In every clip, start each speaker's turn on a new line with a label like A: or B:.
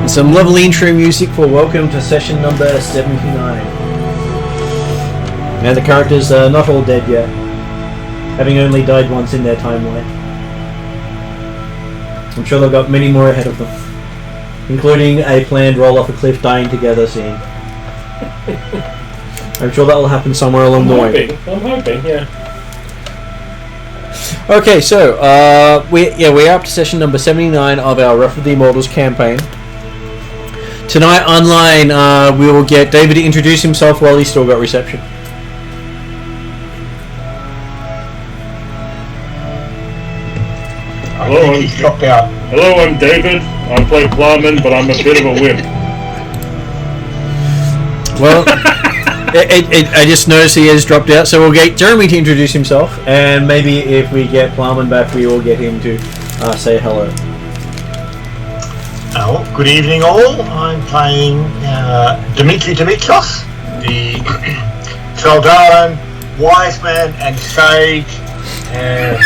A: Some lovely intro music for welcome to session number 79. Now the characters are not all dead yet, having only died once in their timeline. I'm sure they've got many more ahead of them, including a planned roll off a cliff dying together scene. I'm sure that will happen somewhere along the way.
B: I'm hoping, yeah.
A: Okay, so we're up to session number 79 of our Wrath of the Immortals campaign. Tonight online, we will get David to introduce himself while he's still got reception.
B: Hello,
C: he's dropped out.
B: Hello, I'm David. I play Plarman, but I'm a bit of a wimp.
A: Well, I just noticed he has dropped out, so we'll get Jeremy to introduce himself, and maybe if we get Plarman back, we will get him to say hello.
C: Oh, good evening all. I'm playing Dimitri Dimitros, the Trellen wise man and sage, and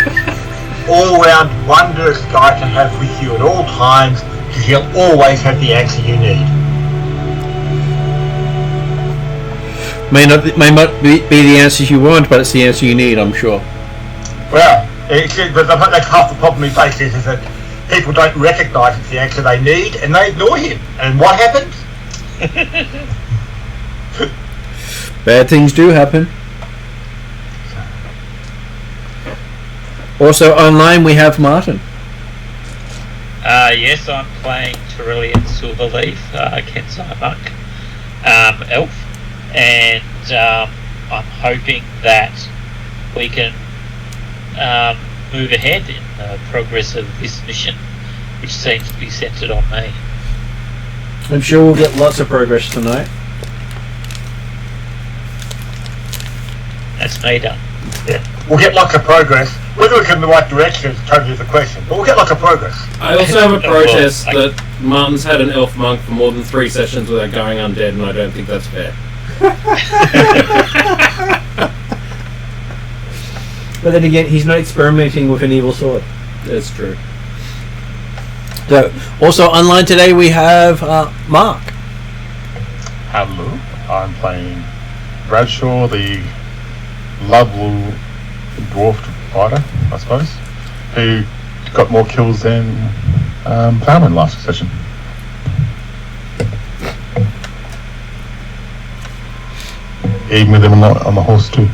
C: all-round wondrous guy to have with you at all times, because he'll always have the answer you need.
A: May not be the answer you want, but it's the answer you need, I'm sure.
C: Well, but that's half the problem we face is that people don't recognise it's the answer they need, and they ignore him. And what happens?
A: Bad things do happen. Also online we have Martin.
D: Yes, I'm playing Trellen Silverleaf, Kensai Monk, elf, and I'm hoping that we can move ahead in the progress of this mission, which seems to be centred on me.
A: I'm sure we'll get lots of progress tonight.
D: That's me done.
C: Yeah, we'll get lots of progress. Whether we're in the right direction is totally the question, but we'll get lots of progress.
E: I also have a protest that Martin's had an elf monk for more than 3 sessions without going undead, and I don't think that's fair.
A: But then again, he's not experimenting with an evil sword.
E: That's true.
A: So, also online today we have Mark.
F: Hello, I'm playing Bradshaw, the lovely dwarfed fighter, I suppose, who got more kills than Plowman last session. Even with him on the horse too.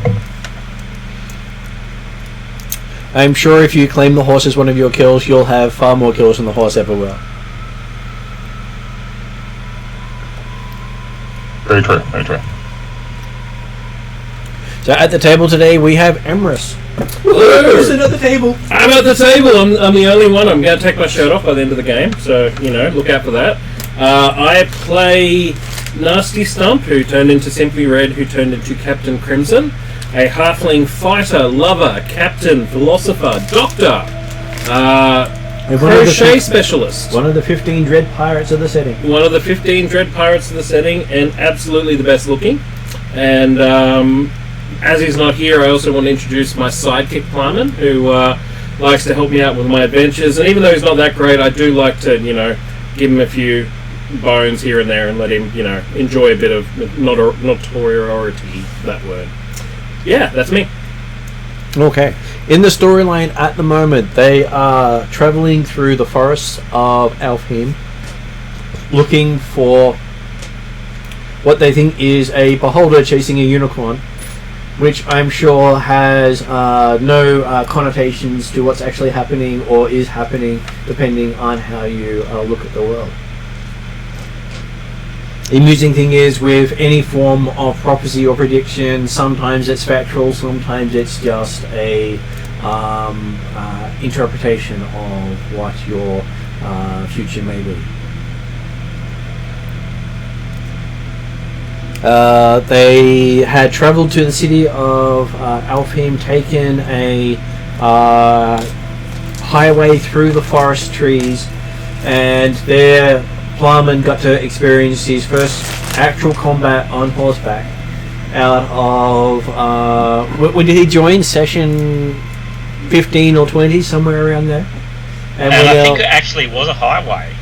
A: I'm sure if you claim the horse as one of your kills, you'll have far more kills than the horse ever will.
F: Very true, very true.
A: So at the table today we have Emrys.
E: Hello!
A: Sit at the table.
E: I'm at the table. I'm the only one. I'm going to take my shirt off by the end of the game, so, look out for that. I play Nasty Stump, who turned into Simply Red, who turned into Captain Crimson. A halfling fighter, lover, captain, philosopher, doctor, crochet specialist.
A: One of the 15 dread pirates of the setting.
E: One of the 15 dread pirates of the setting, and absolutely the best looking. And as he's not here, I also want to introduce my sidekick Plarman, who likes to help me out with my adventures. And even though he's not that great, I do like to, give him a few bones here and there and let him, enjoy a bit of notoriety, that word. Yeah, that's me.
A: Okay. In the storyline at the moment, they are travelling through the forests of Alphatian, looking for what they think is a beholder chasing a unicorn, which I'm sure has no connotations to what's actually happening or is happening, depending on how you look at the world. The amusing thing is, with any form of prophecy or prediction, sometimes it's factual, sometimes it's just a interpretation of what your future may be. They had travelled to the city of Alphatian, taken a highway through the forest trees, and there Plarman got to experience his first actual combat on horseback out of when did he join? Session 15 or 20, somewhere around there.
D: And I think it actually was a highway.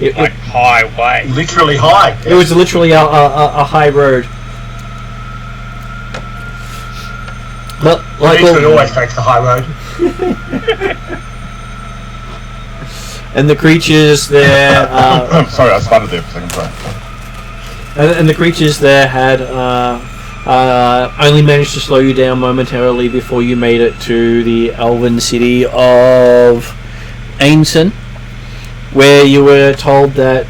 D: like highway.
C: Literally high.
A: It was literally a high road. But like
C: It always takes the high road.
A: and the creatures there,
F: Sorry, I started there for a second. Sorry.
A: and the creatures there had only managed to slow you down momentarily before you made it to the elven city of Ainson, where you were told that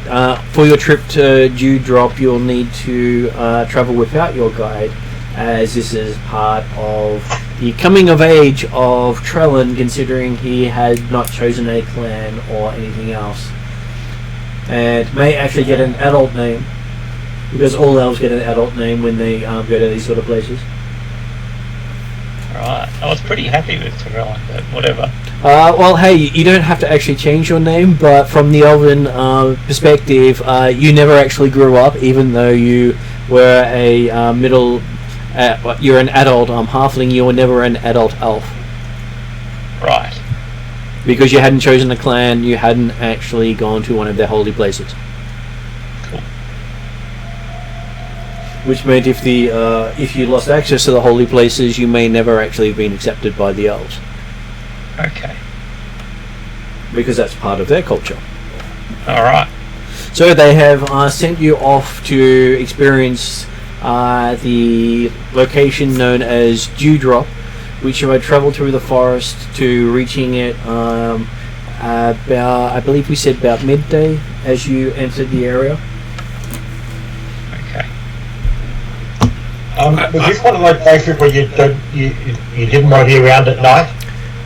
A: for your trip to Dewdrop you'll need to travel without your guide, as this is part of the coming of age of Trellen, considering he had not chosen a clan or anything else, and may actually get an adult name, because all elves get an adult name when they go to these sort of places.
D: Right. I was pretty happy with Trellen, but whatever.
A: Well, hey, you don't have to actually change your name, but from the elven perspective, you never actually grew up, even though you were a you're an adult halfling. You were never an adult elf.
D: Right.
A: Because you hadn't chosen a clan, you hadn't actually gone to one of their holy places.
D: Cool.
A: Which meant if you lost access to the holy places, you may never actually have been accepted by the elves.
D: Okay.
A: Because that's part of their culture.
D: Alright.
A: So they have sent you off to experience the location known as Dewdrop, which you had travelled through the forest to reaching it about, I believe we said about midday as you entered the area.
D: Okay.
C: Was this one of those places where you didn't want to be around at night?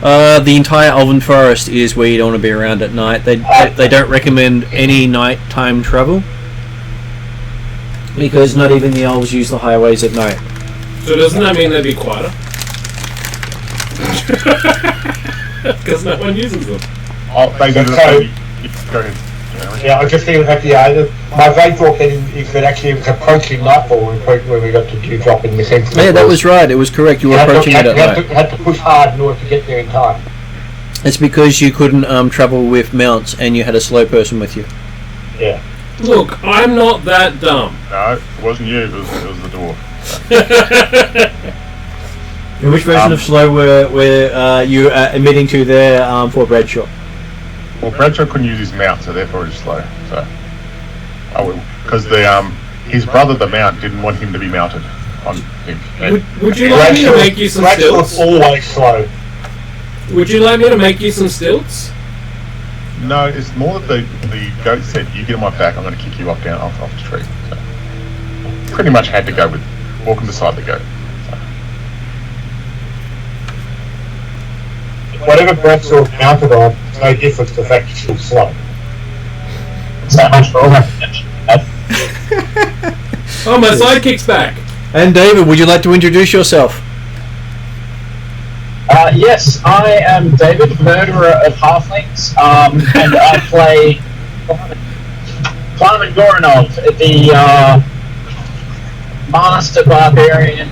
A: The entire Elven Forest is where you don't want to be around at night. They don't recommend any nighttime travel, because not even the elves use the highways at night.
E: So doesn't that mean they'd be quieter? Because no one uses them.
F: Oh, they do the same. Go ahead.
C: Yeah, I was just thinking that my vague thought then is that actually it was approaching nightfall when we got to Dewdrop in the sense
A: Yeah, that was right. It was correct. You were approaching it at night.
C: You had to push hard in order to get there in time.
A: It's because you couldn't travel with mounts and you had a slow person with you.
C: Yeah.
E: Look, I'm not that dumb.
F: No, it wasn't you. It was the dwarf.
A: And which version of slow were you admitting to there for Bradshaw?
F: Well, Bradshaw couldn't use his mount, so therefore he's slow. So, because his brother, the mount, didn't want him to be mounted on him.
E: Would you like me to make you some
C: Bradshaw's
E: stilts?
C: always slow.
E: Would you like me to make you some stilts?
F: No, it's more that the goat said, "You get on my back, I'm going to kick you off the tree." So, pretty much had to go with walking beside the goat.
C: Whatever Bradshaw's mounted on, it's no difference to the fact that she's slow. So much for all that.
E: Oh, my sidekick's back.
A: And David, would you like to introduce yourself?
G: Yes, I am David, murderer of halflings, and I play Climate Goranov, the master barbarian,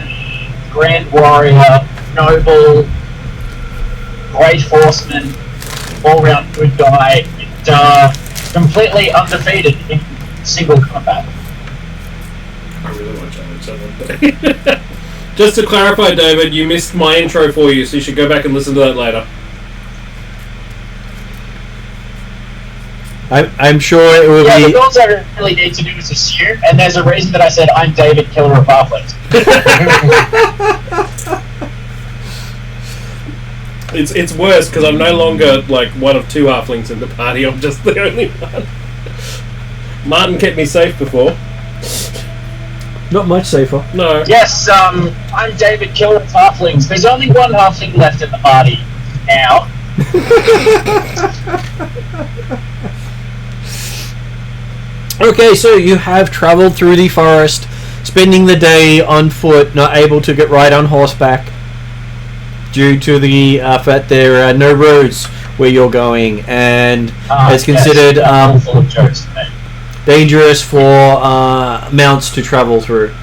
G: grand warrior, noble, great horseman, all-round good guy, and completely undefeated in single combat.
E: I really want to challenge someone. Just to clarify, David, you missed my intro for you, so you should go back and listen to that later.
A: I'm sure it will
G: Yeah,
A: be...
G: but all I really need to do is assume, and there's a reason that I said I'm David, killer of halflings.
E: It's worse, because I'm no longer, like, one of two halflings in the party, I'm just the only one. Martin kept me safe before.
A: Not much safer.
E: No.
G: Yes, I'm David, killer of halflings. There's only one halfling left in the party now.
A: Okay, so you have travelled through the forest, spending the day on foot, not able to get right on horseback due to the fact there are no roads where you're going, and it's considered
G: full of jokes today.
A: dangerous for mounts to travel through,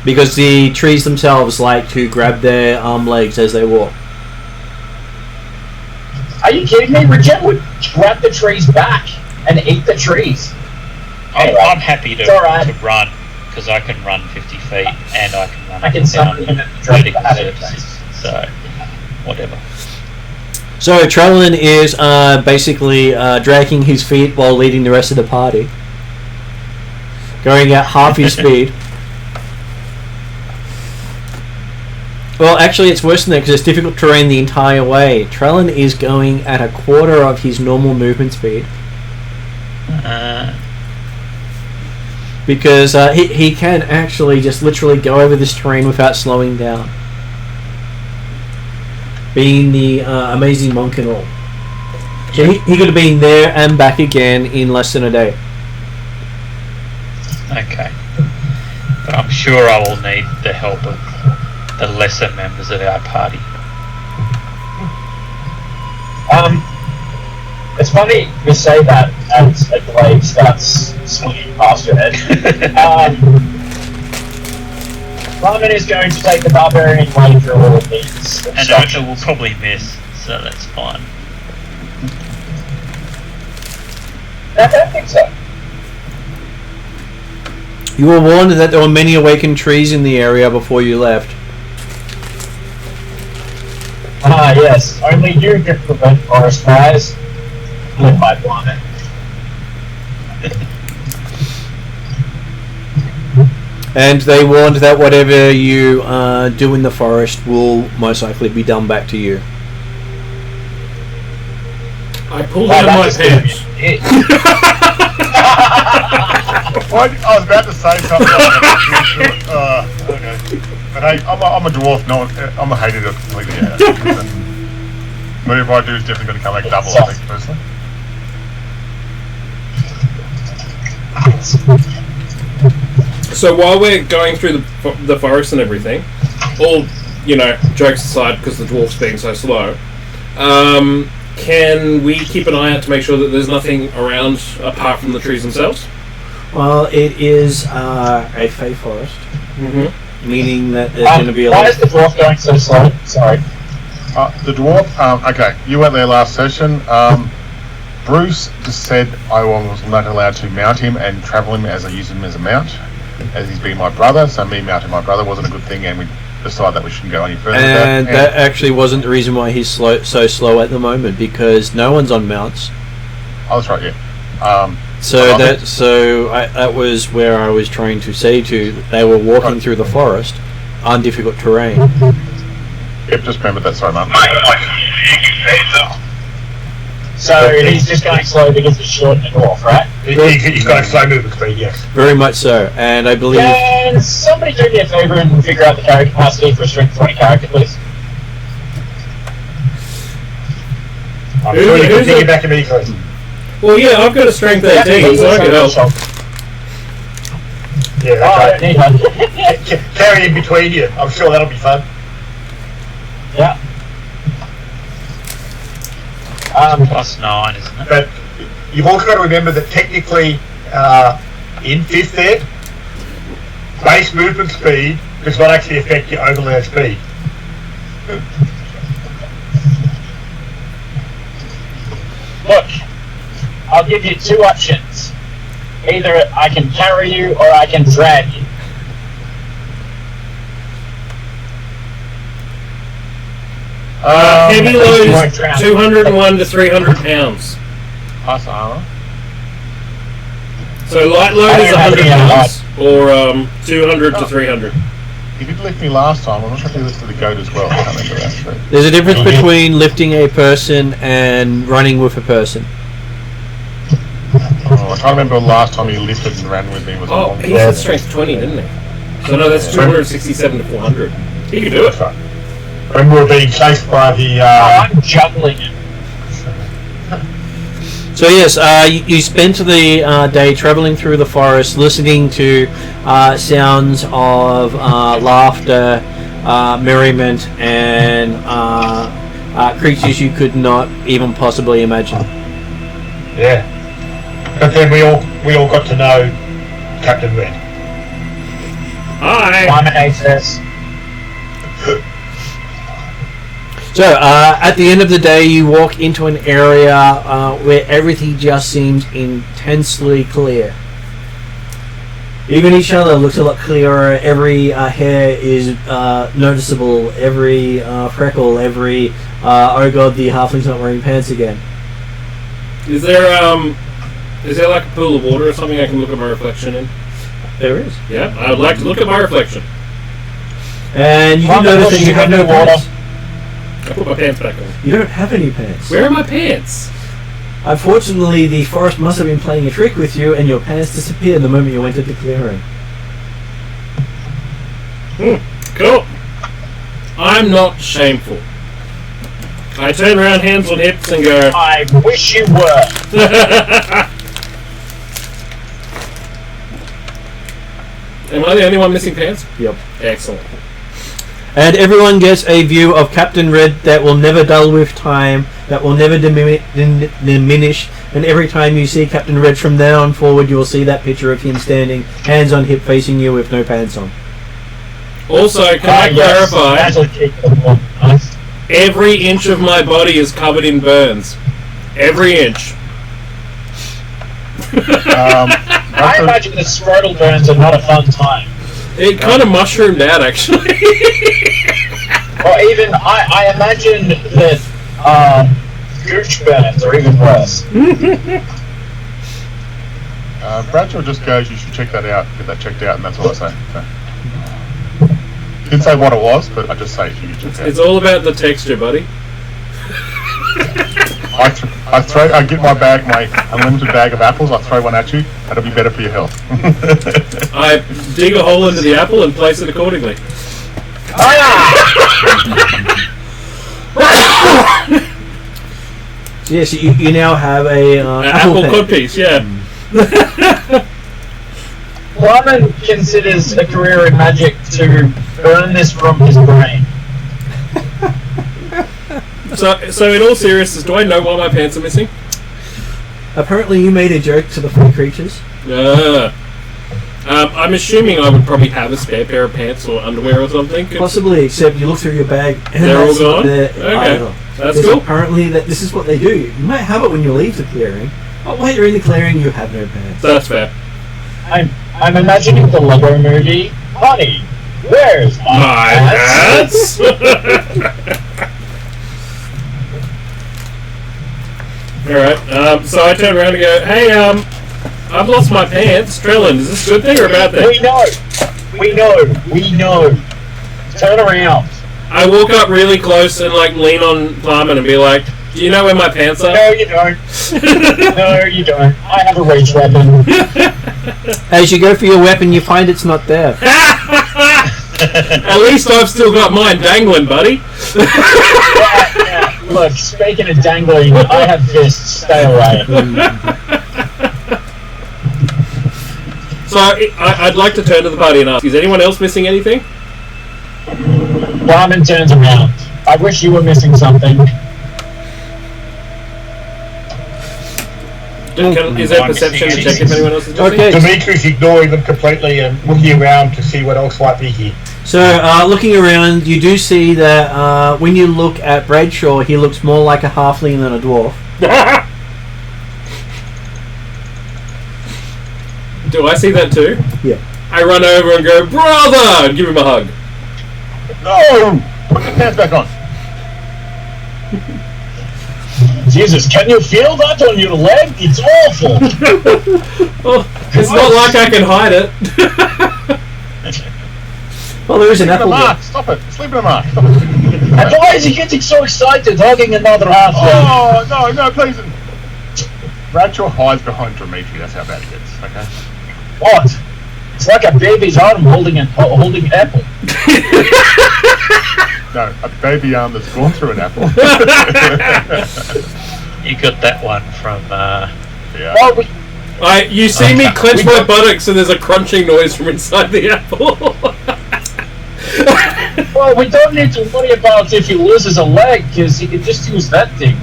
A: because the trees themselves like to grab their legs as they walk.
G: Are you kidding me? Regen would grab the trees back. and eat the trees.
D: I'm happy to,
G: It's alright.
D: to run, because I can run 50 feet and I can run
G: I can
D: down
G: summon him at the drop of
D: vertical
G: a hat
D: surfaces. So, whatever.
A: So Trellen is basically dragging his feet while leading the rest of the party, going at half his speed. Well, actually, it's worse than that because it's difficult terrain the entire way. Trellen is going at a quarter of his normal movement speed because he can actually just literally go over this terrain without slowing down. Being the amazing monk and all. So he could have been there and back again in less than a day.
D: Okay. But I'm sure I will need the help of the lesser members of our party.
G: It's funny you say that as a glaive starts swinging past your head. Ramen is going to take the barbarian way through all of these
D: And
G: obstructions.
D: it will probably miss, so that's fine.
G: I don't think so.
A: You were warned that there were many awakened trees in the area before you left.
G: Ah, yes. Only you can prevent forest fires. Live my planet.
A: And they warned that whatever you do in the forest will most likely be done back to you.
E: I pulled out my pants.
F: What? I was about to say something. Okay. But hey, I'm a dwarf. No, I'm a hated it completely. Whatever I do is definitely going to come back double, I think, personally.
E: So while we're going through the forest and everything, all, jokes aside because the dwarf's being so slow, can we keep an eye out to make sure that there's nothing around apart from the trees themselves?
A: Well, it is a fey forest, meaning that there's going to be a
G: Why
A: lot.
G: is the dwarf going so slow? Sorry.
F: The dwarf, okay, you weren't there last session. Bruce just said I was not allowed to mount him and travel him as I use him as a mount, as he's been my brother, so me mounting my brother wasn't a good thing, and we decided that we shouldn't go any further with that.
A: And that actually wasn't the reason why he's so slow at the moment, because no one's on mounts.
F: Oh, that's right, yeah.
A: That was where I was trying to say to. They were walking through the forest on difficult terrain.
F: Yep, just remember that, sorry, Martin.
G: So he's just going slow because he's short and a dwarf, right?
C: He's got a slow movement speed, yes.
A: Very much so, and I believe.
G: Can somebody do me a favour and figure out the carry capacity for a strength 20 character, please?
C: I'm sure you can dig it back immediately.
E: Well, yeah, I've got a strength 18, so I can help.
C: Yeah,
G: Oh, I
C: that's
G: don't
C: right.
G: need one.
C: Carry in between you. I'm sure that'll be fun.
G: Yeah.
D: +9, isn't it?
C: But you've also got to remember that technically, in 5th ed, base movement speed does not actually affect your overland speed.
G: Look, I'll give you two options. Either I can carry you or I can drag you.
E: Heavy load
G: you won't
E: is
G: drown.
E: 201 to 300 pounds.
F: Pass armor.
E: So light load
G: I
E: is
G: don't have
E: 100
G: any
E: pounds, or 200 to 300.
F: You did lift me last time. I'm not sure if you lifted the goat as well. I can't remember that. But
A: There's a difference between lifting a person and running with a person.
F: I can't remember the last time you lifted and ran with me was
E: Oh, he had strength 20, didn't he? So no, that's 267 to 400. He could do it.
C: When we were being chased by the...
G: I'm juggling it.
A: So yes, you spent the day traveling through the forest, listening to sounds of laughter, merriment, and creatures you could not even possibly imagine.
C: Yeah. But then we all got to know Captain Red.
E: Hi!
G: Dominates us.
A: So, at the end of the day, you walk into an area where everything just seems intensely clear. Even each other looks a lot clearer. Every hair is noticeable. Every freckle, every oh god, the halfling's not wearing pants again.
E: Is there like a pool of water or something I can look at my reflection in?
A: There is.
E: Yeah, I would like to look at my reflection.
A: And you do notice that you have no pants.
E: I put my pants back on.
A: You don't have any pants.
E: Where are my pants?
A: Unfortunately, the forest must have been playing a trick with you, and your pants disappeared the moment you entered the clearing.
E: Cool. I'm not shameful. I turn around, hands on hips, and go,
G: I wish you were.
E: Am I the only one missing pants?
A: Yep.
E: Excellent.
A: And everyone gets a view of Captain Red that will never dull with time, that will never diminish, and every time you see Captain Red from now on forward, you will see that picture of him standing, hands on hip, facing you with no pants on.
E: Also, can I clarify,
G: That'll keep them warm. Nice.
E: every inch of my body is covered in burns. Every inch.
G: I imagine the scrotal burns are not a fun time.
E: It kind of mushroomed out, actually.
G: Or even, I imagine that gooch burns are even worse.
F: Bradshaw just goes, you should check that out, get that checked out, and that's all I say. So. Didn't say what it was, but I just say you should check it out.
E: It's all about the texture, buddy.
F: I get my bag, my unlimited bag of apples, I throw one at you, that'll be better for your health.
E: I dig a hole into the apple and place it accordingly.
A: So yes, you now have a
E: apple
A: pen.
E: codpiece, yeah.
G: Ramen considers a career in magic to burn this from his brain.
E: So in all seriousness, do I know why my pants are missing?
A: Apparently you made a joke to the free creatures.
E: I'm assuming I would probably have a spare pair of pants or underwear or something.
A: Possibly, except you look through your bag and
E: They're all
A: that's not
E: gone?
A: there
E: Okay.
A: either.
E: That's
A: Because
E: cool.
A: apparently this is what they do. You might have it when you leave the clearing, but while you're in the clearing you have no pants.
E: That's fair.
G: I'm imagining the Lego movie. Honey, where's my pants?
E: Alright, so I turn around and go, hey, I've lost my pants. Trellen, is this a good thing or a bad thing?
G: We know. Turn around.
E: I walk up really close and like lean on Plummet and be like, do you know where my pants are?
G: No, you don't. No, you don't. I have a rage weapon.
A: As you go for your weapon, you find it's not there.
E: At least I've still got mine dangling, buddy.
G: Yeah. Look, speaking of dangling, I have fists. Stay away.
E: So I'd like to turn to the party and ask, is anyone else missing anything?
G: Ramen turns around. I wish you were missing something.
E: Is there perception to check if anyone else is missing?
A: Okay.
C: Dimitri's ignoring them completely and looking around to see what else might be here.
A: So, looking around, you do see that when you look at Bradshaw, he looks more like a halfling than a dwarf.
E: Do I see that too?
A: Yeah.
E: I run over and go, brother, and give him a hug.
F: No! Put your pants back on.
G: Jesus, can you feel that on your leg? It's awful.
E: Oh, it's not like I can hide it.
A: Well, there is an
F: Leave it a
A: apple
F: mark.
A: there.
F: Stop it. Just leave it a mark. Stop
G: And
F: it.
G: why is he getting so excited hugging another half?
F: Oh, no, please. Bradshaw hides behind Dimitri. That's how bad it gets. Okay.
G: What? It's like a baby's arm holding apple.
F: No, a baby arm that's gone through an apple.
D: You got that one from,
F: Yeah.
G: Well,
E: You see me clench my buttocks and there's a crunching noise from inside the apple.
G: well, we don't need to worry about if he loses a leg, because he can just use that thing.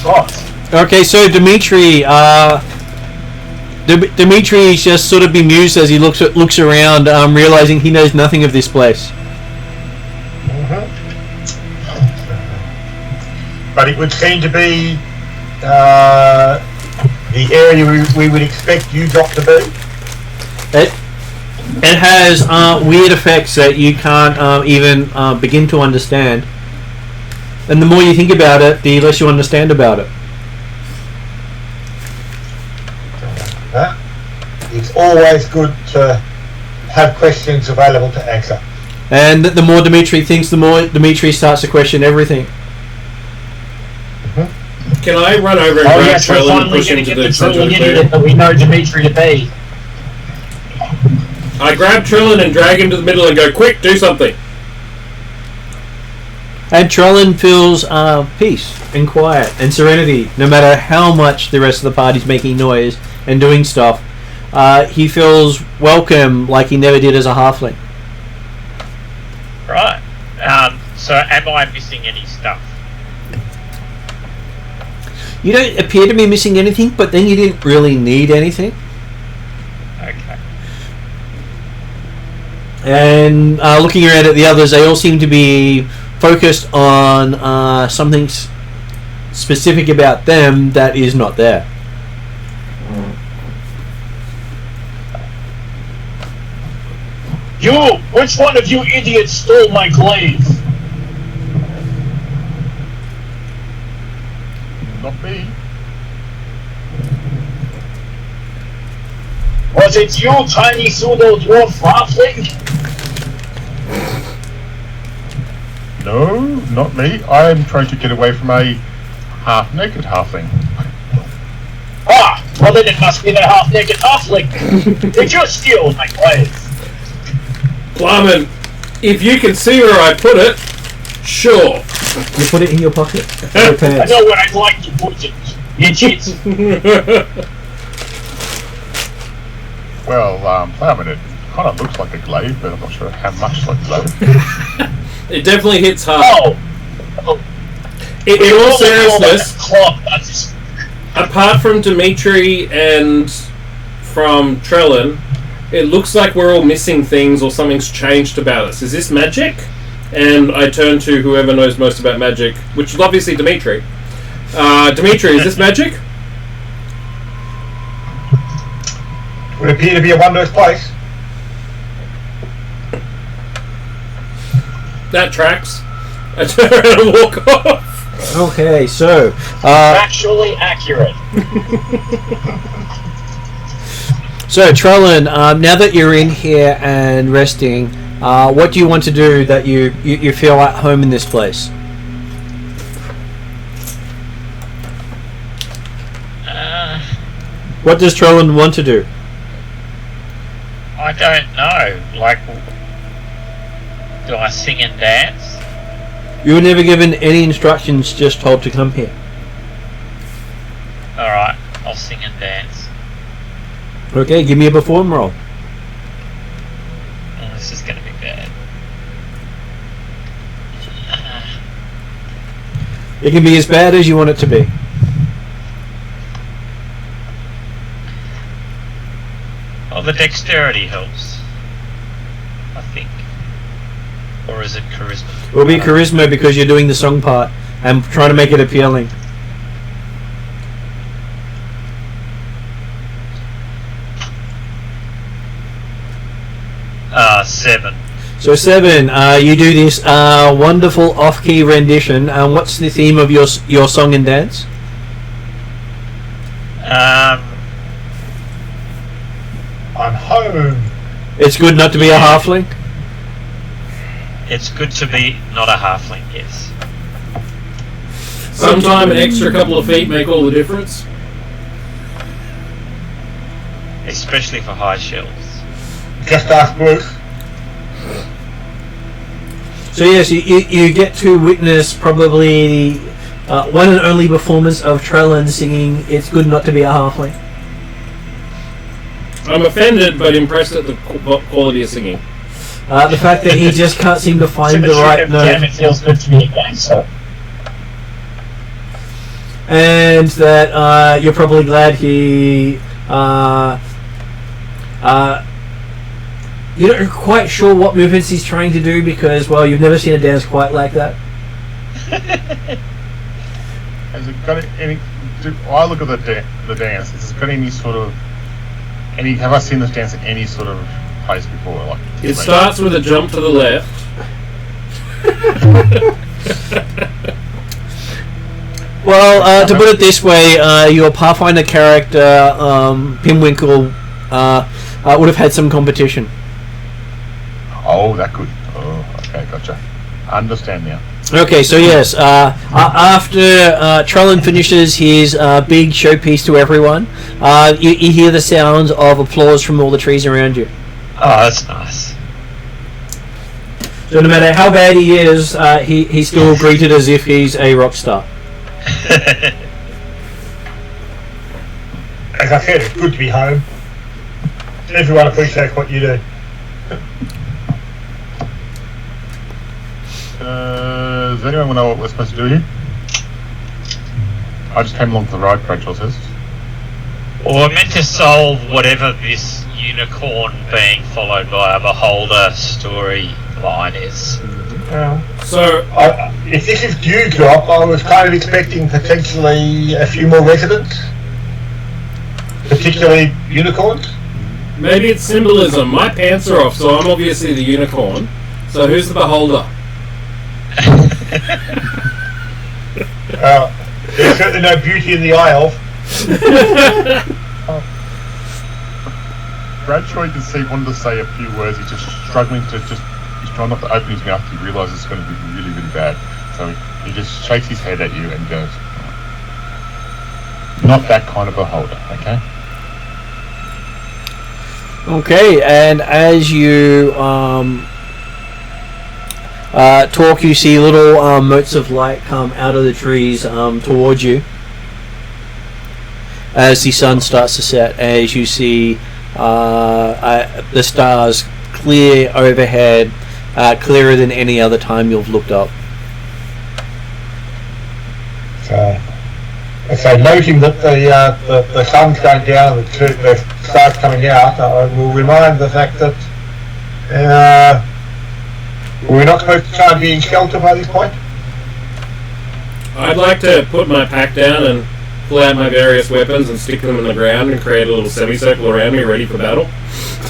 G: God.
A: Okay, so Dimitri, Dimitri is just sort of bemused as he looks around, realizing he knows nothing of this place.
C: but it would seem to be the area we would expect you not to be.
A: It has weird effects that you can't even begin to understand. And the more you think about it, the less you understand about it.
C: It's always good to have questions available to answer.
A: And the more Dimitri thinks, the more Dimitri starts to question everything.
E: Can I run over and grab Trellen and push him to the center of the clear?
G: That we know Dimitri to be.
E: I grab Trellen and drag him to the middle and go, quick, do something.
A: And Trellen feels peace and quiet and serenity, no matter how much the rest of the party's making noise and doing stuff. He feels welcome like he never did as a halfling.
D: Right. So am I missing any stuff?
A: You don't appear to be missing anything, but then you didn't really need anything.
D: Okay.
A: And looking around at the others, they all seem to be focused on something specific about them that is not there.
G: You! Which one of you idiots stole my glaive?
F: Not me.
G: Was it you, tiny pseudo-dwarf halfling?
F: No, not me. I am trying to get away from a half-naked halfling.
G: Ah! Well then it must be the half-naked halfling! Did you steal my glaive?
E: Plarman, if you can see where I put it, sure.
A: You put it in your pocket?
G: I know where I'd like to put it. Idiot!
F: Well, Ploughman, it kind of looks like a glaive, but I'm not sure how much like a glaive.
E: It definitely hits hard.
G: Oh!
E: In all seriousness,
G: club, that's...
E: apart from Dimitri and from Trellen, it looks like we're all missing things or something's changed about us. Is this magic? And I turn to whoever knows most about magic, which is obviously Dimitri. Dimitri, is this magic?
C: Would appear to be a wondrous place.
E: That tracks. I turn around and walk off.
A: Okay, so
G: Factually accurate.
A: so Trellen, now that you're in here and resting, what do you want to do that you feel at home in this place? What does Trellen want to do?
D: I don't know. Like, do I sing and dance?
A: You were never given any instructions, just told to come here.
D: Alright, I'll sing and dance.
A: Okay, give me a perform roll.
D: Oh, this is going to be bad.
A: It can be as bad as you want it to be.
D: Well, the dexterity helps, I think. Or is it charisma?
A: It will be charisma because you're doing the song part and trying to make it appealing.
D: Seven.
A: So 7, you do this wonderful off-key rendition. What's the theme of your song and dance?
C: I'm home.
A: It's good not to be a halfling?
D: It's good to be not a halfling, yes.
E: Sometime an extra couple of feet make all the difference.
D: Especially for high shells.
C: Just ask Bruce.
A: So yes, you get to witness probably one and only performance of Trellen singing "It's Good Not to Be a Halfling."
E: I'm offended but impressed at the quality of singing.
A: The fact that he just can't seem to find the right note,
G: Damn, it feels good to be a gangster.
A: and that you're probably glad he. You're not quite sure what movements he's trying to do because, well, you've never seen a dance quite like that.
F: Has it got any? I look at the dance. Has it got any sort of any? Have I seen this dance at any sort of place before? Like
E: It starts with a jump to the left.
A: Well, to put it this way, your Pathfinder character, Pinwinkle, would have had some competition.
F: Oh, that good. Oh, okay, gotcha. Understand now.
A: Okay, so yes, after Trellen finishes his big showpiece to everyone, you hear the sounds of applause from all the trees around you.
D: Oh, that's nice.
A: So no matter how bad he is, he's still greeted as if he's a rock star.
C: As I said, it's good to be home. Everyone appreciates what you do.
F: Does anyone know what we're supposed to do here? I just came along for the ride, Rachel says.
D: Well, we're meant to solve whatever this unicorn being followed by a beholder storyline is.
E: So,
C: If this is Dewdrop, I was kind of expecting potentially a few more residents. Particularly unicorns.
E: maybe it's symbolism. My pants are off, so I'm obviously the unicorn. So who's the beholder?
C: There's certainly no beauty in the eye of.
F: Bradshaw, you can see, wanted to say a few words. He's just struggling to he's trying not to open his mouth. He realises it's going to be really, really bad. So he just shakes his head at you and goes, not that kind of beholder, okay?
A: Okay, and as you talk, you see little motes of light come out of the trees towards you as the sun starts to set, as you see the stars clear overhead, clearer than any other time you've looked up.
C: So noting that the sun's going down and the stars coming out, I will remind the fact that we're not supposed to try and be in shelter by this point.
E: I'd like to put my pack down and pull out my various weapons and stick them in the ground and create a little semicircle around me ready for battle.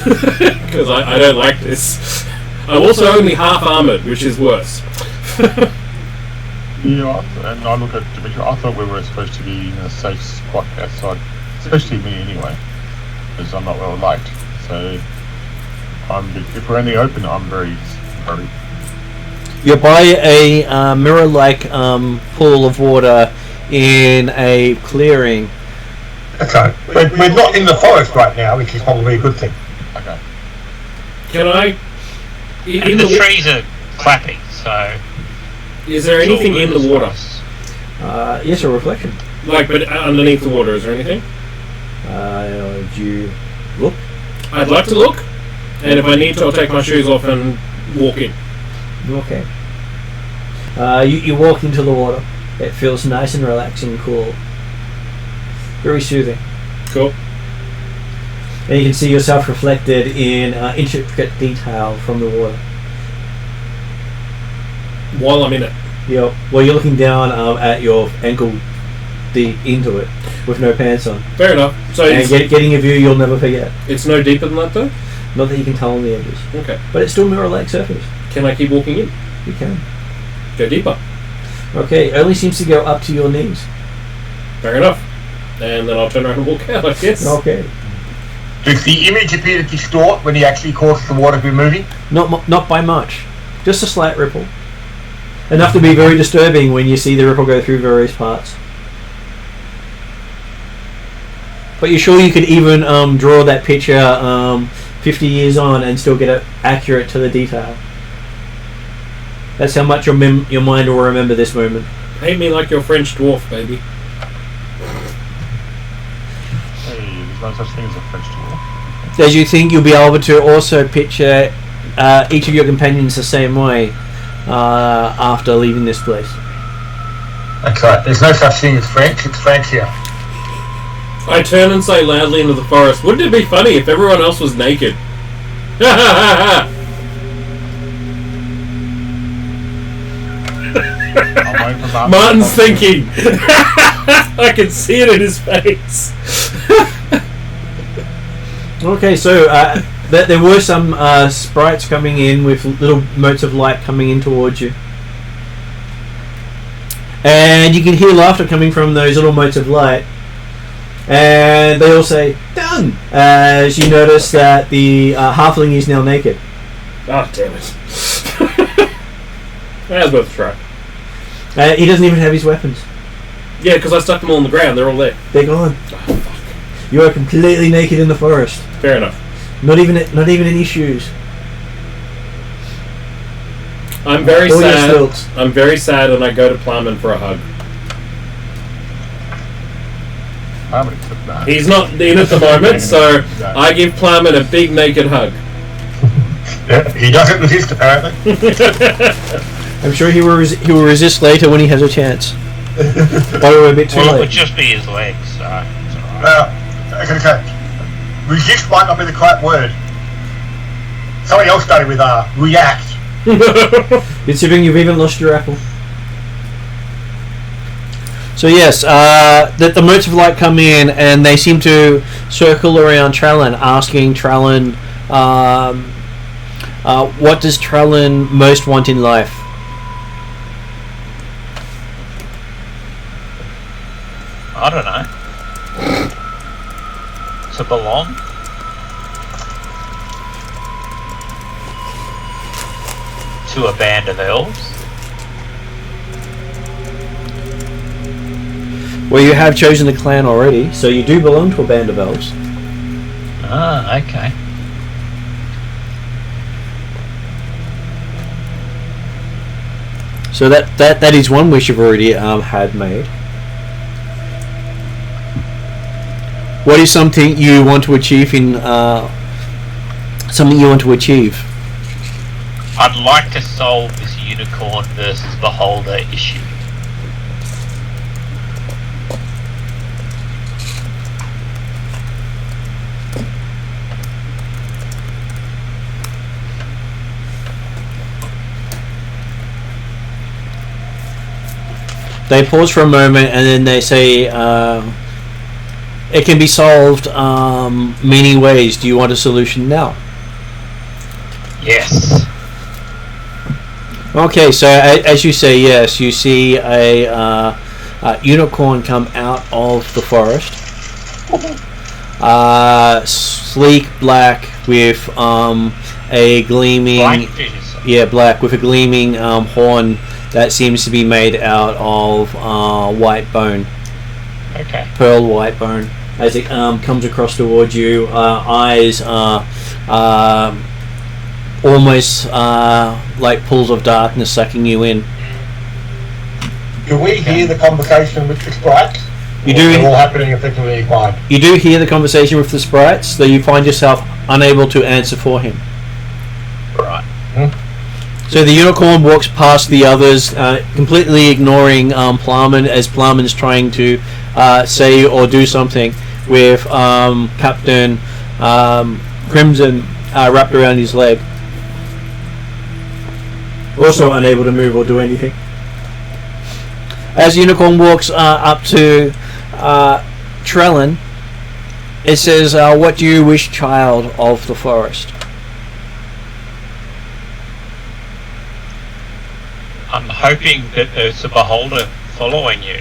E: Because I don't like this. I'm also only half armoured, which is worse.
F: Yeah, and I look at Dimitri. I thought we were supposed to be in a safe spot outside, especially me anyway, because I'm not well liked. So, if we're in the open, I'm very worried.
A: You're by a mirror-like pool of water in a clearing.
C: Okay. We're not in the forest right now, which is probably a good thing.
F: Okay.
E: Can I...
D: And the trees are clapping, so...
E: Is there anything in the water?
A: Yes, a reflection.
E: Like, but underneath the water, is there anything?
A: Do you look?
E: I'd like to look, and if I need to, I'll take my shoes off and walk in.
A: Okay. You walk into the water. It feels nice and relaxing and cool. Very soothing.
E: Cool.
A: And you can see yourself reflected in intricate detail from the water.
E: While I'm in it.
A: Well, you're looking down at your ankle deep into it with no pants on.
E: Fair enough. So
A: And getting a view you'll never forget.
E: it's no deeper than that, though?
A: Not that you can tell on the edges.
E: Okay.
A: But it's still mirror-like surface.
E: Can I keep walking in?
A: You can.
E: Go deeper.
A: Okay, it only seems to go up to your knees.
E: Fair enough. And then I'll turn around and walk out, I guess.
A: Okay.
C: Does the image appear to distort when he actually causes the water to be moving?
A: Not by much. Just a slight ripple. Enough to be very disturbing when you see the ripple go through various parts. But you're sure you could even draw that picture 50 years on and still get it accurate to the detail. That's how much your mind will remember this moment.
E: Paint me like your French dwarf, baby.
F: Hey, there's no such thing as a French dwarf.
A: As you think you'll be able to also picture each of your companions the same way after leaving this place.
C: That's right. There's no such thing as French. It's Francia.
E: I turn and say loudly into the forest, wouldn't it be funny if everyone else was naked? Ha ha ha ha!
F: I'm waiting for
E: Martin's thinking. I can see it in his face.
A: Okay, so there were some sprites coming in with little motes of light coming in towards you. And you can hear laughter coming from those little motes of light. And they all say, "Done!" As you notice that the halfling is now naked.
E: Oh, damn it. That was worth a try.
A: He doesn't even have his weapons.
E: Yeah, because I stuck them all on the ground. They're all there.
A: They're gone.
E: Oh, fuck.
A: You are completely naked in the forest.
E: Fair enough.
A: Not even any shoes.
E: I'm very
A: All your
E: sad.
A: stilts.
E: I'm very sad, and I go to Plumman for a hug.
F: Harmony took that.
E: He's not in at the moment, so I give Plumman a big naked hug.
C: Yeah, he doesn't resist, apparently.
A: I'm sure he will resist later when he has a chance. But we're a bit too
D: Well, it
A: late.
D: would just be his legs, so it's alright.
C: Okay. Resist might not be the correct word. Somebody else started with react.
A: Considering you've even lost your apple. So yes, the motes of light come in and they seem to circle around Trellen, asking Trellen, what does Trellen most want in life?
D: I don't know. To belong? To a band of elves?
A: Well, you have chosen a clan already, so you do belong to a band of elves.
D: Ah, okay.
A: So that is one wish you've already had made. What is something you want to achieve in something you want to achieve?
D: I'd like to solve this unicorn versus beholder issue.
A: They pause for a moment and then they say, it can be solved many ways. Do you want a solution now?
D: Yes.
A: Okay, so as you say yes, you see a unicorn come out of the forest. Sleek black with a gleaming...
D: Black, did you say?
A: Yeah, black with a gleaming horn that seems to be made out of white bone.
D: Okay.
A: Pearl white bone. As it comes across towards you, eyes almost like pools of darkness sucking you in.
C: Do we hear the conversation with the sprites?
A: You do.
C: They're all happening effectively quiet.
A: You do hear the conversation with the sprites, though you find yourself unable to answer for him.
D: Right.
A: So the unicorn walks past the others, completely ignoring Plumman as Plumman's trying to say or do something with Captain Crimson wrapped around his leg. Also unable to move or do anything. As the unicorn walks up to Trellen, it says, what do you wish, child of the forest?
D: I'm hoping that there's a beholder following you.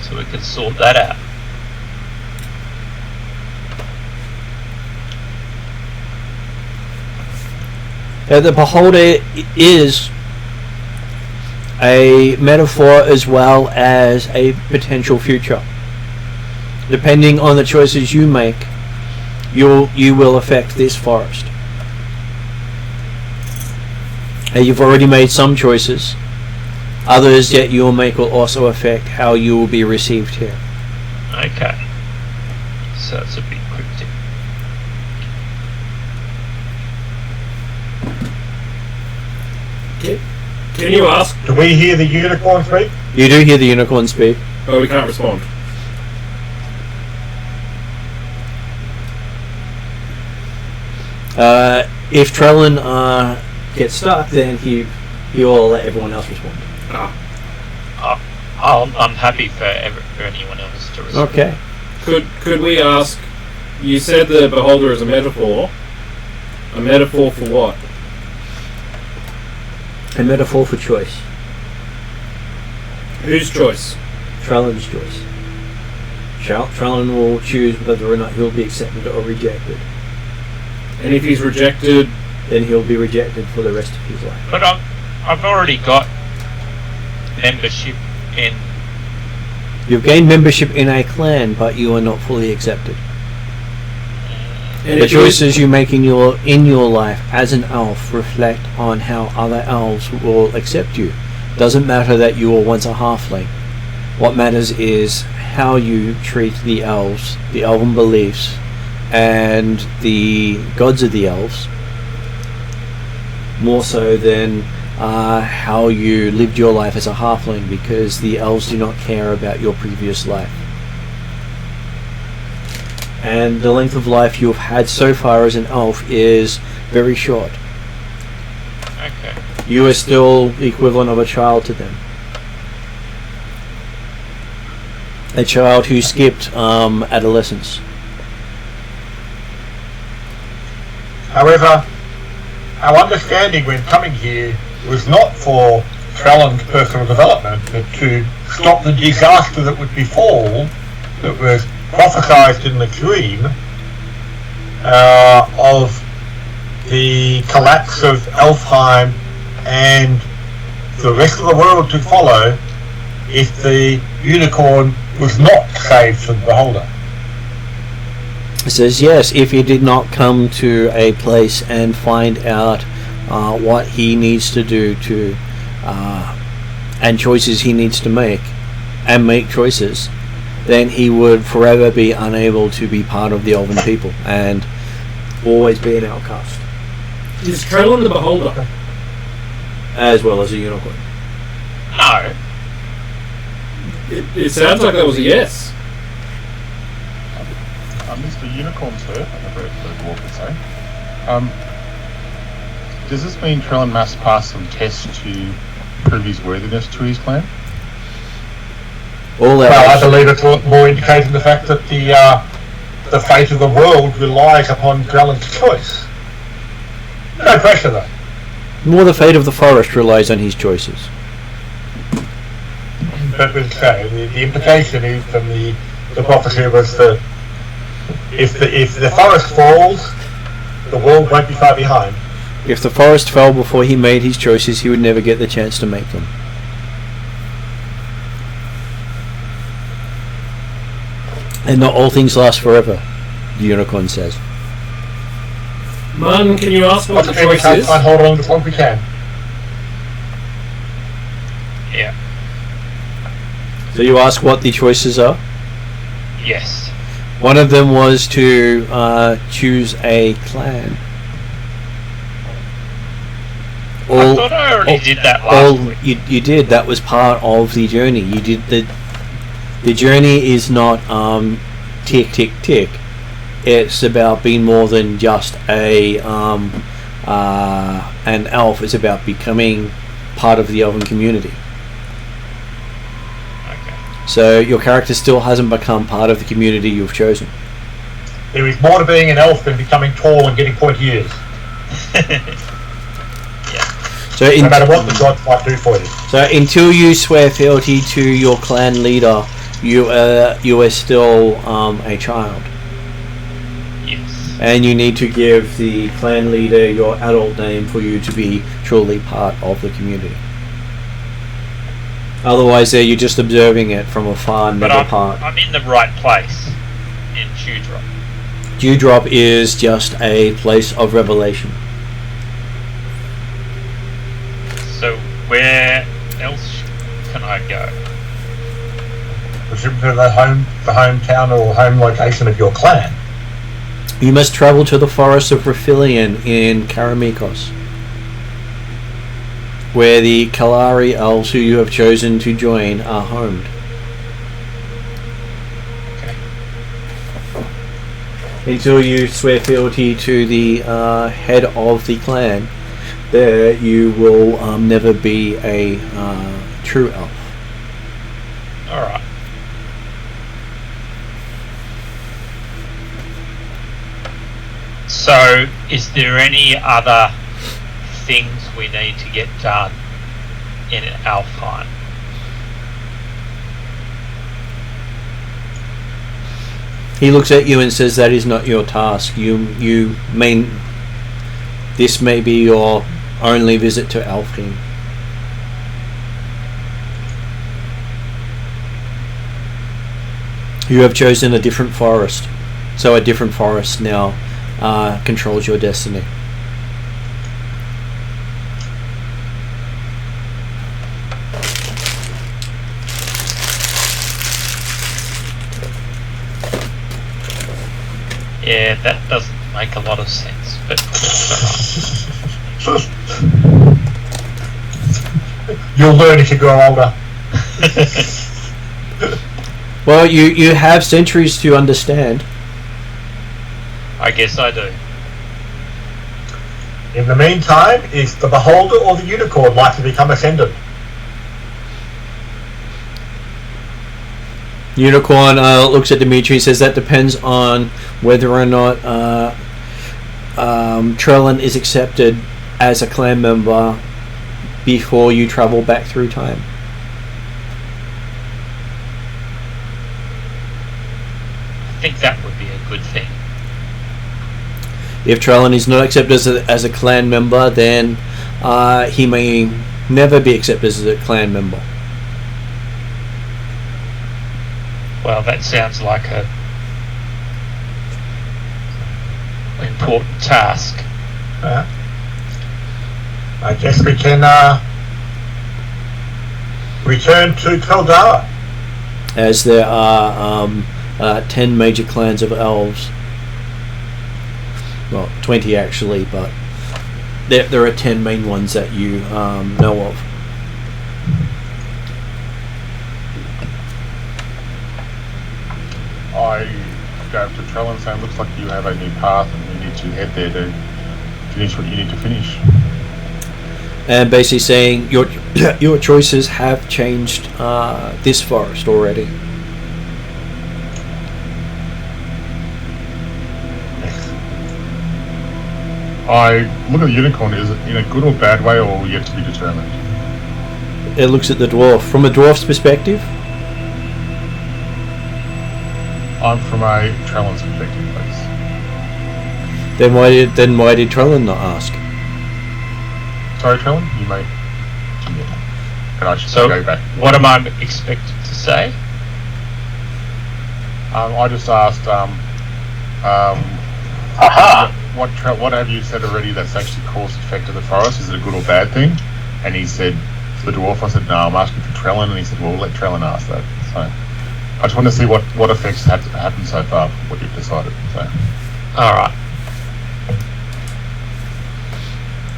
D: So we can sort that out.
A: The beholder is a metaphor as well as a potential future. Depending on the choices you make, you will affect this forest. You've already made some choices. Others that you will make will also affect how you will be received here.
D: Okay. So it's a bit cryptic.
E: Can you ask?
C: Do we hear the unicorn speak?
A: You do hear the unicorn speak.
E: Oh, we can't respond.
A: If Trellen gets stuck, then he will let everyone else respond.
D: I'm happy for anyone else to respond.
A: Okay.
E: Could we ask? You said the beholder is a metaphor. A metaphor for what?
A: A metaphor for choice.
E: Whose choice?
A: Trellen's choice. Trellen will choose whether or not he'll be accepted or rejected.
E: And if he's rejected,
A: then he'll be rejected for the rest of his life.
D: But I've already got membership in.
A: You've gained membership in a clan, but you are not fully accepted.
E: and
A: The
E: if you-
A: choices you make in your life as an elf reflect on how other elves will accept you. Doesn't matter that you were once a halfling. What matters is how you treat the elves, the elven beliefs, and the gods of the elves, more so than how you lived your life as a halfling, because the elves do not care about your previous life. And the length of life you've had so far as an elf is very short.
D: Okay.
A: You are still the equivalent of a child to them. A child who skipped adolescence.
C: However, our understanding when coming here was not for Trellen's personal development, but to stop the disaster that would befall, that was prophesied in the dream, of the collapse of Elfheim and the rest of the world to follow if the unicorn was not saved from the beholder.
A: It says, yes, if he did not come to a place and find out what he needs to do to and choices he needs to make, and make choices, then he would forever be unable to be part of the elven people and always be an outcast,
E: Is Trellen the beholder?
A: as well as a unicorn.
D: No.
E: It sounds like that was a yes.
F: Mr. Unicorn, sir, whatever the dwarf would say. Does this mean Trellen must pass some tests to prove his worthiness to his clan?
A: All
C: Well, I
A: elves,
C: believe it's more indicating the fact that the fate of the world relies upon Trellen's choice. No pressure, though.
A: more the fate of the forest relies on his choices.
C: But as I say, the implication is from the prophecy was that if the forest falls, the world won't be far behind.
A: If the forest fell before he made his choices, he would never get the chance to make them. And not all things last forever, the unicorn says.
E: Mun, can you ask what the
C: Okay, we
E: choice
C: can't
E: is?
C: try and hold on as long as we can.
D: Yeah.
A: So you ask what the choices are?
D: Yes.
A: One of them was to choose a clan.
D: I thought I already did that last week.
A: You did. That was part of the journey. You did the journey is not tick tick tick. It's about being more than just an elf. It's about becoming part of the elven community.
D: Okay.
A: So your character still hasn't become part of the community you've chosen.
C: There is more to being an elf than becoming tall and getting pointy ears.
A: So
C: No matter what the gods might do for you.
A: So until you swear fealty to your clan leader, you are still a child,
D: Yes.
A: and you need to give the clan leader your adult name for you to be truly part of the community. Otherwise, you're just observing it from afar,
D: But
A: never part.
D: I'm in the right place in Dewdrop.
A: Dewdrop is just a place of revelation.
D: So where else can I go?
C: Presumably the hometown or home location of your clan.
A: You must travel to the forest of Raphilion in Karameikos, where the Kalari elves who you have chosen to join are homed. Until you swear fealty to the head of the clan, there you will never be a true elf.
D: Alright. So, is there any other things we need to get done in Alphheim?
A: He looks at you and says, "That is not your task. This may be your only visit to Alphheim." You have chosen a different forest, so a different forest now controls your destiny.
D: Yeah, that doesn't make a lot of sense, but
C: You'll learn if you grow older.
A: Well, you have centuries to understand.
D: I guess I do.
C: In the meantime, is the beholder or the unicorn like to become ascendant?
A: Unicorn looks at Dimitri and says that depends on whether or not Trellen is accepted as a clan member before you travel back through time.
D: I think that would be a good thing.
A: If Trellen is not accepted as a clan member, then he may never be accepted as a clan member.
D: Well, that sounds like a important task.
C: I guess we can return to Caldara.
A: As there are 10 major clans of elves. Well, 20 actually, but there are 10 main ones that you know of.
F: I go up to Trellen saying, looks like you have a new path and you need to head there to finish what you need to finish.
A: And basically saying your choices have changed this forest already.
F: I look at the unicorn, is it in a good or bad way or yet to be determined?
A: It looks at the dwarf. From a dwarf's perspective?
F: I'm from a Trellen's perspective, please.
A: Then why did Trellen not ask?
F: Sorry, Trellen, you may. And I should go back.
D: What am I expected to say?
F: I just asked, what have you said already that's actually caused effect of the forest? Is it a good or bad thing? And he said, to the dwarf, I said, no, I'm asking for Trellen, and he said, well, we'll let Trellen ask that. So I just want to see what effects have happened so far, what you've decided. So.
D: Alright.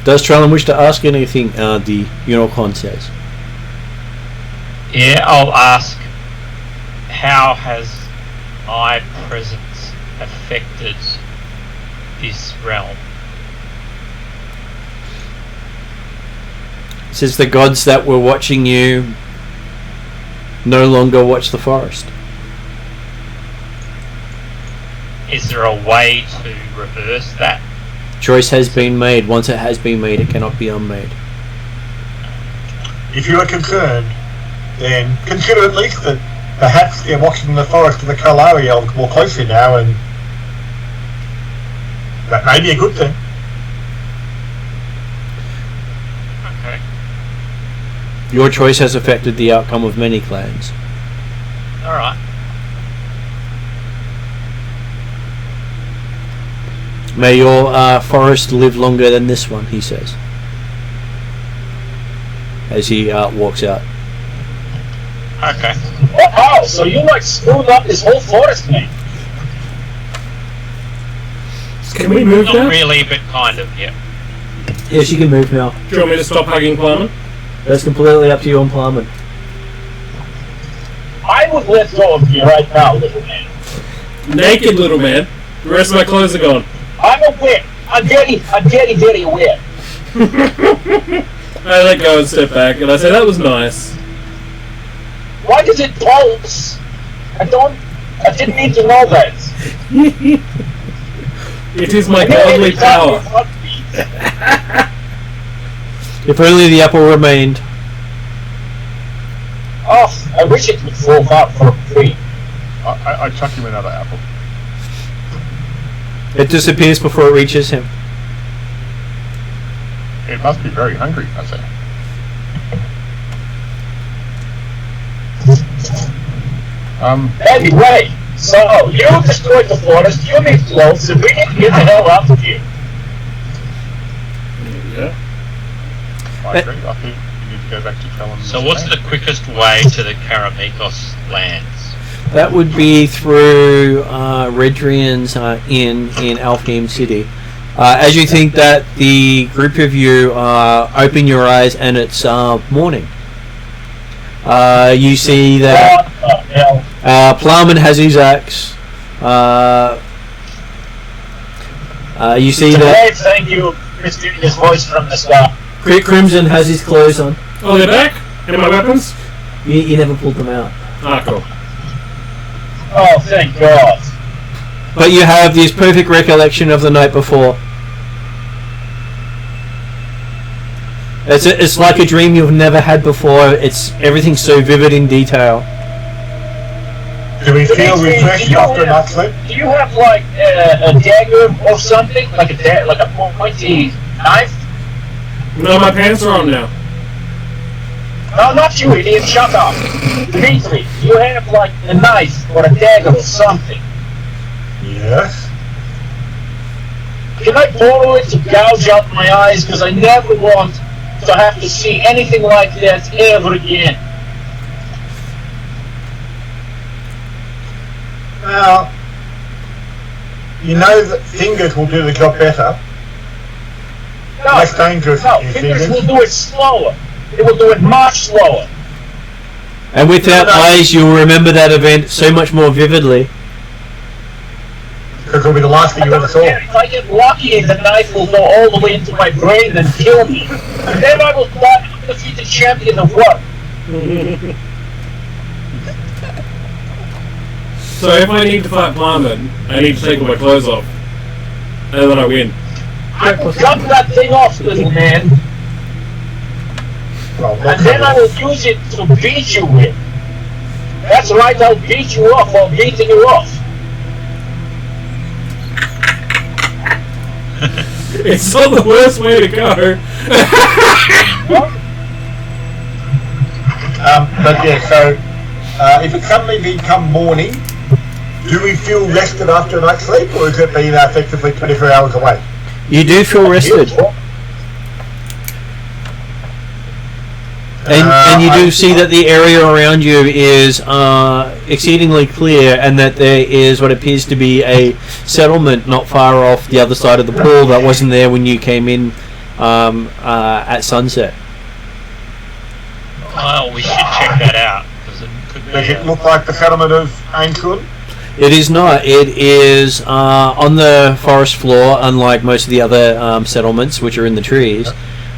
A: Does Trellen wish to ask anything, the unicorn says?
D: Yeah, I'll ask, how has my presence affected this realm?
A: Says the gods that were watching you no longer watch the forest.
D: Is there a way to reverse that?
A: Choice has been made. Once it has been made, it cannot be unmade.
C: If you are concerned, then consider at least that perhaps they're watching the forest of the Kalari elves more closely now, and that may be a good thing.
D: Okay.
A: Your choice has affected the outcome of many clans.
D: Alright.
A: May your forest live longer than this one, he says, as he walks out.
D: Okay.
G: Wow, so you like screwed up this whole forest, man.
E: Can we move
D: Not
E: now?
D: really, but kind of, yeah.
A: Yes, you can move now.
E: Do you want me to stop hugging Plumman?
A: That's completely up to you on Plumman.
G: I would let go of you right now, little man.
E: Naked little man. The rest of my clothes are gone.
G: I'm aware. I'm very aware.
E: I let go and step back, and I say, that was nice.
G: Why does it pulse? I didn't need to know that.
E: It is my godly power.
A: If only the apple remained.
G: Oh, I wish it would fall out for free.
F: I chuck him another apple.
A: It disappears before it reaches him.
F: It must be very hungry, I say.
G: Anyway, so you destroyed the forest, you need clothes, and we need to get the hell out of here.
F: Yeah. I agree. I think we need to go back to Trellen.
D: So what's the quickest way to the Karameikos lands?
A: That would be through Redrian's inn in Alphatian City. As you think that the group of you open your eyes and it's morning. You see that Plowman has his axe. You see that
G: Thank you, mysterious voice from the sky.
A: Crimson has his clothes on.
E: Oh, they're back? And my weapons?
A: You never pulled them out.
E: Ah, cool.
G: Oh, thank God.
A: But you have this perfect recollection of the night before. It's like a dream you've never had before. Everything's so vivid in detail.
C: Do we feel refreshed after a night's sleep?
G: Do you have like a dagger or something, like a pointy knife?
E: No, my pants are on now.
G: No, not you, idiot. Shut up. Dimitri, you have like a knife or a dagger or something.
C: Yes.
G: Can I borrow it to gouge out my eyes? Because I never want to have to see anything like that ever again.
C: Well, you know that fingers will do the job better.
G: No,
C: Less dangerous
G: no,
C: in
G: fingers
C: fingers.
G: will do it slower. It will do it much slower.
A: And without eyes, you'll remember that event so much more vividly.
C: Because it'll be the last thing you ever saw.
G: If I get lucky, the knife will go all the way into my brain and kill me. And then I will die undefeated champion of what?
E: So if I need to fight Plowman, I need to take all my clothes off. And then I win.
G: I will cut that thing off, little man.
C: Well,
G: And then I will use it to beat you with. That's right, I'll beat you off while beating you off.
E: It's not the worst way to go.
C: But yeah, so if it suddenly become morning, do we feel rested after a night's sleep, or is it been effectively 24 hours away?
A: You do feel rested. And you do see that the area around you is exceedingly clear, and that there is what appears to be a settlement not far off the other side of the pool that wasn't there when you came in at sunset.
D: Oh, we should check that out. Because it could be,
C: Does it look like the settlement of Ankun?
A: It is not. It is on the forest floor, unlike most of the other settlements, which are in the trees.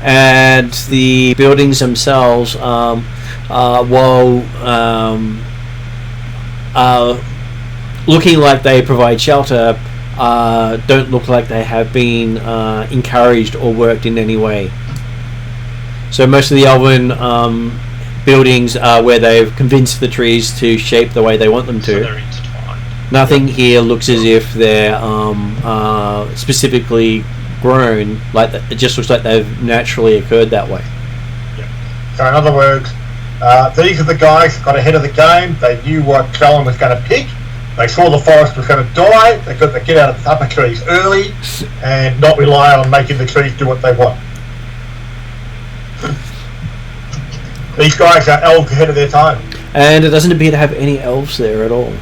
A: And the buildings themselves, while looking like they provide shelter, don't look like they have been encouraged or worked in any way. So most of the elven buildings are where they've convinced the trees to shape the way they want them
D: so
A: to.
D: they're intertwined.
A: Nothing here looks as if they're specifically grown. Like that. It just looks like they've naturally occurred that way.
C: So in other words, these are the guys who got ahead of the game. They knew what Trellen was going to pick. They saw the forest was going to die. They got to get out of the upper trees early and not rely on making the trees do what they want. These guys are elves ahead of their time.
A: And it doesn't appear to have any elves there at all.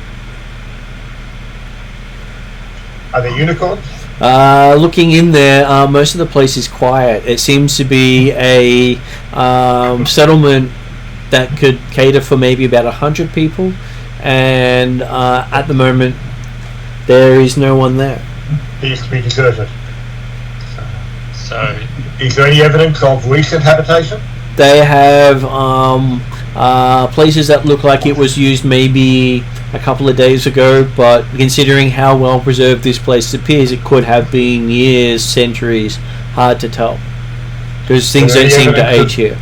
C: Are they unicorns?
A: Looking in there, most of the place is quiet. It seems to be a settlement that could cater for maybe about 100 people, and at the moment there is no one there.
C: It used to be deserted.
D: So So,
C: Is there any evidence of recent habitation?
A: They have places that look like it was used maybe a couple of days ago, but considering how well preserved this place appears, it could have been years, centuries. Hard to tell, because things don't seem to age here.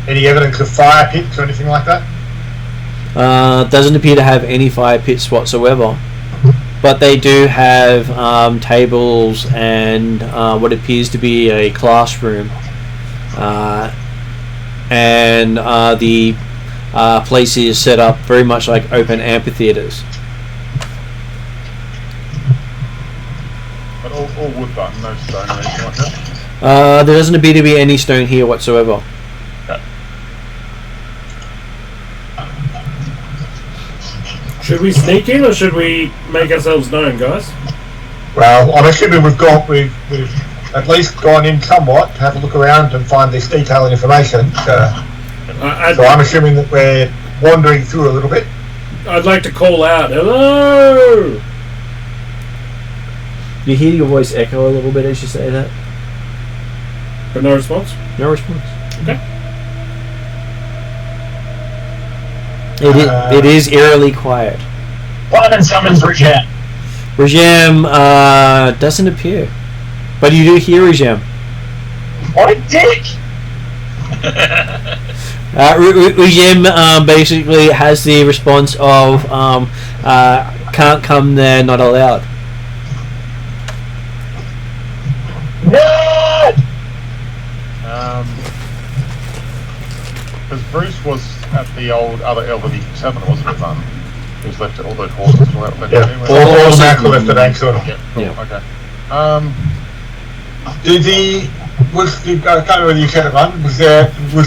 C: Any evidence of fire pits or anything like that?
A: Doesn't appear to have any fire pits whatsoever, but they do have tables and what appears to be a classroom, and the place is set up very much like open amphitheaters.
F: But all wood button, no stone or anything like that?
A: There doesn't appear to be any stone here whatsoever.
E: Should we sneak in or should we make ourselves known, guys?
C: Well, I'm assuming we've at least gone in somewhat to have a look around and find this detailed information. So I'm assuming that we're wandering through a little bit.
E: I'd like to call out, hello!
A: You hear your voice echo a little bit as you say that?
E: But no response?
A: No response.
E: Okay.
A: It is eerily quiet.
G: Plyman summons Regem.
A: Regem doesn't appear. But you do hear Regem.
G: What a dick!
A: Regem basically has the response of can't come there, not allowed.
G: Nerd!
F: Because Bruce was at the old other elderly tavern, wasn't it, Fun? Who's left all those horses all out left
C: Yeah,
F: anyway?
C: all the back left at Axel.
F: Yeah, cool,
A: Yeah.
F: okay.
C: I can't remember whether you said it, man. Was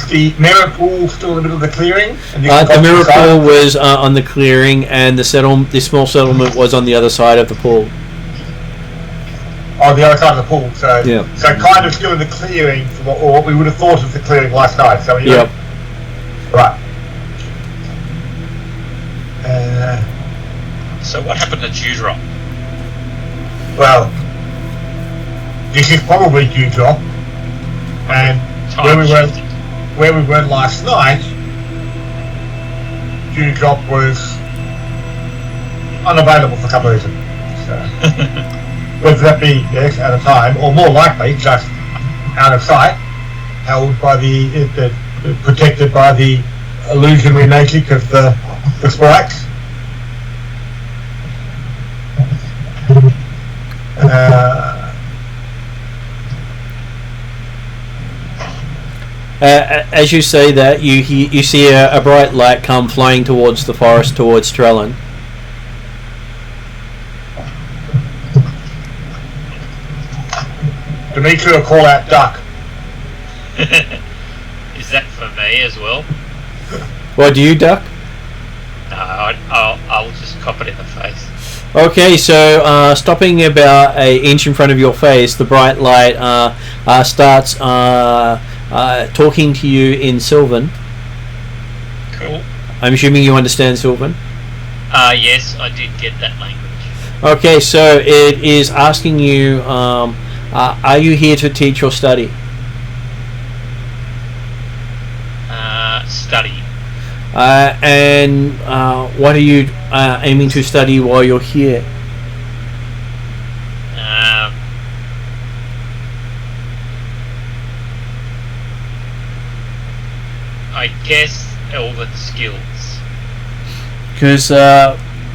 C: the mirror pool still in the middle of the clearing? And you
A: The
C: could
A: mirror
C: go
A: pool
C: inside?
A: was on the clearing, and the small settlement was on the other side of the pool.
C: On the other side of the pool, so
A: Yeah.
C: so kind of still in the clearing, from what we would have thought of the clearing last night. So
A: Yep.
C: Right.
D: so what happened to Dewdrop?
C: Well, this is probably Dewdrop, and where we were last night, Dewdrop was unavailable for a couple of reasons. So, whether that be at a time, or more likely just out of sight, held by protected by the illusionary magic of the spikes.
A: As you say that, you see a bright light come flying towards the forest, towards Trellen.
C: Dimitri will call out duck.
D: Is that for me as well?
A: What do you duck?
D: No, I'll just cop it in the face.
A: Okay, so stopping about an inch in front of your face, the bright light starts talking to you in Sylvan.
D: Cool.
A: I'm assuming you understand Sylvan.
D: Yes, I did get that language.
A: Okay, so it is asking you, are you here to teach or study?
D: Study.
A: And what are you aiming to study while you're here?
D: I guess elven skills.
A: Because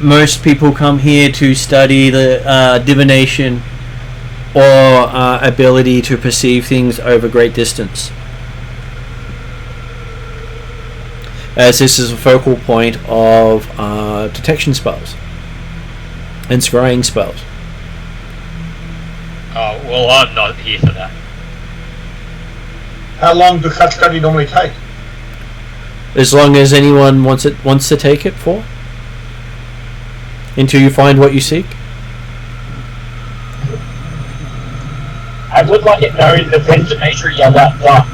A: most people come here to study the divination or ability to perceive things over great distance, as this is a focal point of detection spells and scrying spells.
D: Oh, well, I'm not here for that.
C: How long does that study normally take?
A: As long as anyone wants to take it for, until you find what you seek.
G: I would like it known that when Dimitri yelled out duck,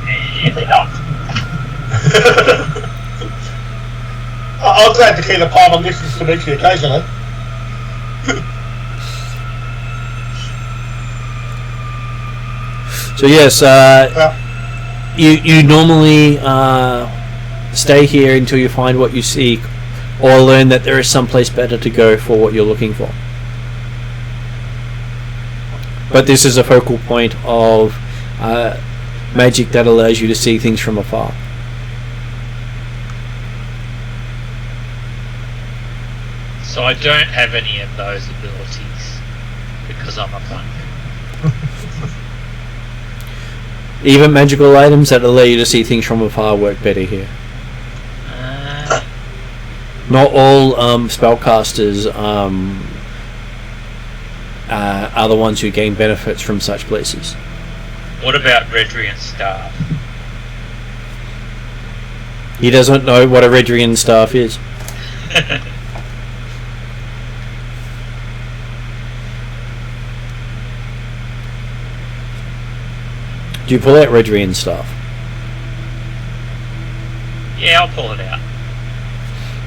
G: immediately ducked.
C: I'm glad to see the Palmer listens to Dimitri occasionally.
A: So yes, you normally stay here until you find what you seek, or learn that there is someplace better to go for what you're looking for. But this is a focal point of magic that allows you to see things from afar.
D: So I don't have any of those abilities because I'm a monk.
A: Even magical items that allow you to see things from afar work better here. Not all spellcasters are the ones who gain benefits from such places.
D: What about Redrian's staff?
A: He doesn't know what a Redrian staff is. Do you pull out Redrian staff?
D: Yeah, I'll pull it out.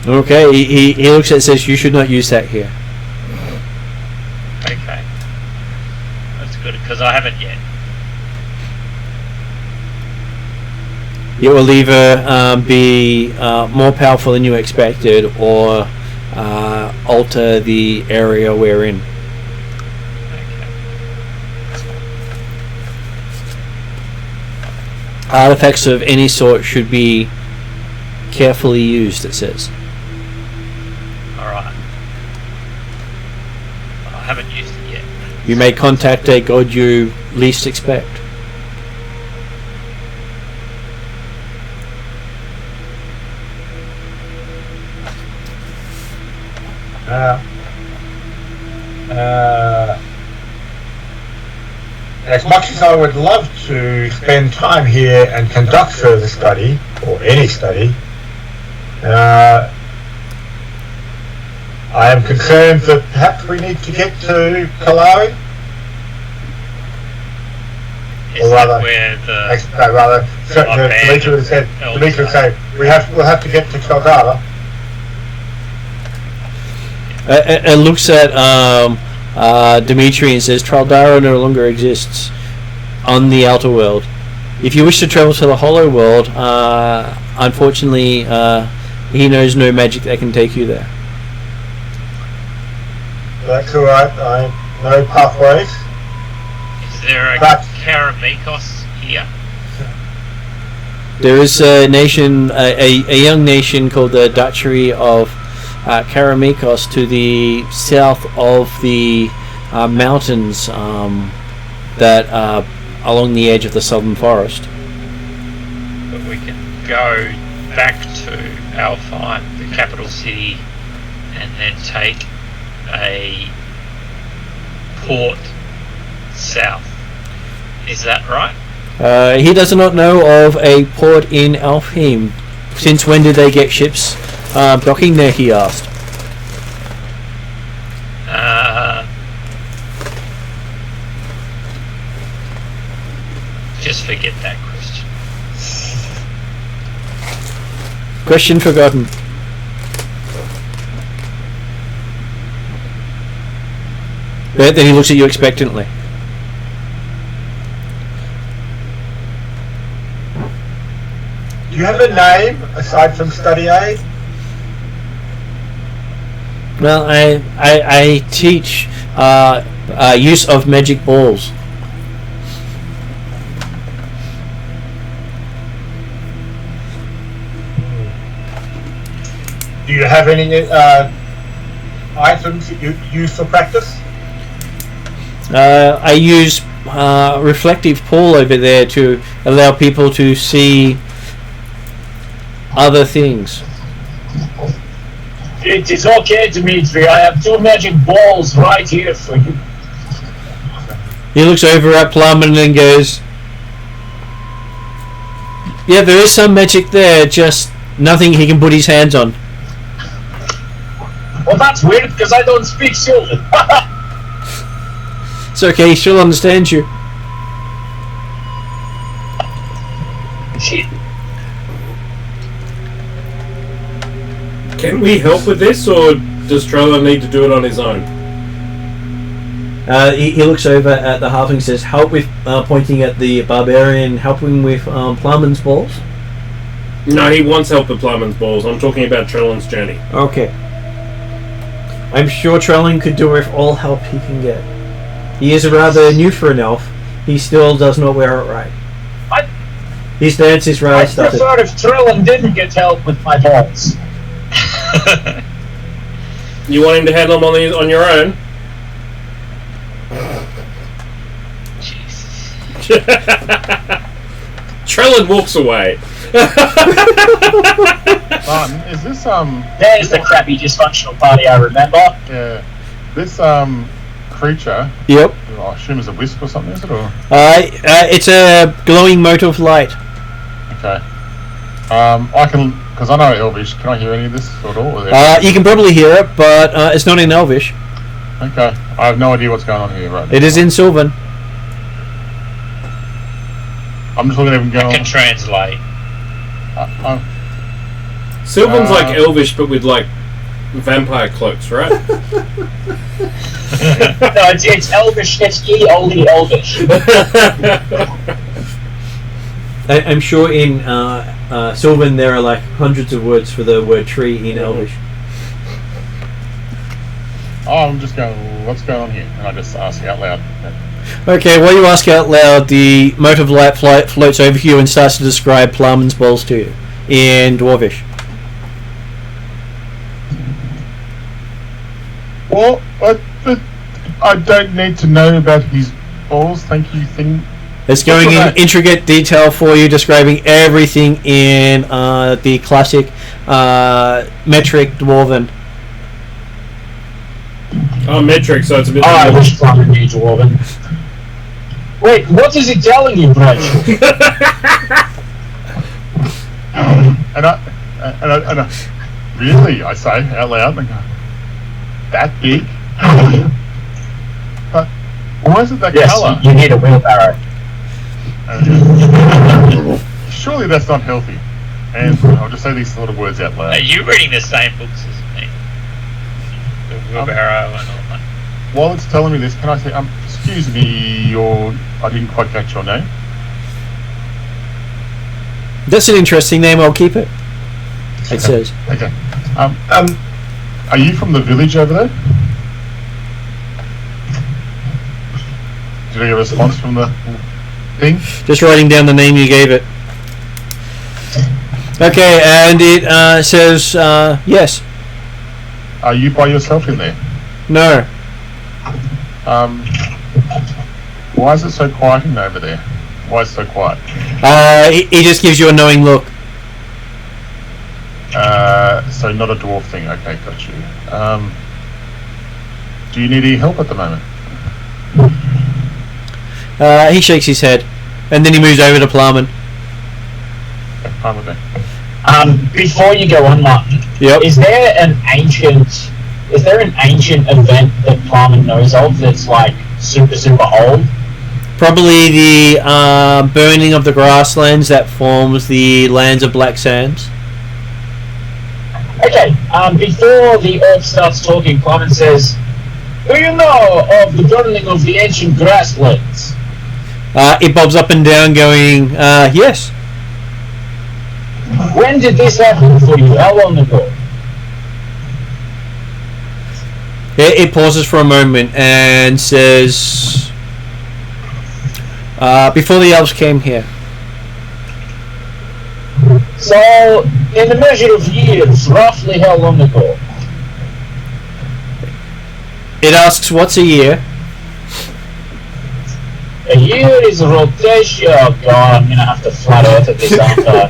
A: Okay, he looks at it and says you should not use that here.
D: Okay. That's good, because I haven't yet.
A: It will either be more powerful than you expected, or alter the area we're in.
D: Okay.
A: Artifacts of any sort should be carefully used, it says.
D: Alright. I haven't used it yet.
A: You may contact a god you least expect.
C: As much as I would love to spend time here and conduct further study, or any study, I am concerned that perhaps we need to get to Kalari.
D: Is that where
C: Demetra would say, we'll have to get to Caldara.
A: It looks at Dimitri and says Traldara no longer exists on the outer world. If you wish to travel to the Hollow World, unfortunately he knows no magic that can take you there.
C: That's alright, I know pathways.
D: Is there a Karameikos here?
A: There is a nation, a young nation called the Duchy of Karameikos to the south of the mountains that are along the edge of the southern forest.
D: But we can go back to Alphine, the capital city, and then take a port south. Is that right?
A: He does not know of a port in Alfheim. Since when did they get ships docking there, he asked.
D: Just forget that question.
A: Question forgotten. But then he looks at you expectantly.
C: Do you have a name aside from study aid?
A: Well, I teach use of magic balls.
C: Do you have any items that you use for practice?
A: I use reflective pool over there to allow people to see other things.
G: It is okay, Dimitri. I have 2 magic balls right here for you.
A: He looks over at Plumman and goes, "Yeah, there is some magic there, just nothing he can put his hands on."
G: Well, that's weird because I don't speak Sylvan.
A: It's okay, he still understands you.
G: Shit.
E: Can we help with this, or does Trellen need to do it on his own?
A: He looks over at the halfling and says, help with, pointing at the barbarian, helping with Plumman's balls?
E: No, he wants help with Plumman's balls. I'm talking about Trellen's journey.
A: Okay. I'm sure Trellen could do with all help he can get. He is rather new for an elf. He still does not wear it right. His dance is rather
G: I'd
A: stuffed.
G: prefer if Trellen didn't get help with my balls.
E: You want him to handle them on your own?
D: Jesus.
E: Trellen walks away.
F: Martin, is this
G: There's the crappy dysfunctional party I remember.
F: yeah, this creature?
A: Yep.
F: I assume it's a wisp or something, is it? Or
A: It's a glowing mote of light.
F: okay. I can, because I know Elvish. Can I hear any of this at all? Or
A: You can probably hear it, but it's not in Elvish.
F: okay, I have no idea what's going on here right now.
A: It is in Sylvan.
F: I'm just looking at him
D: I
F: going.
D: can translate.
E: Sylvan's like Elvish, but with like vampire cloaks, right?
G: No, it's Elvish. It's ye olde Elvish.
A: I'm sure in Sylvan there are like hundreds of words for the word tree in Elvish.
F: I'm just going, what's going on here? And I just ask out loud.
A: Okay, while you ask out loud, the mote of light floats over you and starts to describe Plumman's balls to you in Dwarvish.
F: Well, I don't need to know about his balls, thank you, thing.
A: It's going in intricate detail for you, describing everything in the classic metric Dwarven.
E: Oh, metric, so it's a bit.
G: I wish Plumman knew Dwarven. Wait, what is he telling you, Bradshaw?
F: And I really, I say out loud, and I go, that big? But why is it that
G: Yes,
F: colour?
G: you need a wheelbarrow.
F: Surely that's not healthy. And I'll just say these sort of words out
D: Are
F: loud.
D: you reading the same books as me? The wheelbarrow and all that.
F: While it's telling me this, can I say, excuse me, I didn't quite catch your name.
A: That's an interesting name. I'll keep it. It says.
F: Okay. Are you from the village over there? Did I get a response from the thing?
A: Just writing down the name you gave it. Okay, and it says yes.
F: Are you by yourself in there?
A: No.
F: Why is it so quiet in over there? Why is it so quiet?
A: He just gives you a knowing look.
F: So not a dwarf thing. Okay, got you. Do you need any help at the moment?
A: He shakes his head, and then he moves over to Plumman.
F: Okay, fine with me.
G: Before you go on, Martin,
A: Yep.
G: is there an ancient event that Plumman knows of that's like super old?
A: Probably the burning of the grasslands that forms the lands of Black Sands.
G: Okay, before the orc starts talking, Plumman says, "Do you know of the burning of the ancient grasslands?"
A: It bobs up and down, going, yes.
G: When did this happen for you? How long ago?
A: It pauses for a moment and says, before the elves came here.
G: So, in the measure of years, roughly how long ago?
A: It asks, what's a year?
G: A year is a rotation. Oh god, I'm gonna have to flat earth at this, aren't I?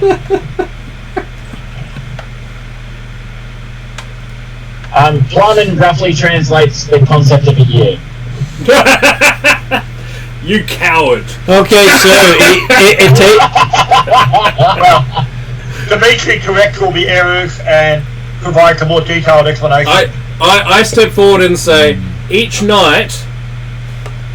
G: Plumman roughly translates the concept of a year.
E: You coward!
A: Okay, so it takes...
C: Well, Dimitri corrects all the errors and provides a more detailed explanation.
E: I step forward and say, each night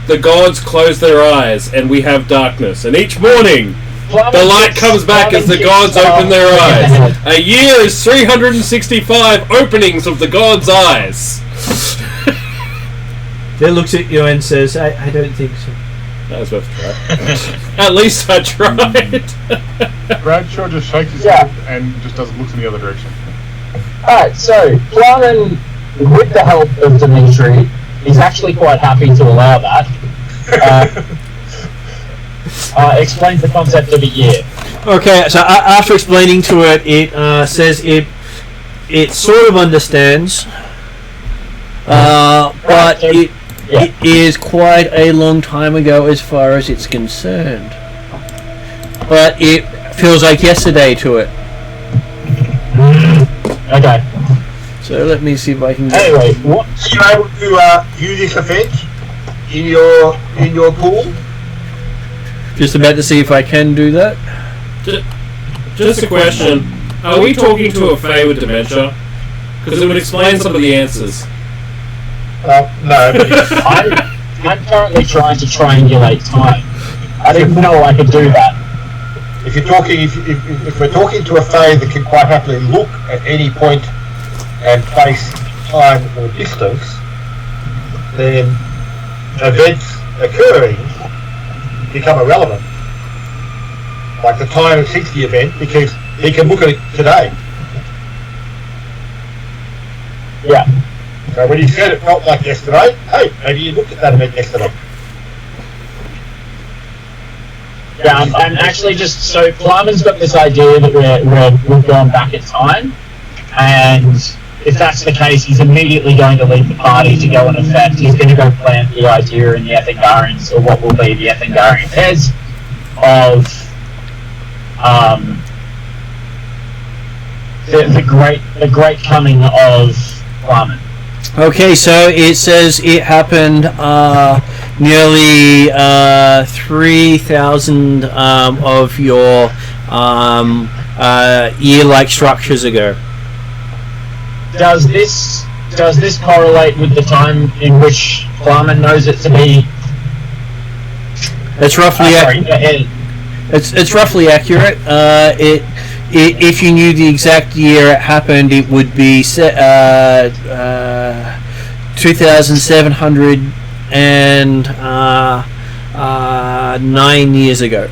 E: the gods close their eyes and we have darkness, and each morning the light comes back as the gods open their eyes. A year is 365 openings of the gods' eyes.
A: Then looks at you and says, I don't think so.
E: That was worth a try. At least I tried.
F: Bradshaw just shakes his
G: Yeah.
F: head and just doesn't look in the other direction.
G: Alright, so Flyman, with the help of Dimitri, is actually quite happy to allow that. Explains the concept of a year.
A: Okay, so after explaining to it, it says it sort of understands, but it is quite a long time ago as far as it's concerned. But it feels like yesterday to it.
G: Okay.
A: So let me see if I can get...
G: Anyway, what?
C: Are you able to use this event in your pool?
A: Just about to see if I can do that.
E: Just a question. Are we talking to a Fae with dementia? Because it would explain some of the answers.
C: No. But
G: I'm currently trying to triangulate time. I didn't know I could do that.
C: if you're talking, if we're talking to a Fae that can quite happily look at any point and place, time, or distance, then events occurring become irrelevant. Like the time and since the event, because he can look at it today.
G: Yeah.
C: So when he said it felt like yesterday, hey, maybe you looked at that event yesterday.
G: Yeah, I'm actually just, so Flyman's got this idea that we've gone back in time, and if that's the case, he's immediately going to leave the party to go in effect. He's going to go plant the idea in the Ethangarians, or what will be the Ethangarian heads, of the great coming of Flyman.
A: Okay, so it says it happened nearly 3,000 of your year-like structures ago.
G: Does this correlate with the time in which Flyman knows it to be?
A: It's roughly it's roughly accurate. If you knew the exact year it happened, it would be 2,709 years ago.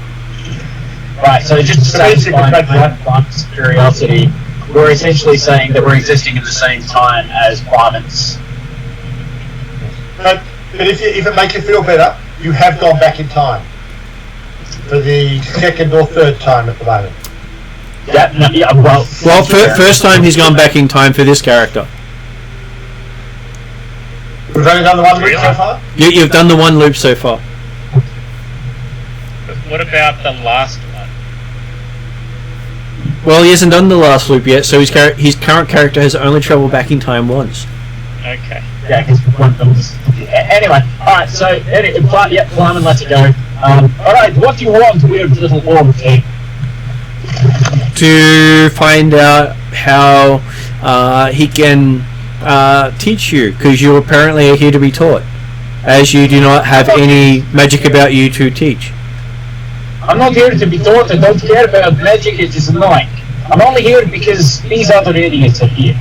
G: Right, so just to satisfy Flyman's curiosity, we're essentially saying that we're existing at the same time as Flyman's.
C: But if it makes you feel better, you have gone back in time for the second or third time at the moment.
G: Well,
A: First time he's gone back in time for this character.
C: We've only done the one loop so far?
A: You've done the one loop so far.
D: What about the last one?
A: Well, he hasn't done the last loop yet, so his current character has only travelled back in time once.
D: Okay.
G: yeah, because one of them was... Anyway, alright, so, Flyman lets it go. Alright, what do you want, weird little orb thing?
A: To find out how he can teach you, because you apparently are here to be taught, as you do not have any magic about you to teach.
G: I'm not here to be taught, I don't care about magic, it is annoying. I'm only here because these other idiots are here.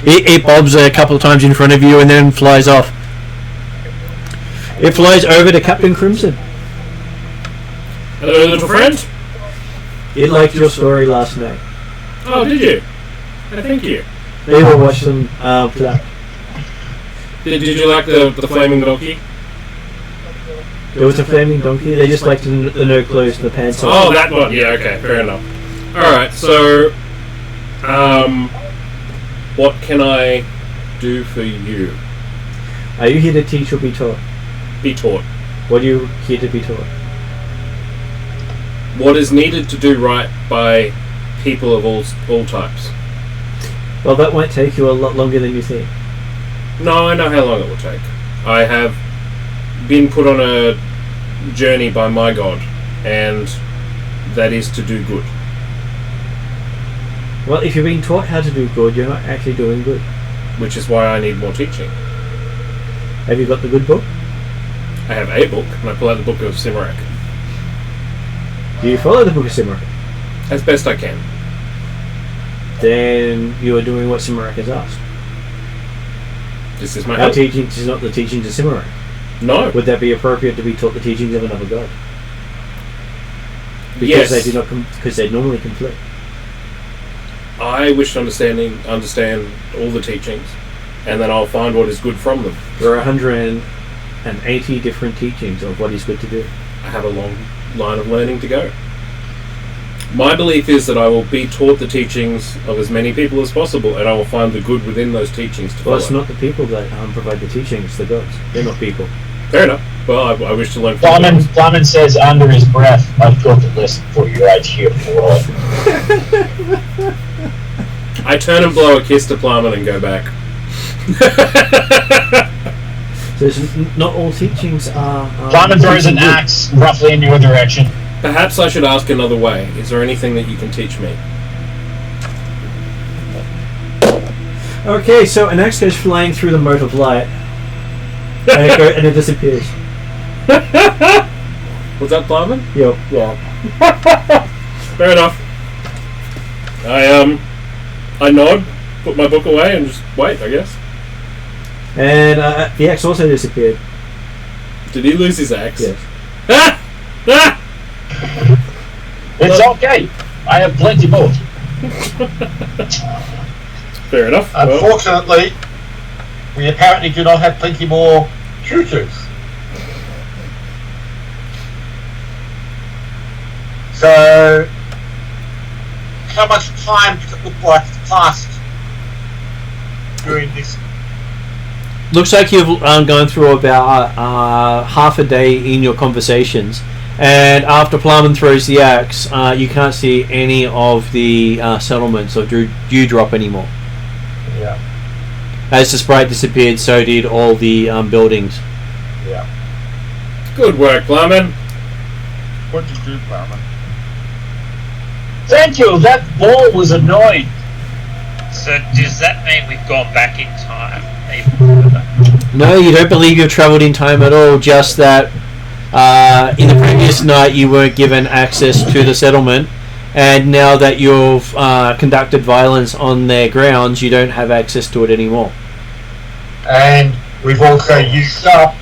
A: It bobs a couple of times in front of you and then flies off. It flies over to Captain Crimson.
E: Hello, little friend.
A: It liked your story last night.
E: Oh, did you? Thank you.
A: They will watch them today.
E: Did you like the flaming donkey?
A: There was a flaming donkey. They just liked the no clothes and the pants on.
E: Oh, that one. Yeah, okay, fair enough. Alright, so... what can I do for you?
A: Are you here to teach or be taught?
E: Be taught.
A: What are you here to be taught?
E: What is needed to do right by people of all types.
A: Well, that might take you a lot longer than you think.
E: No, I know how long it will take. I have been put on a journey by my god, and that is to do good.
A: Well, if you're being taught how to do good, you're not actually doing good.
E: Which is why I need more teaching.
A: Have you got the good book?
E: I have a book, and I pull out the book of Simarak.
A: Do you follow the book of Simarak?
E: As best I can.
A: Then you are doing what Simarak has asked.
E: This is my
A: Our
E: help.
A: teachings is not the teachings of Cimarron.
E: No.
A: Would that be appropriate to be taught the teachings of another god? Because
E: Yes.
A: they do not because they normally conflict.
E: I wish to understand all the teachings, and then I'll find what is good from them.
A: There are 180 different teachings of what is good to do.
E: I have a long line of learning to go. My belief is that I will be taught the teachings of as many people as possible, and I will find the good within those teachings to
A: Well, it's
E: follow.
A: not the people that provide the teachings, it's the gods. They're not people.
E: Fair enough. Well, I wish to learn from the gods.
G: Flamen says under his breath, I've got the lesson for you right here, boy.
E: I turn and blow a kiss to Plummet and go back.
A: So not all teachings are...
G: Flamen throws an
A: teaching good.
G: axe roughly in your direction.
E: Perhaps I should ask another way. Is there anything that you can teach me?
A: Okay, so an axe goes flying through the mote of light. And it disappears.
E: Was that Plummet?
A: Yep.
E: Yeah. Fair enough. I nod, put my book away, and just wait, I guess.
A: And the axe also disappeared.
E: Did he lose his axe?
A: Yes.
E: Ah! Ah!
G: It's okay. I have plenty more.
E: Fair enough. Well,
C: Unfortunately, we apparently do not have plenty more tutors. So, how much time does it look like it's passed during this?
A: Looks like you've gone through about half a day in your conversations. And after Plumman throws the axe, you can't see any of the settlements of Dewdrop anymore.
C: Yeah,
A: As the sprite disappeared, so did all the buildings.
C: yeah.
E: good work, Plummet.
F: What did you do, Plowman?
G: Thank you. That ball was annoying.
D: So does that mean we've gone back in time? Even further?
A: No, you don't believe you've travelled in time at all, just that in the previous night you weren't given access to the settlement, and now that you've conducted violence on their grounds, you don't have access to it anymore.
C: And we've also used up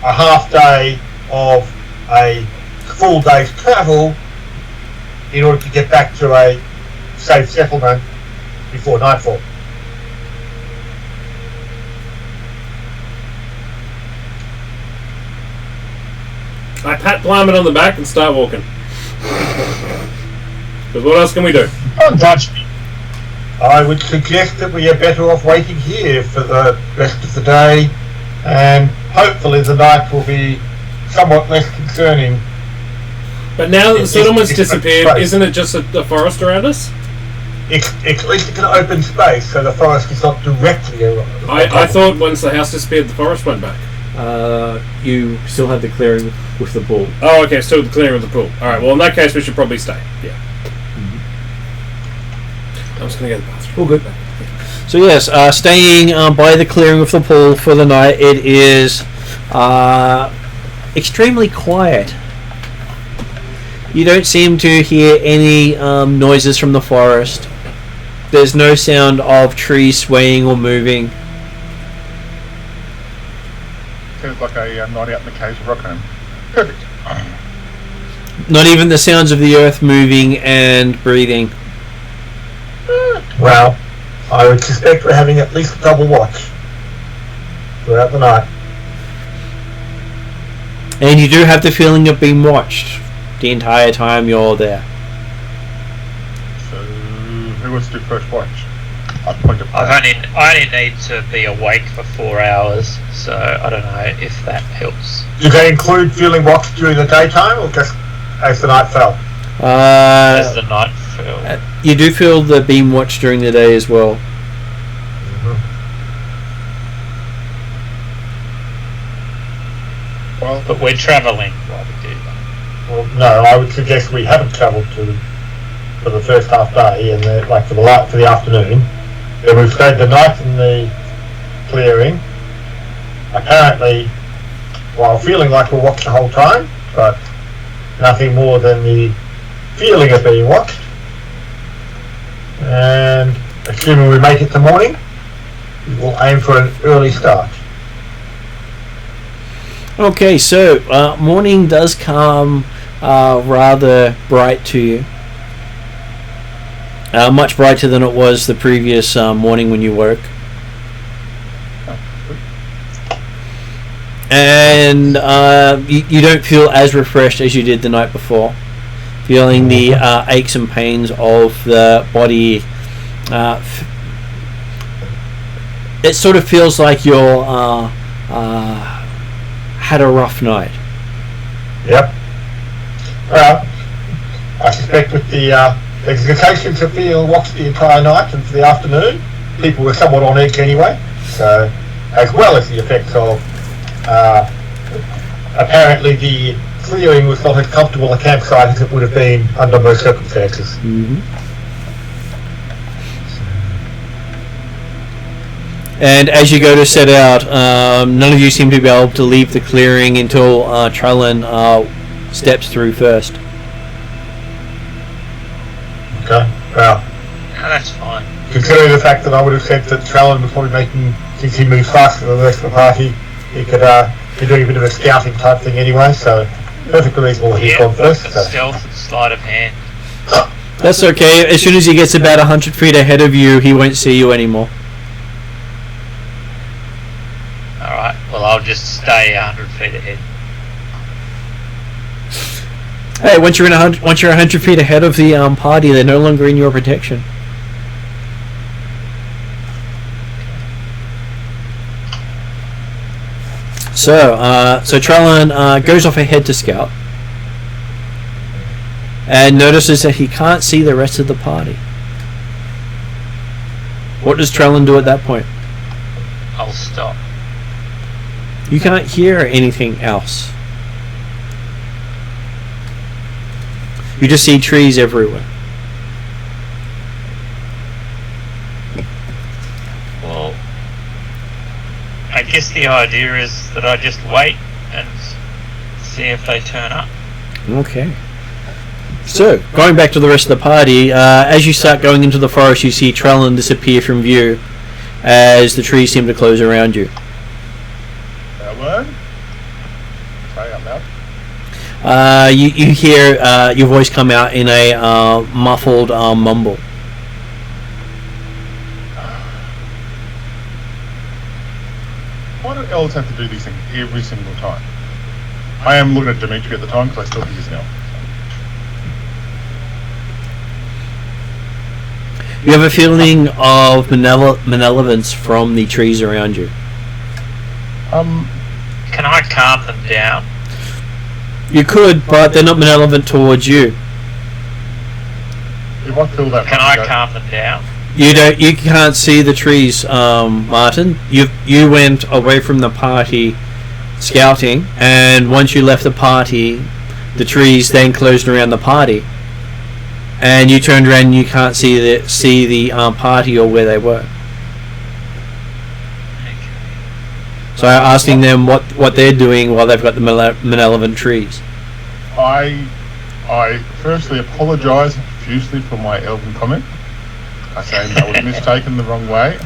C: a half day of a full day's travel in order to get back to a safe settlement before nightfall.
E: I pat Plummet on the back and start walking. Because what else can we do?
G: Don't touch me.
C: I would suggest that we are better off waiting here for the rest of the day, and hopefully the night will be somewhat less concerning.
E: But now that the
C: It's
E: settlement's
C: just a
E: disappeared,
C: space.
E: isn't it just a forest around us?
C: It's at least it's an open space, so the forest is not directly around.
E: I thought once the house disappeared, the forest went back.
A: You still have the clearing with the bull.
E: Oh, okay, still the clearing of the pool. Alright, well in that case we should probably stay. Yeah. I'm just going to go to the bathroom.
A: All good. So yes, staying by the clearing of the pool for the night. It is extremely quiet. You don't seem to hear any noises from the forest. There's no sound of trees swaying or moving.
F: Sounds like a night out in the caves of Rockham. Perfect.
A: Not even the sounds of the earth moving and breathing.
C: Well, I would suspect we're having at least a double watch throughout the night.
A: And you do have the feeling of being watched the entire time you're there.
F: So, who wants to do first watch? I point to
D: I only need to be awake for 4 hours, so I don't know if that helps.
C: Do they include feeling watched during the daytime or just as the night fell?
D: As the night fell.
A: You do feel the beam watch during the day as well.
F: Well,
D: But we're travelling while we do that.
C: Well, no, I would suggest we haven't travelled for the first half day and for the afternoon. Then we've stayed the night in the clearing. Apparently, while feeling like we're watched the whole time, but nothing more than the feeling of being watched. And assuming we make it to morning, we'll aim for an early start.
A: Okay, so morning does come rather bright to you. Much brighter than it was the previous morning when you woke. And you don't feel as refreshed as you did the night before. Feeling the aches and pains of the body. It sort of feels like you're had a rough night.
C: Yep. I suspect with the expectations of being watched the entire night and for the afternoon, people were somewhat on edge anyway. So, as well as the effects of apparently the clearing was not as comfortable a campsite as it would have been under most circumstances.
A: Mm-hmm. And as you go to set out, none of you seem to be able to leave the clearing until Trellen steps through first.
C: Okay, well,
D: No, that's fine.
C: considering the fact that I would have said that Trellen was probably making, since he moves faster than the rest of the party, he could be doing a bit of a scouting type thing anyway, so perfectly reasonable he's gone first. So.
D: Stealth and sleight of hand.
A: That's okay. As soon as he gets about 100 feet ahead of you, he won't see you anymore.
D: Alright, well, I'll just stay 100 feet ahead.
A: Hey, once you're 100 feet ahead of the party, they're no longer in your protection. So Trellen goes off ahead to scout and notices that he can't see the rest of the party. What does Trellen do at that point?
D: I'll stop.
A: You can't hear anything else. You just see trees everywhere.
D: Well, I guess the idea is that I just wait and see if they turn up.
A: Okay. So, going back to the rest of the party, as you start going into the forest, you see Trellen disappear from view as the trees seem to close around you.
F: That word? Say out loud.
A: You hear your voice come out in a muffled mumble.
F: Why do elves have to do these things every single time? I am looking at Dimitri at the time because I still think he's an elf.
A: You have a feeling of malevolence from the trees around you.
D: Can I calm them down?
A: You could, but they're not malevolent towards you.
F: If I feel that,
D: Can I calm them down?
A: You don't. You can't see the trees, Martin. You went away from the party scouting, and once you left the party, the trees then closed around the party, and you turned around and you can't see the party or where they were. So asking them what they're doing while they've got the malevolent trees.
F: I firstly apologise profusely for my elven comment. I say that was mistaken the wrong way.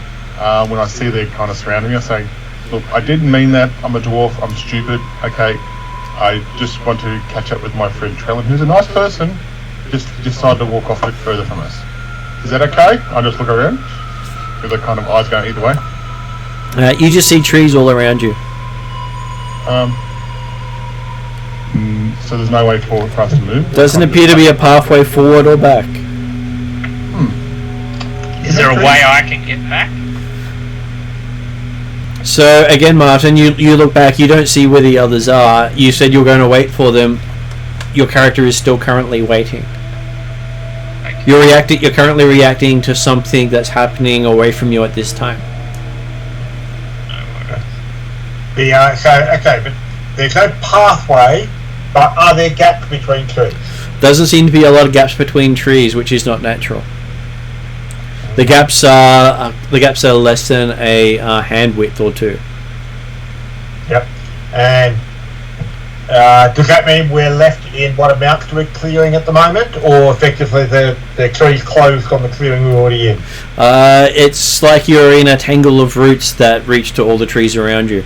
F: When I see they're kind of surrounding me, I say, look, I didn't mean that. I'm a dwarf. I'm stupid. Okay, I just want to catch up with my friend Trellen, who's a nice person. Just decided to walk off a bit further from us. Is that okay? I just look around with the kind of eyes going either way.
A: You just see trees all around you.
F: So there's no way forward for us to move.
A: Doesn't appear to be a pathway forward or back.
D: Is there a way I can get back?
A: So again, Martin, you look back. You don't see where the others are. You said you're going to wait for them. Your character is still currently waiting. You're currently reacting to something that's happening away from you at this time.
C: But there's no pathway, but are there gaps between trees?
A: Doesn't seem to be a lot of gaps between trees, which is not natural. The gaps are less than a hand width or two.
C: Yep. And Does that mean we're left in what amounts to a clearing at the moment, or effectively the tree's closed on the clearing we're already in?
A: It's like you're in a tangle of roots that reach to all the trees around you.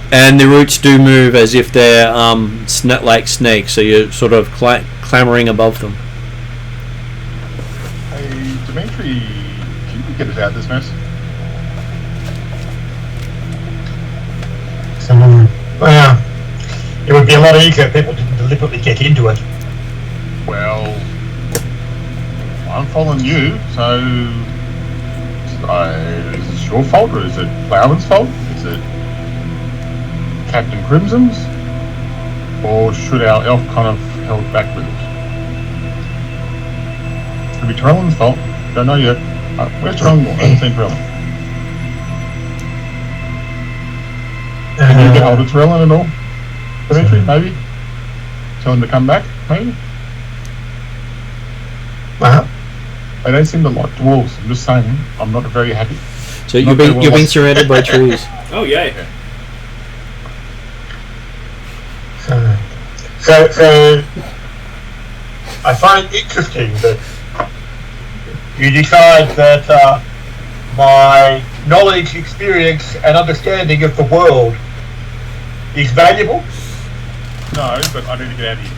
A: And the roots do move as if they're like snakes, so you're sort of clambering above them.
F: Hey, Dimitri, can you get us out of this mess?
C: Well, it would be a lot easier if people didn't deliberately get into it.
F: Well, I'm following you, so is this your fault or is it Plowman's fault? Is it Captain Crimson's? Or should our elf kind of held back with it? Could be Trellen's fault. Don't know yet. Where's Trellen? I haven't seen Trellen. Can you get hold of Trellen at all? Dimitri, maybe? Tell him to come back, maybe? They don't seem to like dwarves. I'm just saying, I'm not very happy.
A: So you've been surrounded by trees.
E: Oh, yeah.
C: So I find it interesting that you decide that my knowledge, experience, and understanding of the world is valuable.
F: No, but I need to get out of here.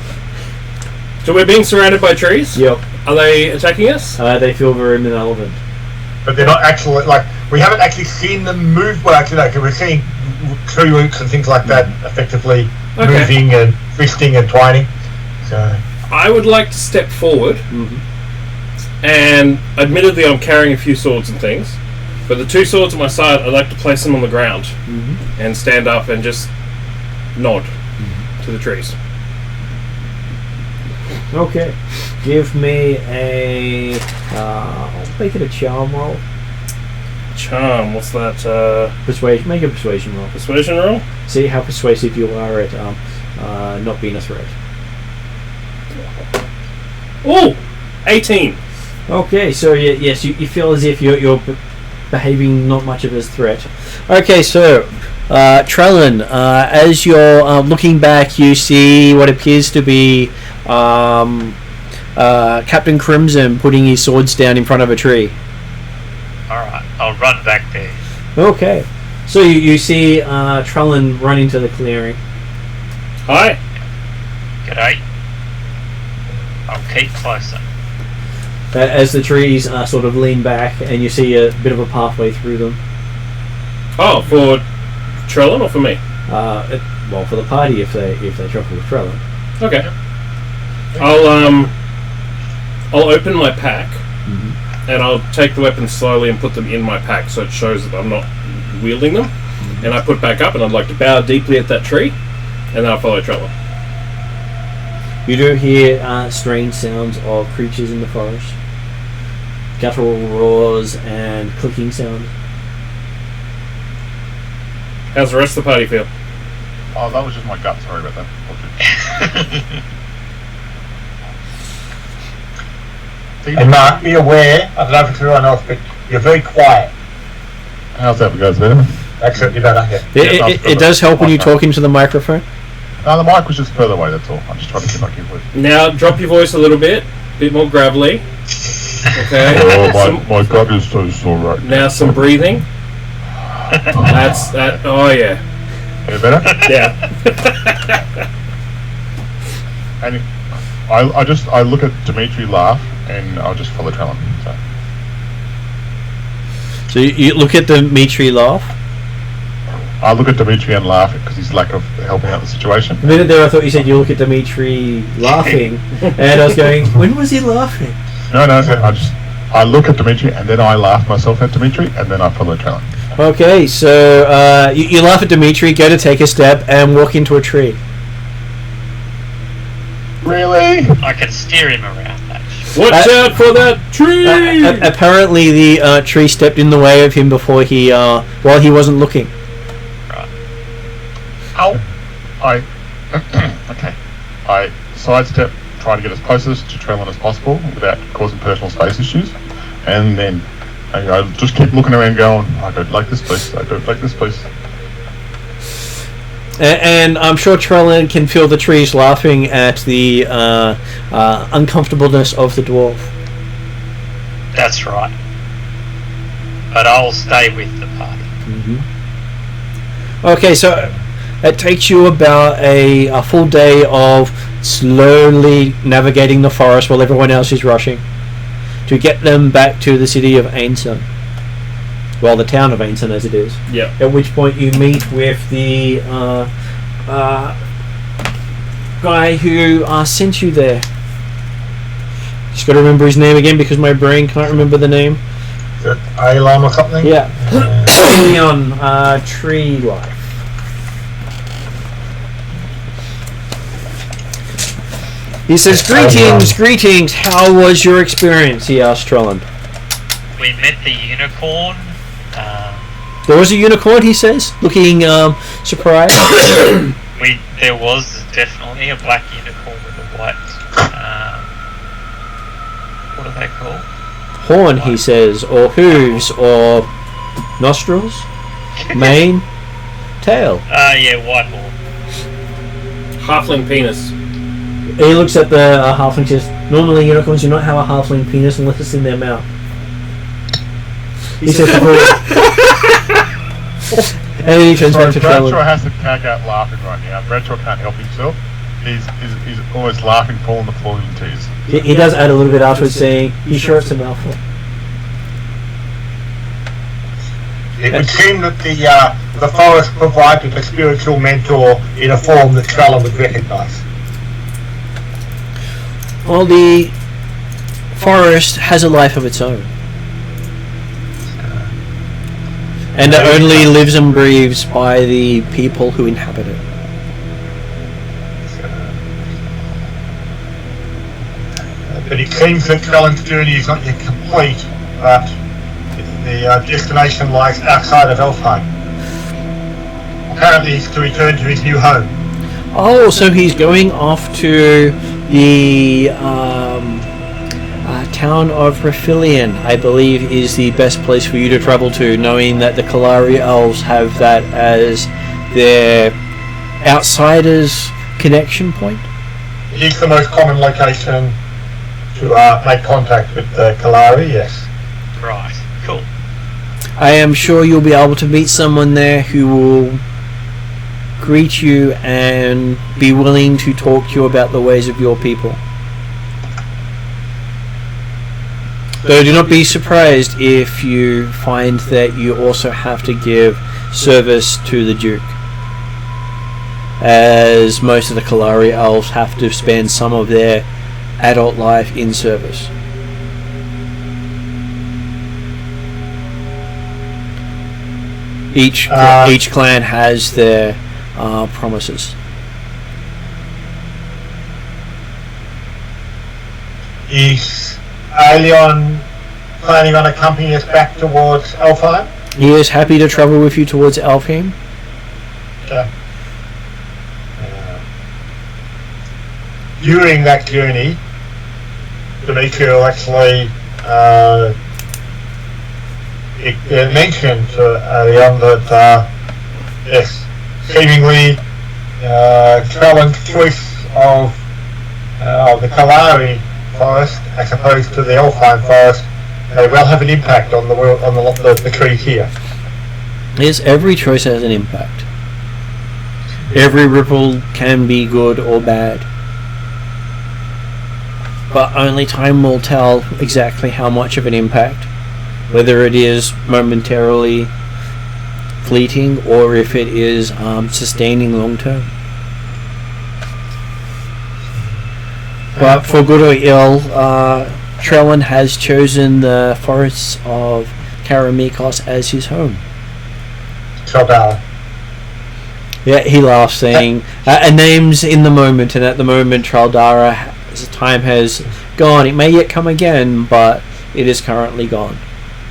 E: So we're being surrounded by trees?
A: Yep.
E: Are they attacking us?
A: They feel very malevolent.
C: But they're not actually, we haven't actually seen them move well, actually, because we're seeing tree roots and things like that effectively moving and twisting and twining. So
E: I would like to step forward, and admittedly I'm carrying a few swords and things, but the two swords at my side, I'd like to place them on the ground and stand up and just nod to the trees.
A: Okay. Give me I'll make it a charm roll.
E: Charm, what's that?
A: Persuasion. Make a persuasion roll.
E: Persuasion roll?
A: See how persuasive you are at not being a threat.
E: Oh! 18!
A: Okay, so yes, you feel as if you're behaving not much of a threat. Okay, so Trellen, as you're looking back, you see what appears to be Captain Crimson putting his swords down in front of a tree.
D: Alright, I'll run back there.
A: Okay, so you see Trellen run into the clearing.
E: Hi!
D: G'day. I'll keep closer.
A: As the trees sort of lean back and you see a bit of a pathway through them.
E: Oh, for Trellen or for me?
A: Well, for the party if they travel with Trellen.
E: Okay. I'll open my pack and I'll take the weapons slowly and put them in my pack so it shows that I'm not wielding them. And I put back up and I'd like to bow deeply at that tree and then I'll follow Trellen.
A: You do hear strange sounds of creatures in the forest. Guttural roars and clicking sound.
E: How's the rest of the party feel?
F: Oh, that was just my gut. Sorry about that.
C: And Mark, be aware, I don't know if it's everyone else, but you're very quiet.
F: How's that, guys? Better?
C: Actually, better, yeah.
A: It does help when you talk into the microphone.
F: No, the mic was just further away, that's all. I'm just trying to keep my key voice.
E: Now, drop your voice a little bit more gravelly. Okay.
F: Oh, my gut is so sore right now.
E: Now, some breathing. That's that. Oh, yeah.
F: Any better?
E: Yeah.
F: And I look at Dimitri laugh, and I'll just follow Trellen.
A: So you look at Dimitri laugh.
F: I look at Dimitri and laugh because his lack of helping out the situation.
A: A minute there, I thought you said you look at Dimitri laughing, and I was going, when was he laughing?
F: No, I look at Dimitri and then I laugh myself at Dimitri and then I follow Trellen.
A: Okay, so you laugh at Dimitri, go to take a step, and walk into a tree.
F: Really?
D: I can steer him around, actually.
E: Watch out for that tree!
A: Apparently, the tree stepped in the way of him before he, while he wasn't looking.
F: Ow! Okay. I sidestep, try to get as close to Trellen as possible without causing personal space issues, and then I just keep looking around going, I don't like this place, I don't like this place.
A: And I'm sure Trellen can feel the trees laughing at the uncomfortableness of the dwarf.
D: That's right. But I'll stay with the party.
A: Okay, so it takes you about a full day of slowly navigating the forest while everyone else is rushing to get them back to the city of Ainson. Well, the town of Ainson as it is.
E: Yeah.
A: At which point you meet with the guy who sent you there. Just got to remember his name again because my brain can't remember the name.
C: Is it Alam or something?
A: Yeah. Leon, Tree Life. He says, greetings, how was your experience? He asked Trellen.
D: We met the unicorn.
A: There was a unicorn, he says, looking surprised.
D: There was definitely a black unicorn with a white. What are they called?
A: Horn, he says, or hooves, or nostrils, mane, tail.
D: Yeah, white horn.
E: Halfling penis.
A: He looks at the halfling and says, normally unicorns do not have a halfling penis unless it's in their mouth. He says, and then he turns back to
F: Bradshaw
A: Trellen.
F: has the cat out laughing right now. Bradshaw can't help himself. He's always laughing, falling the floor in tears.
A: He does add a little bit afterwards saying, you sure it's a mouthful?
C: It would seem that the forest provided a spiritual mentor in a form that Trellen would recognise.
A: Well, the forest has a life of its own. And it only lives and breathes by the people who inhabit it.
C: But it seems that Trellen's journey is not yet complete, but the destination lies outside of Elfheim. Apparently he's to return to his new home.
A: Oh, so he's going off to the town of Raphilion, I believe, is the best place for you to travel to, knowing that the Kalari elves have that as their outsiders connection point.
C: It is the most common location to make contact with the Kalari, yes.
D: Right, cool.
A: I am sure you'll be able to meet someone there who will greet you and be willing to talk to you about the ways of your people. Though do not be surprised if you find that you also have to give service to the Duke, as most of the Kalari elves have to spend some of their adult life in service. Each clan has their promises.
C: Is Aelion planning on accompanying us back towards Elfheim?
A: He is happy to travel with you towards Alphatian.
C: Okay. During that journey, Demetrio actually mentioned to Aelion that yes, seemingly Trellen's choice of the Kalari forest as opposed to the Elfheim forest may well have an impact on the world, on the trees here.
A: Yes, every choice has an impact. Every ripple can be good or bad, but only time will tell exactly how much of an impact, whether it is momentarily fleeting or if it is sustaining long term. But for good or ill, Trellen has chosen the forests of Karameikos as his home.
C: Traldara.
A: Yeah, he laughs, saying, "A name's in the moment, and at the moment, Traldara, as time has gone. It may yet come again, but it is currently gone."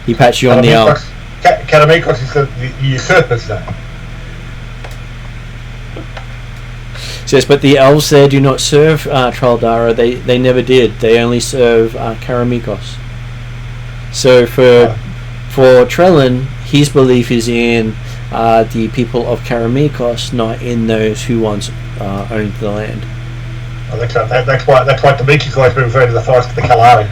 A: He pats you on the arm.
C: Karameikos is the usurper's name.
A: Says, but the elves there do not serve Traldara. They never did. They only serve Karameikos. So for For Trellen, his belief is in the people of Karameikos, not in those who once owned the land.
C: That's why Demetrius likes to refer to the forest of the Kalari.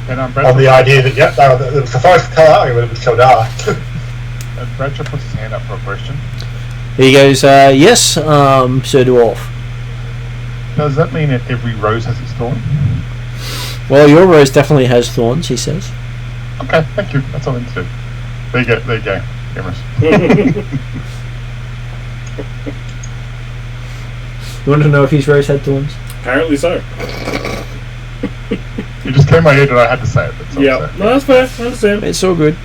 F: And
C: On the idea that, yep, it was the forest of Kalari, but it was Keldara.
F: Bradshaw puts his hand up for a question.
A: He goes, yes, Sir Dwarf.
F: Does that mean that every rose has its thorn?
A: Well, your rose definitely has thorns, he says.
F: Okay, thank you. That's all I need to do. There you go. Cameras.
A: You want to know if his rose had thorns?
E: Apparently so.
F: It just came in my head and I had to say it. That's all
E: Yeah, no, that's fair. I understand.
A: It's all good.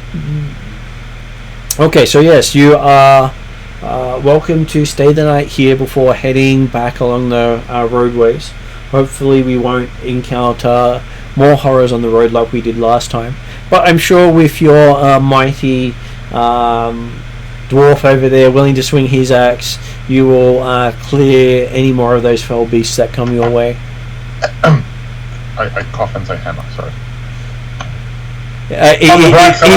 A: Okay, so yes, you are welcome to stay the night here before heading back along the roadways. Hopefully we won't encounter more horrors on the road like we did last time. But I'm sure with your mighty dwarf over there willing to swing his axe, you will clear any more of those fell beasts that come your way.
F: I cough and say hammer, sorry.
A: He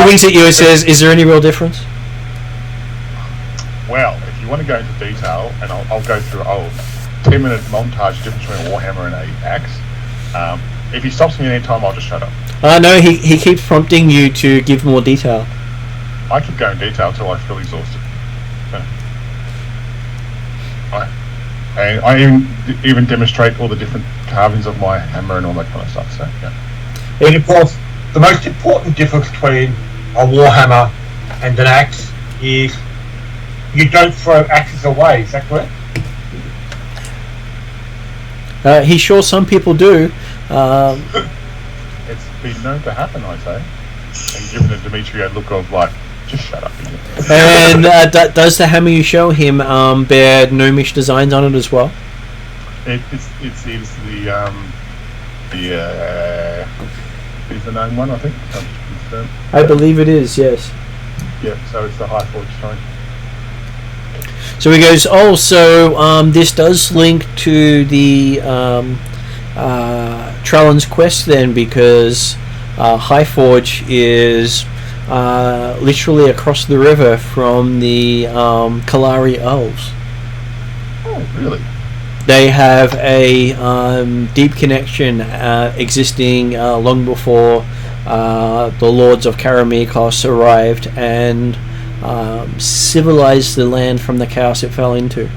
A: winks at you and says, is there any real difference?
F: Well, if you want to go into detail, and I'll go through a 10-minute montage difference between a warhammer and an axe. If he stops me at any time, I'll just shut up.
A: No, he keeps prompting you to give more detail.
F: I keep going detail until I feel exhausted. And I even demonstrate all the different carvings of my hammer and all that kind of stuff. So, yeah.
C: And of course, the most important difference between a warhammer and an axe is you don't throw axes away. Is that correct?
A: He's sure some people do.
F: It's been known to happen, I say. And given the Demetrio look of like, just shut up.
A: And does the hammer you show him bear gnomish designs on it as well?
F: It's the gnome one, I think.
A: I believe it is, yes.
F: Yeah, so it's the high forge stone.
A: So he goes, oh, so this does link to the Trellen's quest then, because High Forge is literally across the river from the Kalari Elves.
F: Oh, really?
A: They have a deep connection existing long before the Lords of Karameikos arrived and civilized the land from the chaos it fell into.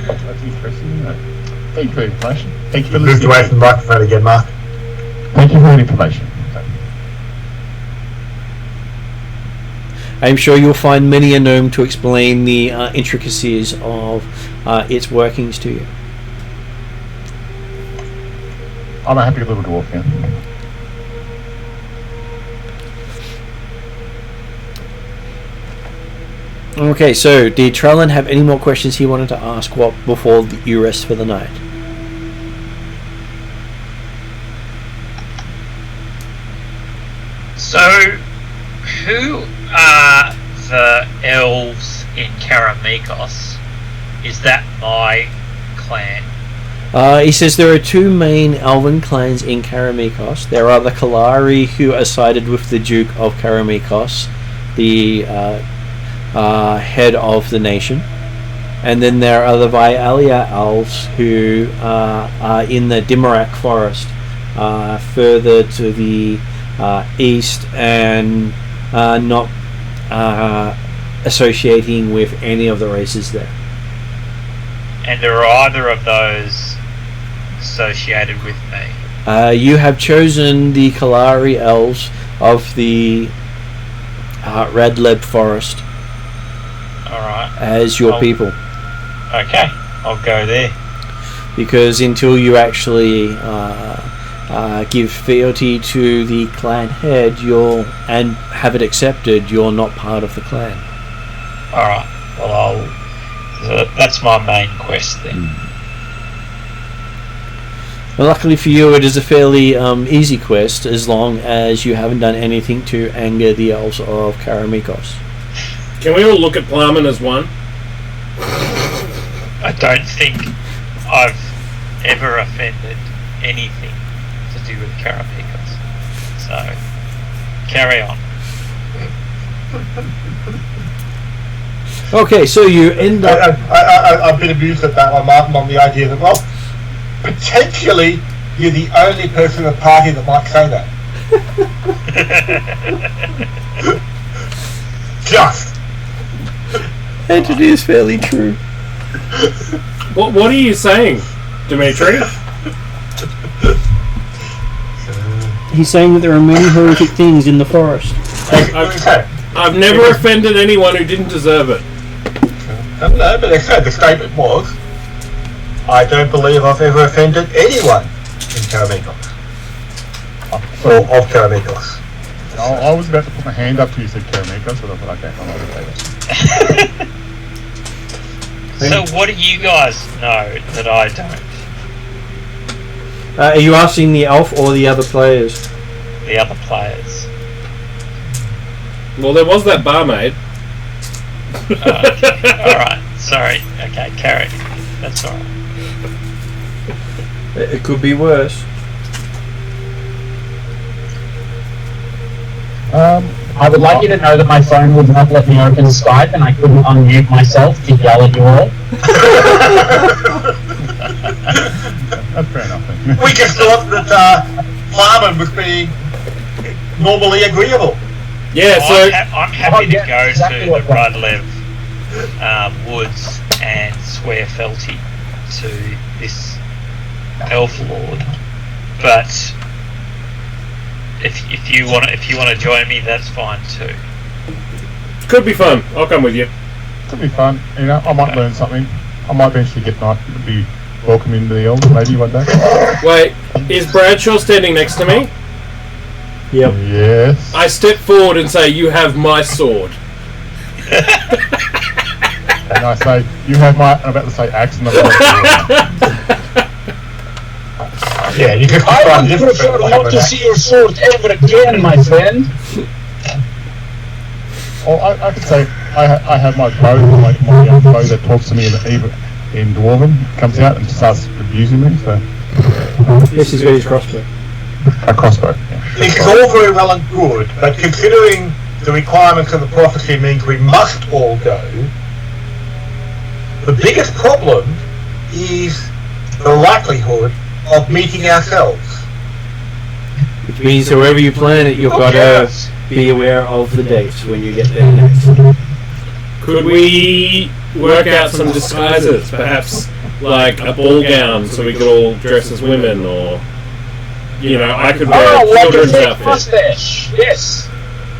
F: That's interesting. Thank you for the information. Thank you for
C: Moved
F: listening.
C: away from the microphone again, Mark.
F: Thank you for the information.
A: I'm sure you'll find many a gnome to explain the intricacies of its workings to you.
F: I'm a happy little dwarf now.
A: Okay, so did Trellen have any more questions he wanted to ask before you rest for the night?
D: So, who are the elves in Karameikos? Is that my clan?
A: He says there are two main elven clans in Karameikos. There are the Kalari, who are sided with the Duke of Karameikos, the head of the nation. And then there are the Vialia elves, who are in the Dimmerak forest, further to the east, and not associating with any of the races there.
D: And are either of those associated with me?
A: You have chosen the Kalari elves of the Radleb forest as your people.
D: Okay, I'll go there.
A: Because until you actually give fealty to the clan head, and have it accepted, you're not part of the clan.
D: Alright, well that's my main quest then.
A: Well, luckily for you, it is a fairly easy quest, as long as you haven't done anything to anger the elves of Karameikos.
E: Can we all look at Plowman as one?
D: I don't think I've ever offended anything to do with Karameikos. So, carry on.
A: Okay, so you end up.
C: I've been amused at that one, Martin, on the idea that, well, potentially you're the only person in the party that might say that. Just.
A: And it is fairly true.
E: What are you saying, Dimitri?
A: He's saying that there are many horrific things in the forest.
E: I've never offended anyone who didn't deserve it.
C: No, but they said the statement was, I don't believe I've ever offended anyone in Karameikos. Or of Karameikos.
F: I was about to put my hand up to you, said Karameikos, but I thought, okay, I'm not going to say that.
D: So what do you guys know that I don't?
A: Are you asking the elf or the other players?
D: The other players.
E: Well, there was that barmaid.
D: Alright, sorry. Okay, carry. That's alright.
A: It could be worse.
G: I would like you to know that my phone would not let me open Skype and I couldn't unmute myself to yell at you all.
F: That's fair enough. Then.
C: We just thought that Farman was being normally agreeable.
E: Yeah, so
D: I'm happy to go
G: exactly
D: to
G: what
D: the Rudlev Woods and swear fealty to this elf lord, but if you want to join me, that's fine too.
E: could be fun. I'll come with you.
F: Could be fun. You know, I might learn something. I might eventually get be welcome into the elves maybe one day.
E: Wait, is Bradshaw standing next to me?
A: Yep.
F: Yes.
E: I step forward and say, "You have my sword."
F: And I say, you have my. I'm about to say axe, and I'm
C: Yeah, you could
G: I would prefer not to see your sword ever again, my friend.
F: Or I could say I have my bow, my bow that talks to me in Dwarven, comes out and starts abusing me. So
A: This is his crossbow.
F: a crossbow. Yeah.
C: It's all very well and good, but considering the requirements of the prophecy means we must all go, the biggest problem is the likelihood of meeting ourselves.
A: Which means wherever you plan it, you've got to be aware of the dates when you get there next.
E: Could we work out some disguises? Perhaps like a ball gown so we could all dress as women, or you know, I could wear
G: Oh, like a
E: children's
G: fake
E: outfit.
G: mustache. Yes.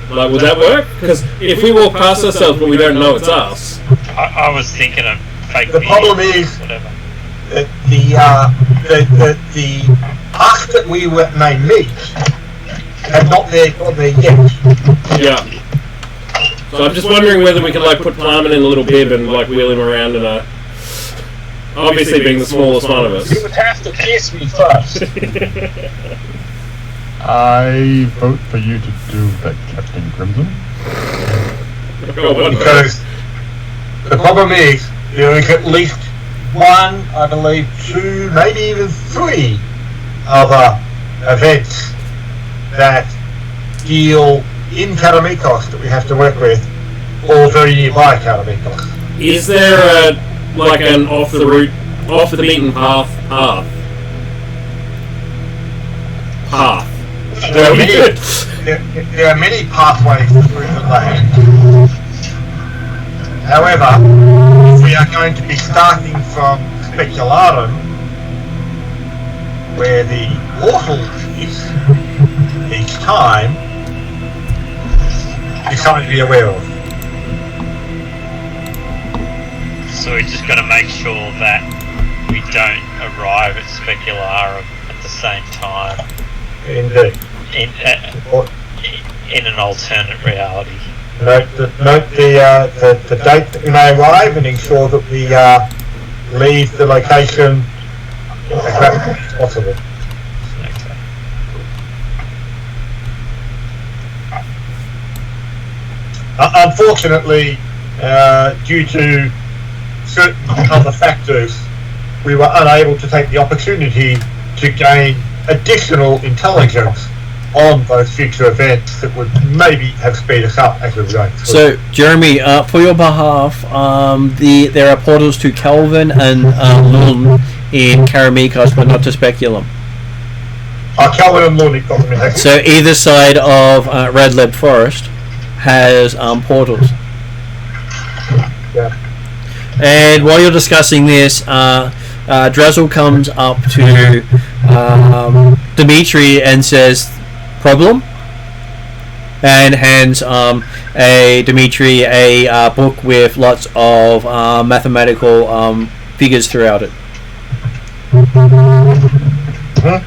E: Like, would that work? Because if we walk past ourselves but we don't know it's us,
D: I was thinking of fake
C: The
D: beard,
C: problem is
D: whatever.
C: that the us that we may meet have not got there yet.
E: yeah. So I'm just wondering whether we could like put Plumman in a little bib and like wheel him around in a. Obviously, being the smallest one of us.
G: You would have to kiss me first.
F: I vote for you to do that, Captain Crimson.
C: Because the problem is there is at least one, I believe two, maybe even three other events that deal in Karameikos that we have to work with, all very nearby Karameikos.
E: Is there like an off the beaten path?
C: There are many pathways through the land. However, if we are going to be starting from Specularum, where the portal is each time, it's something to be aware of.
D: So we're just going to make sure that we don't arrive at Specularum at the same time
C: Indeed.
D: in an alternate reality.
C: Note the date that we may arrive and ensure that we leave the location as rapidly as possible.
D: Okay.
C: Unfortunately, due to certain other factors, we were unable to take the opportunity to gain additional intelligence on those future events that would maybe have speed us up as we were going through.
A: So, Jeremy, for your behalf, there are portals to Kelvin and Luln in Karameikos, but not to Speculum.
C: Calvin and Lordy got them in.
A: So either side of Redleb Forest has portals.
C: Yeah.
A: And while you're discussing this, Drazzle comes up to Dimitri and says, "Problem?" and hands Dimitri a book with lots of mathematical figures throughout it.
C: Mm-hmm.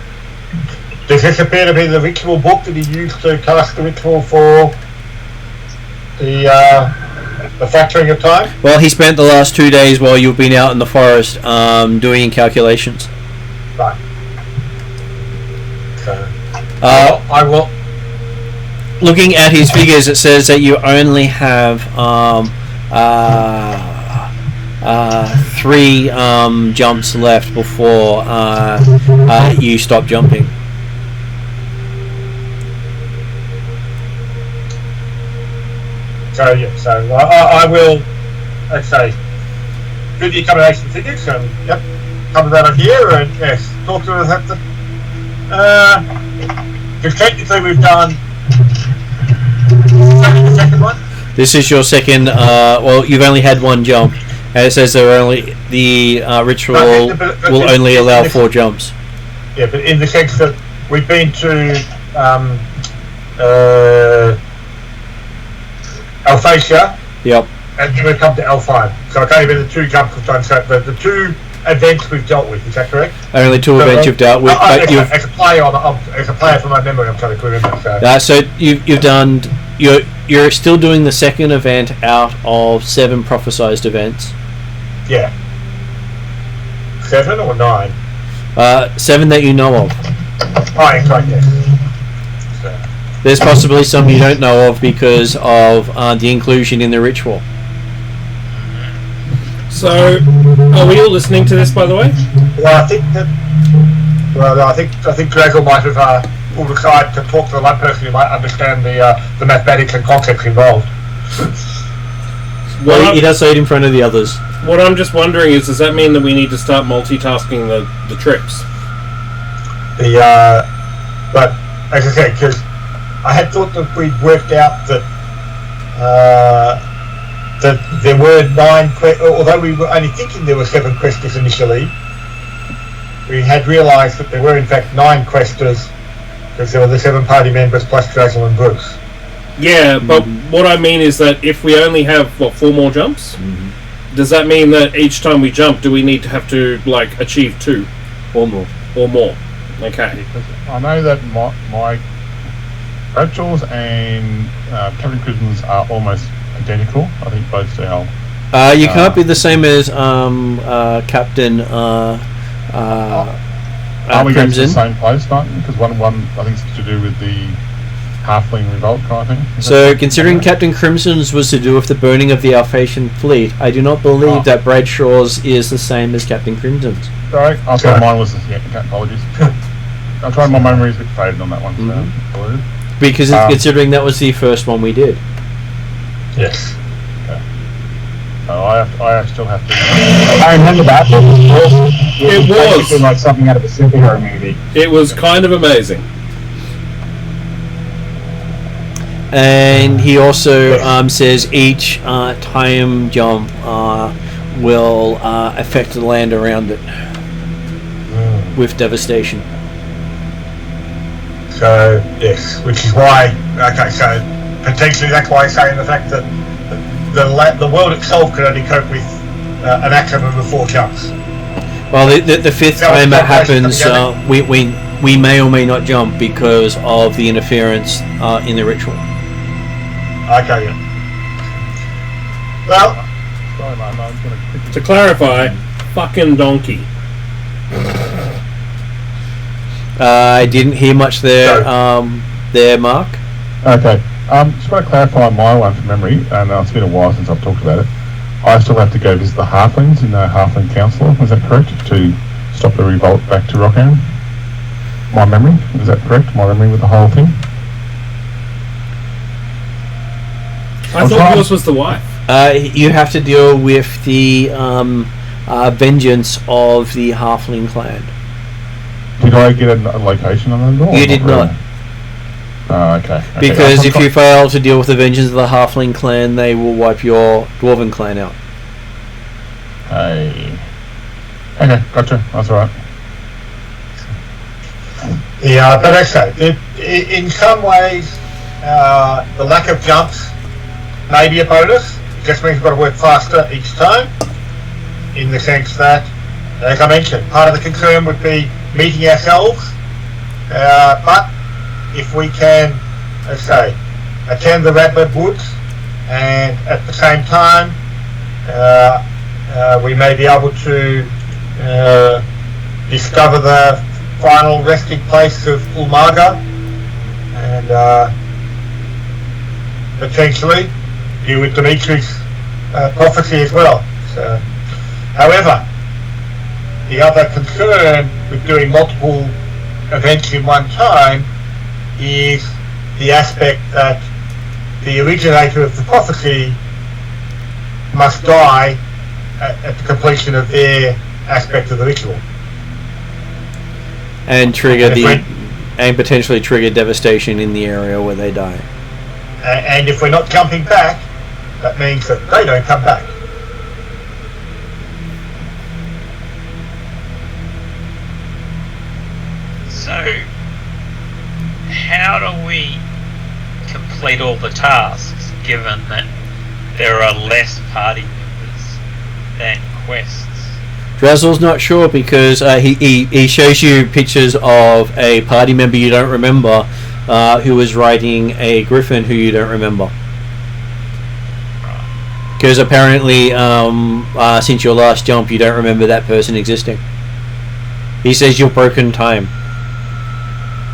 C: Does this appear to be the ritual book that he used to cast the ritual for the factoring of time?
A: Well, he spent the last 2 days while you've been out in the forest doing calculations.
C: Right. So, I will.
A: Looking at his figures, it says that you only have 3 jumps left before you stop jumping.
C: So yeah, so I will, let's say, do the accommodation figures and yep, cover that up here and yes, talk to us. Because technically we've done the second one.
A: This is your second. Well, you've only had 1 jump, and it says the ritual will only allow 4 jumps.
C: Yeah, but in the sense that we've been to Alphatian.
A: Yep.
C: And then we've come to L5. So it's only been the 2 jumps we've done. So the 2 events we've dealt with. Is that correct?
A: Only 2 events you've dealt with. But
C: as a player, from my memory, I'm trying to remember.
A: So you've done. You're still doing the second event out of 7 prophesized events.
C: Yeah. 7 or 9?
A: 7 that you know of.
C: Oh, yes, right, yes. So.
A: There's possibly some you don't know of because of the inclusion in the ritual.
E: So, are we all listening to this, by the way?
C: Well, I think Drazzle might have pulled aside to talk to the one person who might understand the mathematics and concepts involved.
A: Well, he does say it in front of the others.
E: What I'm just wondering is, does that mean that we need to start multitasking the trips?
C: But as I said, because I had thought that we'd worked out that there were 9 quests, although we were only thinking there were 7 questers initially, we had realised that there were in fact 9 questers because there were the 7 party members plus Drazzle and Bruce.
E: Yeah, but what I mean is that if we only have, 4 more jumps? Mm-hmm. Does that mean that each time we jump, do we need to have to, achieve 2?
A: Or more.
E: Or more. Okay.
F: Because I know that my Rachel's and Captain Crimson's are almost identical. I think both our...
A: you can't be the same as Captain
F: are we going to
A: Crimson.
F: the same place, Martin? Because one I think is to do with the Halfling Revolt kind of thing.
A: So, considering Captain Crimson's was to do with the burning of the Alphatian fleet, I do not believe that Bradshaw's is the same as Captain Crimson's.
F: Sorry, I thought mine was... Yeah, apologies. I'm trying, my memory is a bit faded on that one. So
A: because considering that was the first one we did.
C: Yes.
F: Okay. So I still have to...
G: I remember that.
E: It was
G: like something out of a superhero movie.
E: It was kind of amazing.
A: And he also says each time jump will affect the land around it with devastation.
C: So, yes, which is why, okay, so potentially that's why he's saying the fact that the world itself can only cope with an maximum of 4 jumps.
A: Well, the 5th time that happens, we may or may not jump because of the interference in the ritual.
C: Okay, yeah. Well,
F: sorry, Martin, I was going to...
E: To clarify, fucking donkey.
A: I didn't hear much there, Mark.
F: Okay. Just want to clarify my one from memory, and it's been a while since I've talked about it. I still have to go visit the Halflings in the Halfling Council, is that correct? To stop the revolt back to Rockham? my memory. Is that correct? My memory with the whole thing?
E: I thought yours was the wife.
A: You have to deal with the vengeance of the Halfling clan.
F: Did I get a location on that?
A: You did not.
F: Oh, okay.
A: Because if you fail to deal with the vengeance of the Halfling clan, they will wipe your Dwarven clan out.
F: Hey. Okay, gotcha. That's alright.
C: Yeah, but actually, in some ways, the lack of jumps may be a bonus. It just means we've got to work faster each time. In the sense that, as I mentioned, part of the concern would be meeting ourselves. But if we can, let's say, attend the Radlib Woods, and at the same time, we may be able to discover the final resting place of Umaga, and potentially deal with Dimitri's prophecy as well. So, however, the other concern with doing multiple events in one time is the aspect that the originator of the prophecy must die at the completion of their aspect of the ritual.
A: And potentially trigger devastation in the area where they die.
C: And if we're not jumping back, that means that they don't come back.
D: So, how do we complete all the tasks, given that there are less party members than quests?
A: Drazzle's not sure because he shows you pictures of a party member you don't remember who was riding a griffin who you don't remember. Because apparently since your last jump you don't remember that person existing. He says you've broken time.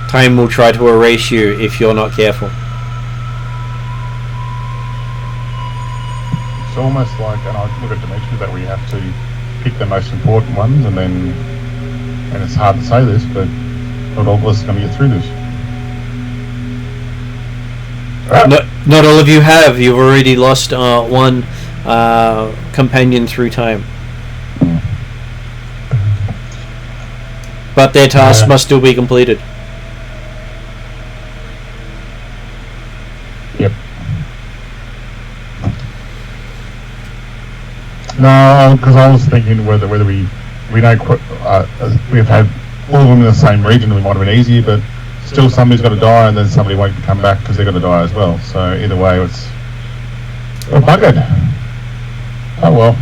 A: Time will try to erase you if you're not careful.
F: It's almost like, and I look at Dimitri, that we have to pick the most important ones, and it's hard to say this, but not all of us are going to get through this.
A: Not all of you have. You've already lost one companion through time. But their tasks must still be completed.
F: Yep. No, because I was thinking whether we know we've had all of them in the same region, we might have been easier, but still somebody's got to die, and then somebody won't come back because they're going to die as well. So either way, we're buggered. Oh well,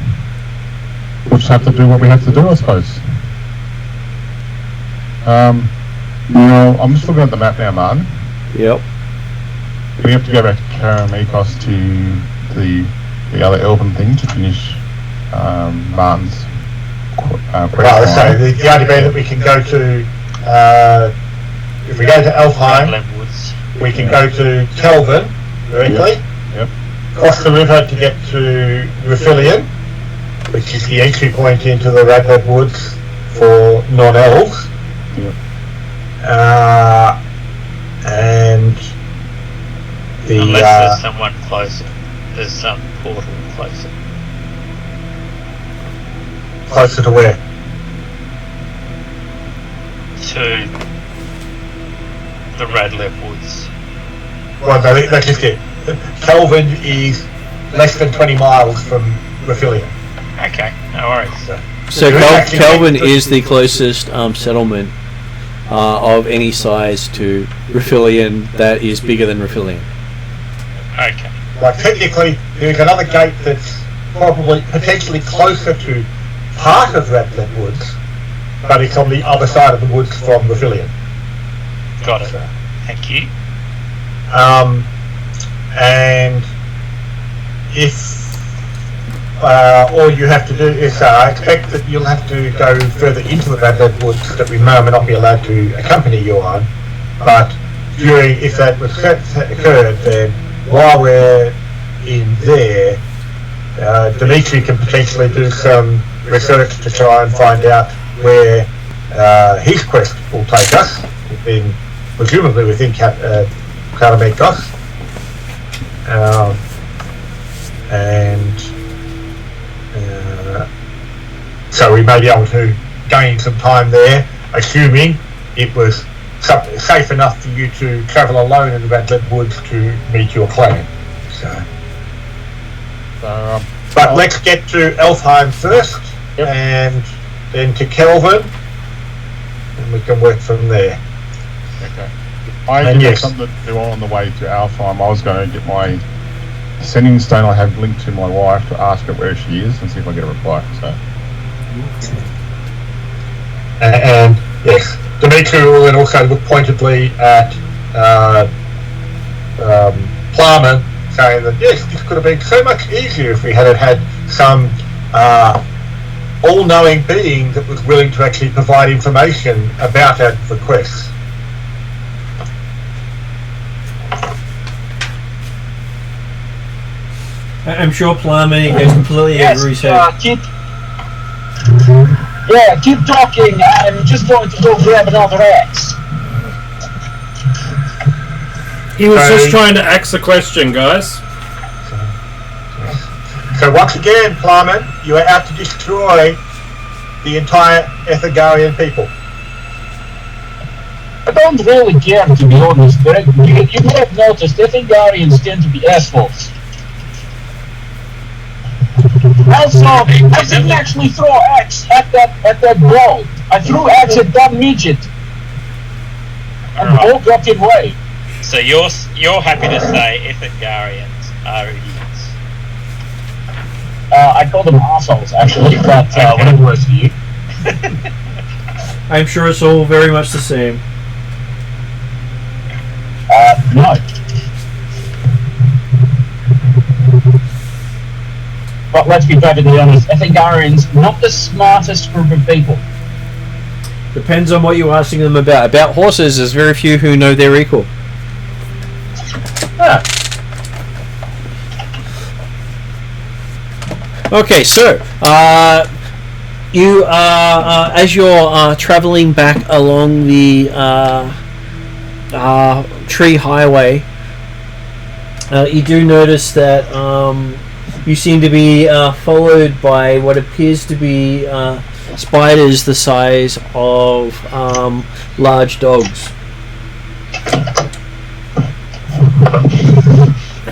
F: we'll just have to do what we have to do, I suppose. Now I'm just looking at the map now, Martin.
A: Yep.
F: We have to go back to Karameikos to the other elven thing to finish Martin's quest.
C: Well, so the only way that we can go to, if we go to Alphheim, we can go to Kelvin directly,
F: Yep.
C: cross the river to get to Refillion, which is the entry point into the Radlib Woods for non-elves.
F: Yep.
C: And the
D: Unless there's someone closer. There's some portal closer.
C: closer to where?
D: To the Radlib Woods.
C: Well, no, that's just it. Kelvin is less than 20 miles from Refillion.
D: Okay, no worries.
A: So Kelvin is the closest settlement of any size to Refillion that is bigger than Refillion.
D: Okay.
C: Like technically, there's another gate that's probably potentially closer to part of Radlib Woods, but it's on the other side of the woods from Refillion.
D: Got it. Thank you.
C: And if all you have to do is, I expect that you'll have to go further into the Radlib Woods that we may or may not be allowed to accompany you on, but if that was occurred, then while we're in there, Dimitri can potentially do some research to try and find out where his quest will take us, presumably within Karameikos. And so we may be able to gain some time there, assuming it was safe enough for you to travel alone in the Redland Woods to meet your clan. But let's get to Elfheim first, and then to Kelvin, and we can work from there.
F: Okay. I do have something to do on the way to Alfheim. I was going to get my sending stone I have linked to my wife to ask her where she is and see if I get a reply. So.
C: And yes, Dimitri will then also look pointedly at Plowman, saying that yes, this could have been so much easier if we had had some all-knowing being that was willing to actually provide information about our requests.
A: I'm sure Plowman can completely agree.
G: Keep talking. I'm just going to go grab another axe.
E: He was just trying to ask a question, guys.
C: So once again, Plowman, you are out to destroy the entire Ethagarian people.
G: I don't really care, to be honest. But you may have noticed Ethagarians tend to be assholes. Also, I didn't actually throw axe at that ball. I threw axe at that midget, and the ball got in way.
D: So you're happy to say Ethagarians are idiots?
G: I call them assholes, actually, but whatever works for you.
A: I'm sure it's all very much the same.
G: No. But let's be perfectly honest, Ethagarians, not the smartest group of people.
A: Depends on what you're asking them about. About horses, there's very few who know their equal. Okay, so you as you're traveling back along the tree highway, you do notice that you seem to be followed by what appears to be spiders the size of large dogs.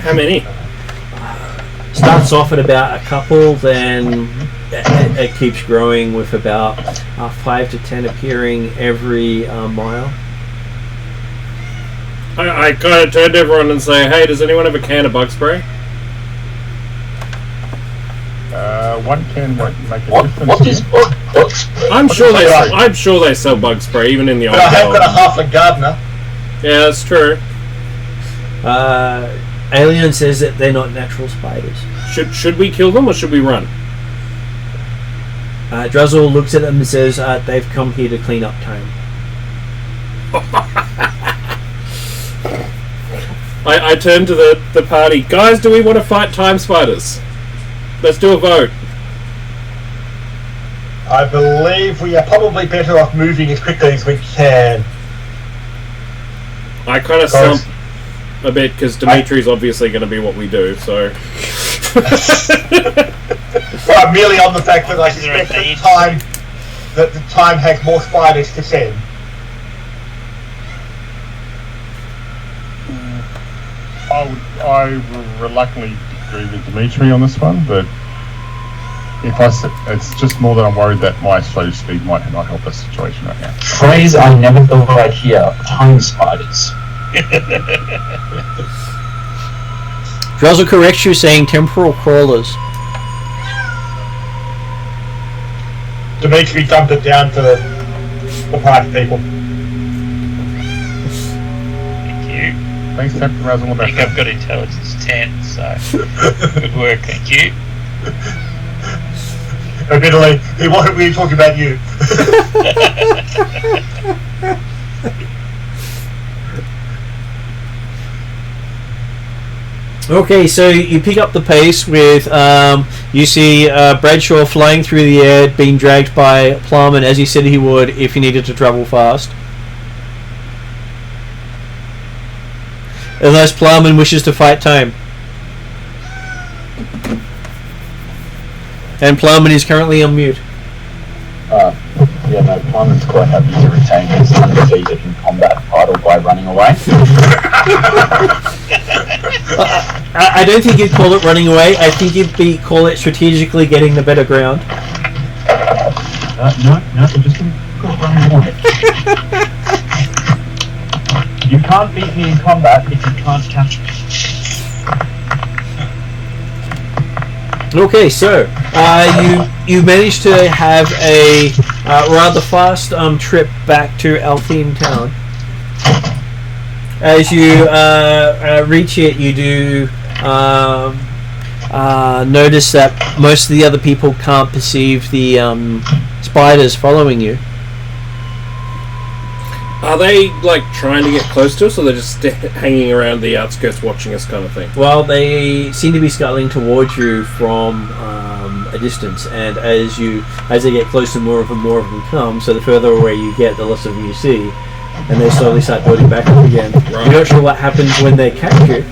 E: How many?
A: Starts off at about a couple, then it keeps growing with about 5 to 10 appearing every mile.
E: I kind of turn to everyone and say, hey, does anyone have a can of bug spray?
F: One can won't make a difference.
E: I'm sure they sell bug spray even in the old
C: But I have
E: world.
C: got a half a gardener.
E: Yeah, that's true.
A: Alien says that they're not natural spiders.
E: Should we kill them or should we run?
A: Druzzle looks at them and says they've come here to clean up time.
E: I turn to the party. Guys, do we want to fight time spiders? Let's do a vote.
C: I believe we are probably better off moving as quickly as we can.
E: I kind of slump a bit because Dimitri's obviously going to be what we do, so...
C: Well, merely on the fact that I suspect that the time has more spiders to send.
F: I reluctantly agree with Dimitri on this one, but it's just more that I'm worried that my slow speed might not help the situation right now.
G: Phrase I never thought I'd hear: time spiders.
A: Druzzle corrects you, saying temporal crawlers.
C: Dimitri dumped it down for the party people.
D: Thank you.
F: Thanks, Captain Razzle.
D: I think I've got intelligence 10, so good work, thank you.
C: Admittedly, he wasn't really talking about you.
A: Okay, so you pick up the pace with you see Bradshaw flying through the air, being dragged by Plumman as he said he would if he needed to travel fast. Unless Plowman wishes to fight time. And Plowman is currently on mute.
G: Yeah, no, Plumman's quite happy to retain his undefeated in combat title by running away.
A: I don't think you'd call it running away. I think you'd call it strategically getting the better ground.
G: No, we're just going to call it running away. You can't beat me in combat if you can't catch me.
A: Okay, so you managed to have a rather fast trip back to Alphatian town. As you reach it, you do notice that most of the other people can't perceive the spiders following you.
E: Are they like trying to get close to us, or they're just hanging around the outskirts watching us, kind of thing?
A: Well, they seem to be scuttling towards you from a distance, and as they get closer, more of them come. So the further away you get, the less of them you see, and they slowly start building back up again.
E: Right.
A: You're not sure what happens when they catch you,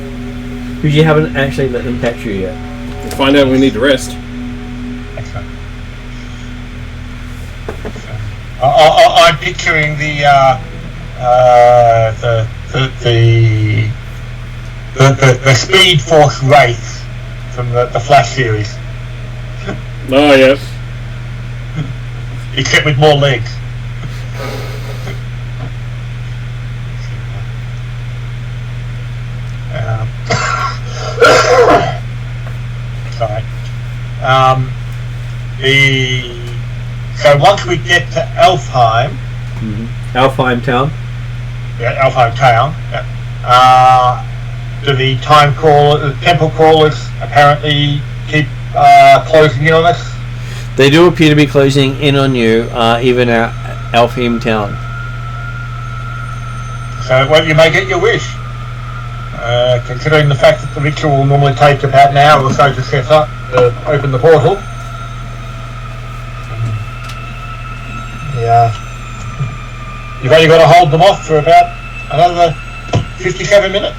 A: because you haven't actually let them catch you yet.
E: We'll find out when we need to rest.
C: I'm picturing the Speed Force race from the Flash series,
E: Oh, yes.
C: except with more legs. Sorry. So once we get to Alfheim,
A: Alphheim town.
C: yeah, Alfheim town, yeah, do the temple crawlers apparently keep closing in on us?
A: They do appear to be closing in on you, even at Alphheim town.
C: So, well, you may get your wish. Considering the fact that the ritual will normally take about an hour or so to set up, to open the portal. Yeah. You've only got to hold them off for about another 57 minutes.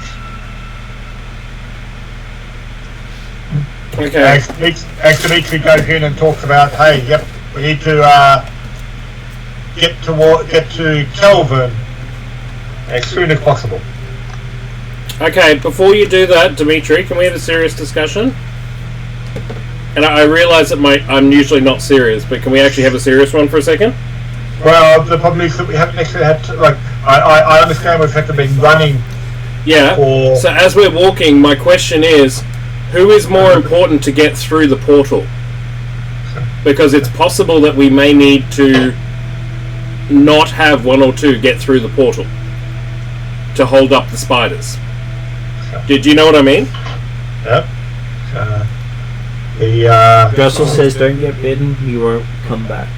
E: Okay.
C: As Dimitri goes in and talks about, hey, yep, we need to get to Kelvin as soon as possible.
E: Okay, before you do that, Dimitri, can we have a serious discussion? And I realise that I'm usually not serious, but can we actually have a serious one for a second?
C: Well, the problem is that we haven't actually had to, I understand we've had to be running.
E: Yeah.
C: Or,
E: So as we're walking, my question is, who is more important to get through the portal? Because it's possible that we may need to not have one or two get through the portal to hold up the spiders. Did you know what I mean?
C: Yep.
A: Russell says, "Don't get bitten. You won't come back."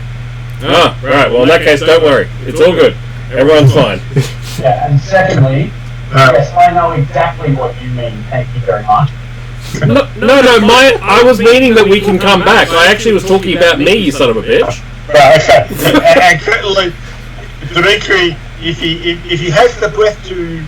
E: Ah, right. Well, in that case, don't worry. It's all good. Everyone's fine.
G: Yeah, and secondly, yes, I know exactly what you mean. Thank you very much.
E: No. I was meaning that we can come back. I actually was talking about me, you son of a bitch.
C: Right, okay. And certainly, Dimitri, if he has the breath to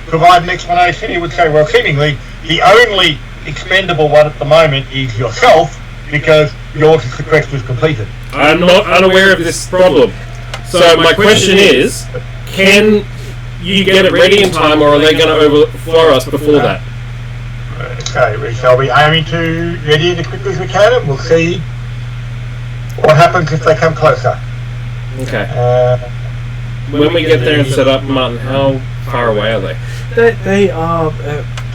C: provide an explanation, he would say, well, seemingly, the only expendable one at the moment is yourself, because yours is the quest was completed.
E: I'm not unaware of this problem. So my question is, can you get it ready in time, or are they going to overflow us before that?
C: Okay, we shall be aiming to ready as quickly as we can, and we'll see what happens if they come closer.
E: Okay. When we get there and set up, Martin, how far away are they?
A: They are.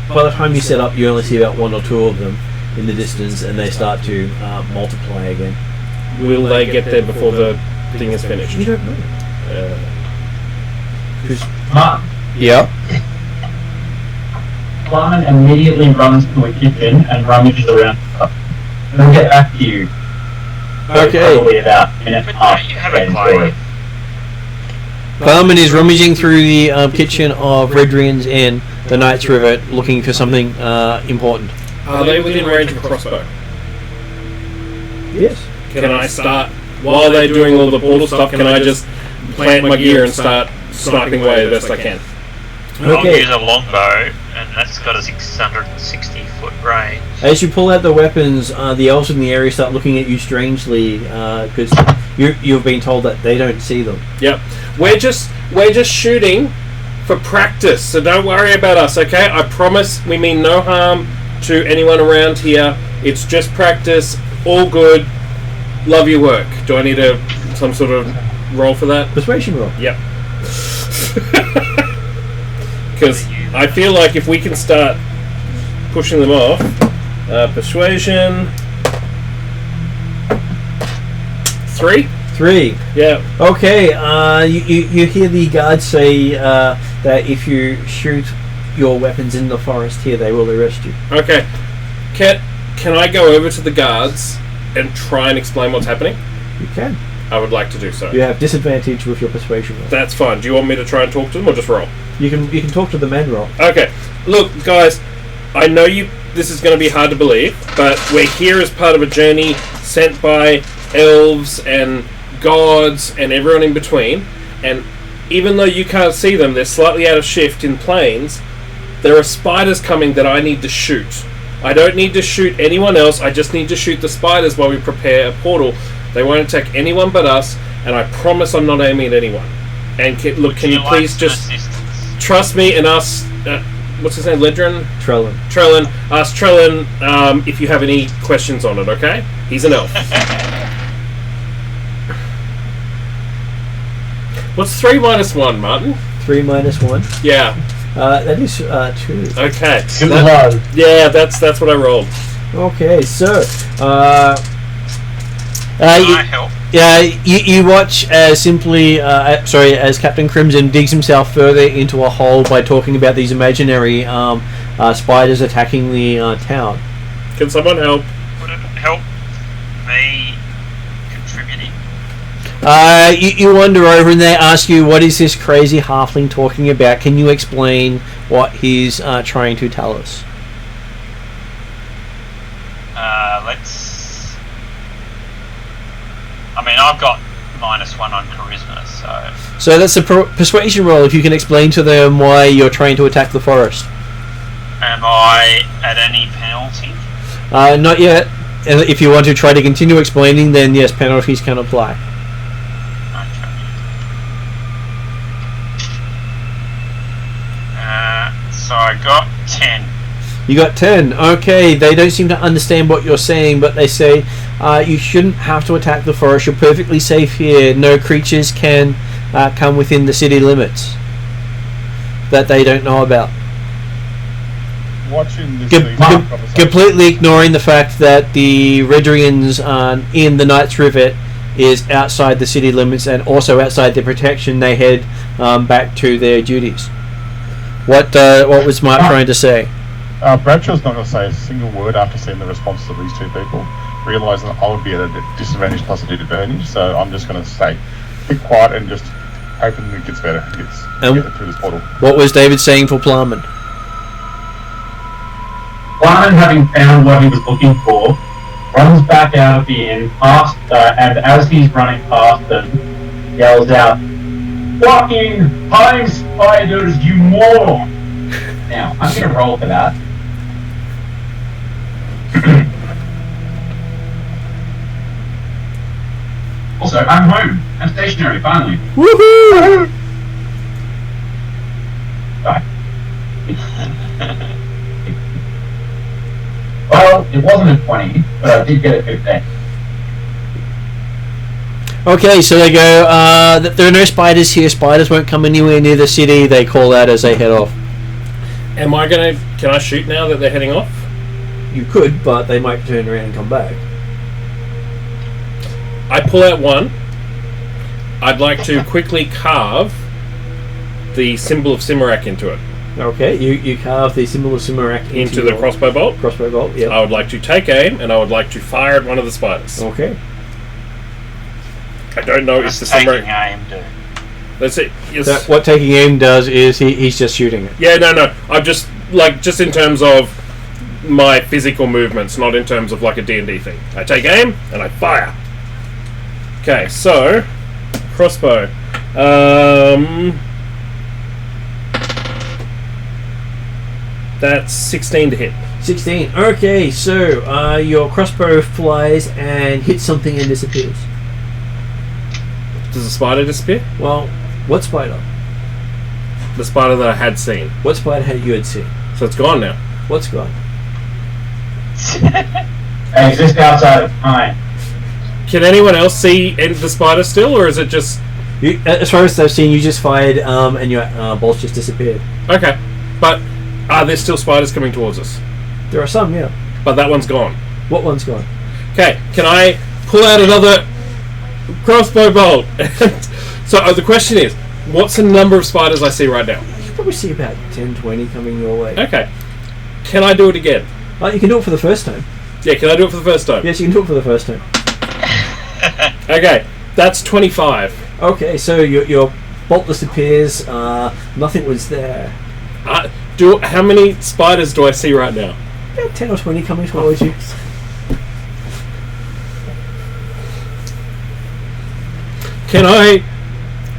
A: By the time you set up, you only see about one or two of them in the distance, and they start to multiply again.
E: Will they get there before the thing is finished?
A: You don't know.
G: Martin,
A: Yeah.
G: Plumman immediately runs to a kitchen and rummages around. We'll get back to you.
A: Okay.
G: Probably about a minute and a half.
D: You have a client.
A: Barman is rummaging through the kitchen of Redrian's Inn, the Knight's River, looking for something important.
E: Are they within range of a crossbow?
A: Yes.
E: Can I start, while they're doing all the portal stuff, can I just plant my gear and start sniping away the best I can?
D: I'll
A: Okay.
D: use a longbow and and that's got a 660 foot range.
A: As you pull out the weapons, the elves in the area start looking at you strangely because you've been told that they don't see them.
E: Yep. We're just shooting for practice, so don't worry about us, okay? I promise we mean no harm to anyone around here. It's just practice. All good. Love your work. Do I need some sort of roll for that?
A: Persuasion roll.
E: Yep. Because I feel like if we can start pushing them off, persuasion 3.
A: 3.
E: Yeah.
A: Okay. You hear the guards say that if you shoot your weapons in the forest here, they will arrest you.
E: Okay. Can I go over to the guards and try and explain what's happening?
A: You can.
E: I would like to do so.
A: You have disadvantage with your persuasion roll.
E: That's fine. Do you want me to try and talk to them or just roll?
A: You can talk to them and roll.
E: Okay. Look, guys, I know this is going to be hard to believe, but we're here as part of a journey sent by elves and gods and everyone in between, and even though you can't see them, they're slightly out of shift in planes. There are spiders coming that I need to shoot. I don't need to shoot anyone else, I just need to shoot the spiders while we prepare a portal. They won't attack anyone but us, and I promise I'm not aiming at anyone. And can you please just trust me and ask, what's his name, Ledrin?
A: Trellen.
E: Ask Trellen if you have any questions on it, okay? He's an elf. What's 3 minus 1, Martin?
A: 3 minus 1?
E: Yeah.
A: That is 2.
E: Okay.
G: Yeah,
E: that's what I rolled.
A: Okay, so
D: Can I help?
A: you watch as as Captain Crimson digs himself further into a hole by talking about these imaginary spiders attacking the town.
E: Can someone help?
D: Would it help me contributing?
A: You wander over and they ask you, what is this crazy halfling talking about? Can you explain what he's trying to tell us?
D: I've got -1 on charisma, so...
A: So that's a persuasion roll, if you can explain to them why you're trying to attack the forest.
D: Am I at any penalty?
A: Not yet. And if you want to try to continue explaining, then yes, penalties can apply.
D: So I got 10.
A: You got 10. Okay, they don't seem to understand what you're saying, but they say you shouldn't have to attack the forest. You're perfectly safe here. No creatures can come within the city limits that they don't know about.
F: Watching this
A: Completely ignoring the fact that the Redrians in the Knight's Rivet is outside the city limits and also outside their protection. They head back to their duties. What was Mark trying to say?
F: Bradshaw's not going to say a single word after seeing the responses of these two people, realising that I would be at a disadvantage plus a disadvantage, so I'm just going to stay keep quiet and just hoping it gets better and get through this portal.
A: What was David saying for Plowman?
G: Plowman, having found what he was looking for, runs back out of the inn, and as he's running past them, yells out, "Fucking time spiders, you moron!" Now, I'm going to roll for that. Also, I'm home. I'm stationary, finally.
A: Woohoo!
G: Right. Well, it wasn't a 20, but I did get a 15.
A: Okay, so they go, there are no spiders here. Spiders won't come anywhere near the city. They call out as they head off.
E: Can I shoot now that they're heading off?
A: You could, but they might turn around and come back.
E: I pull out one. I'd like to quickly carve the symbol of Simarak into it.
A: Okay, you carve the symbol of Simarak
E: into the crossbow bolt.
A: Crossbow bolt, yeah.
E: I would like to take aim, and I would like to fire at one of the spiders.
A: Okay.
E: I don't know if the
D: taking
E: Simarak...
D: aim do?
E: That's it. Yes.
A: What taking aim does is he's just shooting it.
E: Yeah, no. I'm just in terms of my physical movements, not in terms of like a D&D thing. I take aim and I fire. Okay, so crossbow. That's 16 to hit.
A: 16. Okay, so your crossbow flies and hits something and disappears.
E: Does the spider disappear?
A: Well, what spider?
E: The spider that I had seen.
A: What spider had you had seen?
E: So it's gone now.
A: What's gone?
G: They exist outside of time.
E: Can anyone else see the spider still, or is it just...
A: You, as far as I've seen, you just fired and your bolts just disappeared.
E: Okay. But are there still spiders coming towards us?
A: There are some, yeah.
E: But that one's gone.
A: What one's gone?
E: Okay, can I pull out another crossbow bolt? So the question is, what's the number of spiders I see right now?
A: You can probably see about 10, 20 coming your way.
E: Okay. Can I do it again?
A: You can do it for the first time.
E: Yeah, can I do it for the first time?
A: Yes, you can do it for the first time.
E: Okay, that's 25.
A: Okay, so your bolt disappears. Nothing was there.
E: How many spiders do I see right now?
A: About 10 or 20 coming towards you.
E: Can I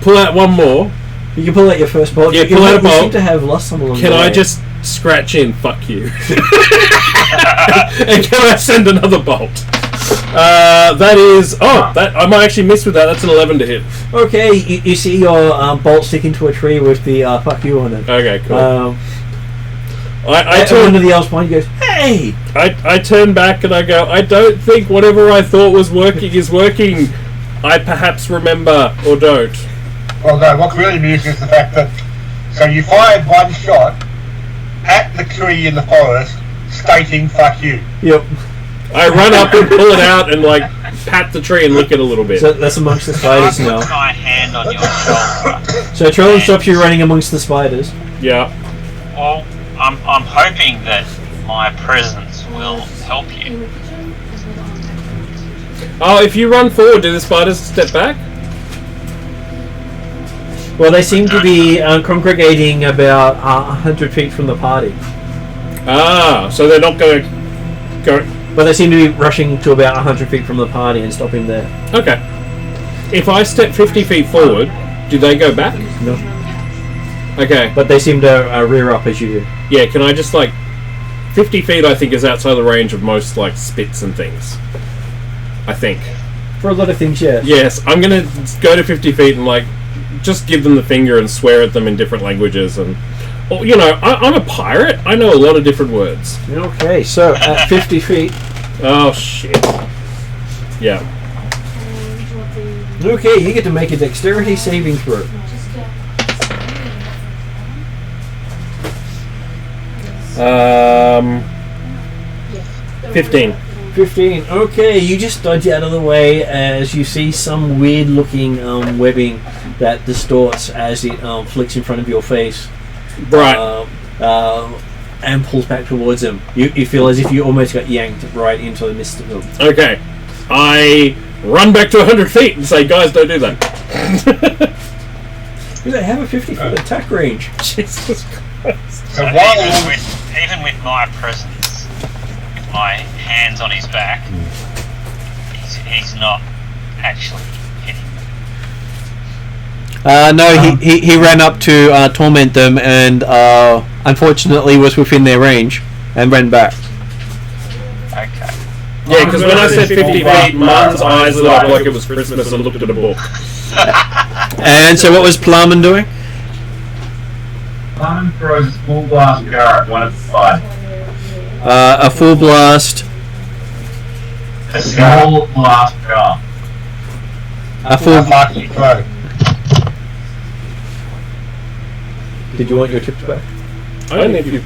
E: pull out one more?
A: You can pull out your first bolt.
E: Yeah, pull out a
A: You
E: bolt.
A: seem to have lost some along
E: Can
A: the way.
E: I just scratch in, fuck you? And can I send another bolt? That is... I might actually miss with that. That's an 11 to hit.
A: Okay, you see your bolt sticking to a tree with the fuck you on it.
E: Okay, cool.
A: I turn to the elves behind you goes, hey!
E: I turn back and I go, I don't think whatever I thought was working is working. I perhaps remember or don't.
C: Well, no, what's really amusing is the fact that... So you fired one shot at the tree in the forest, stating, fuck you.
A: Yep.
E: I run up and pull it out and, like, pat the tree and lick it a little bit.
A: So that's amongst the spiders
D: I
A: now.
D: put my hand on your shoulder.
A: So Trellen stops you running amongst the spiders.
E: Yeah.
D: Well, I'm hoping that my presence will help you.
E: Oh, if you run forward, do the spiders step back?
A: Well, they seem to be congregating about 100 feet from the party.
E: Ah, so they're not going to go...
A: But they seem to be rushing to about 100 feet from the party and stopping there.
E: Okay. If I step 50 feet forward, do they go back?
A: No.
E: Okay.
A: But they seem to rear up as you do.
E: Yeah, can I just, like... 50 feet, I think, is outside the range of most, like, spits and things. I think.
A: For a lot of things, yeah.
E: Yes, I'm going to go to 50 feet and, like, just give them the finger and swear at them in different languages and... Well, you know, I'm a pirate. I know a lot of different words.
A: Okay, so at 50 feet...
E: Oh, shit. Yeah.
A: Okay, you get to make a dexterity saving throw.
E: Um... 15.
A: 15. Okay, you just dodge out of the way as you see some weird looking webbing that distorts as it flicks in front of your face.
E: Right.
A: And pulls back towards him. You feel as if you almost got yanked right into the midst of them.
E: Okay. I run back to 100 feet and say, guys, don't do that.
A: They have a 50-foot attack range.
E: Jesus Christ.
C: So
D: But
C: while...
D: even with my presence, with my hands on his back, he's not actually hitting them.
A: No, he ran up to torment them and unfortunately was within their range and ran back.
D: Okay.
E: Yeah, because when I said 50 feet, Martin's eyes lit up like it was Christmas and looked at a book.
A: And so what was Plumman doing?
G: Plumman throws a small blast jar at one of the spiders.
A: A full blast.
G: A small blast jar.
A: A full...
C: Marky throw.
A: Did you want your tips back?
E: I don't know if you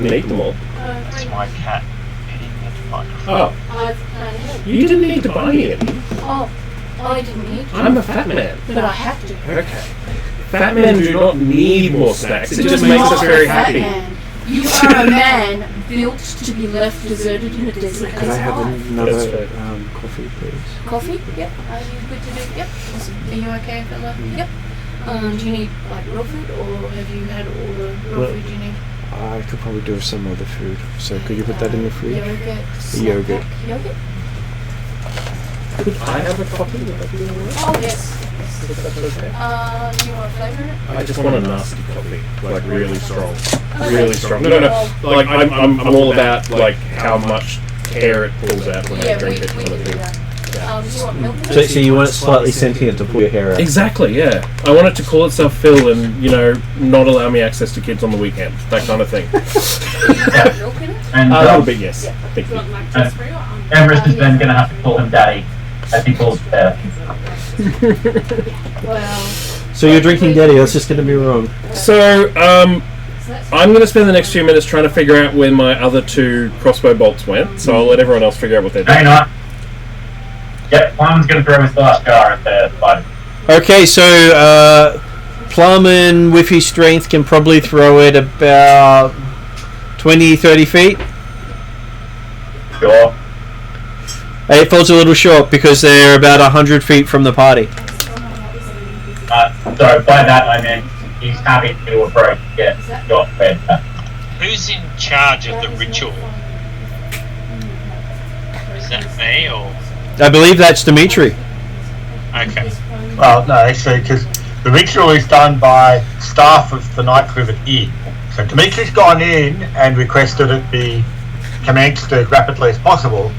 E: need them all.
D: It's my cat hitting the microphone.
E: Oh, you didn't need to buy me any.
H: Oh, I didn't need to.
E: I'm a fat man.
H: But I have to.
E: Okay. Fat men do not need more snacks. It
H: You're
E: just makes
H: not
E: us
H: a
E: very
H: fat
E: happy.
H: man. You are a man built to be left deserted in a desert.
A: Could I have
E: That's
A: another
E: fair.
A: coffee, please?
H: Coffee? Yep. Are you good to do? Yep. Awesome. Are you okay, fella? Yep. Do you need like raw food, or have you had all the raw food you need?
A: I could probably do some other food. So could you put that in the fridge?
H: Yogurt.
A: Yogurt.
H: Yogurt.
E: Could I have a copy? Would that be alright?
H: Oh, yes.
E: If that's okay.
H: You want a flavor in it?
E: I just want a nasty copy, like really strong, really strong. No. Like I'm all about like how much hair it pulls out when I drink it.
H: We
E: Kind of
H: can do
E: thing.
H: that. You want milk in it?
A: So you want it slightly sentient to pull your hair out.
E: Exactly, yeah. I want it to call itself Phil and not allow me access to kids on the weekend, that kind of thing.
H: You want milk in it?
G: And
E: A little bit, yes. Thank you.
G: Everest is then going to have to call him Daddy as he calls Bear.
H: Well,
A: So you're drinking Daddy, that's just going to be wrong.
E: So, I'm going to spend the next few minutes trying to figure out where my other 2 crossbow bolts went, so I'll let everyone else figure out what they're doing.
G: Hang on. Yep, Plum's going to throw his last jar at the spider.
A: Okay, so Plumman with his strength can probably throw it about 20-30 feet.
G: Sure.
A: It falls a little short because they're about 100 feet from the party.
G: So by that I meant he's happy to approach to get your fed.
D: Who's in charge of the ritual? Is that me or?
A: I believe that's Dimitri.
D: Okay.
C: Well, no, actually, because the ritual is done by staff of the Night River Inn. So Dimitri's gone in and requested it be commenced as rapidly as possible,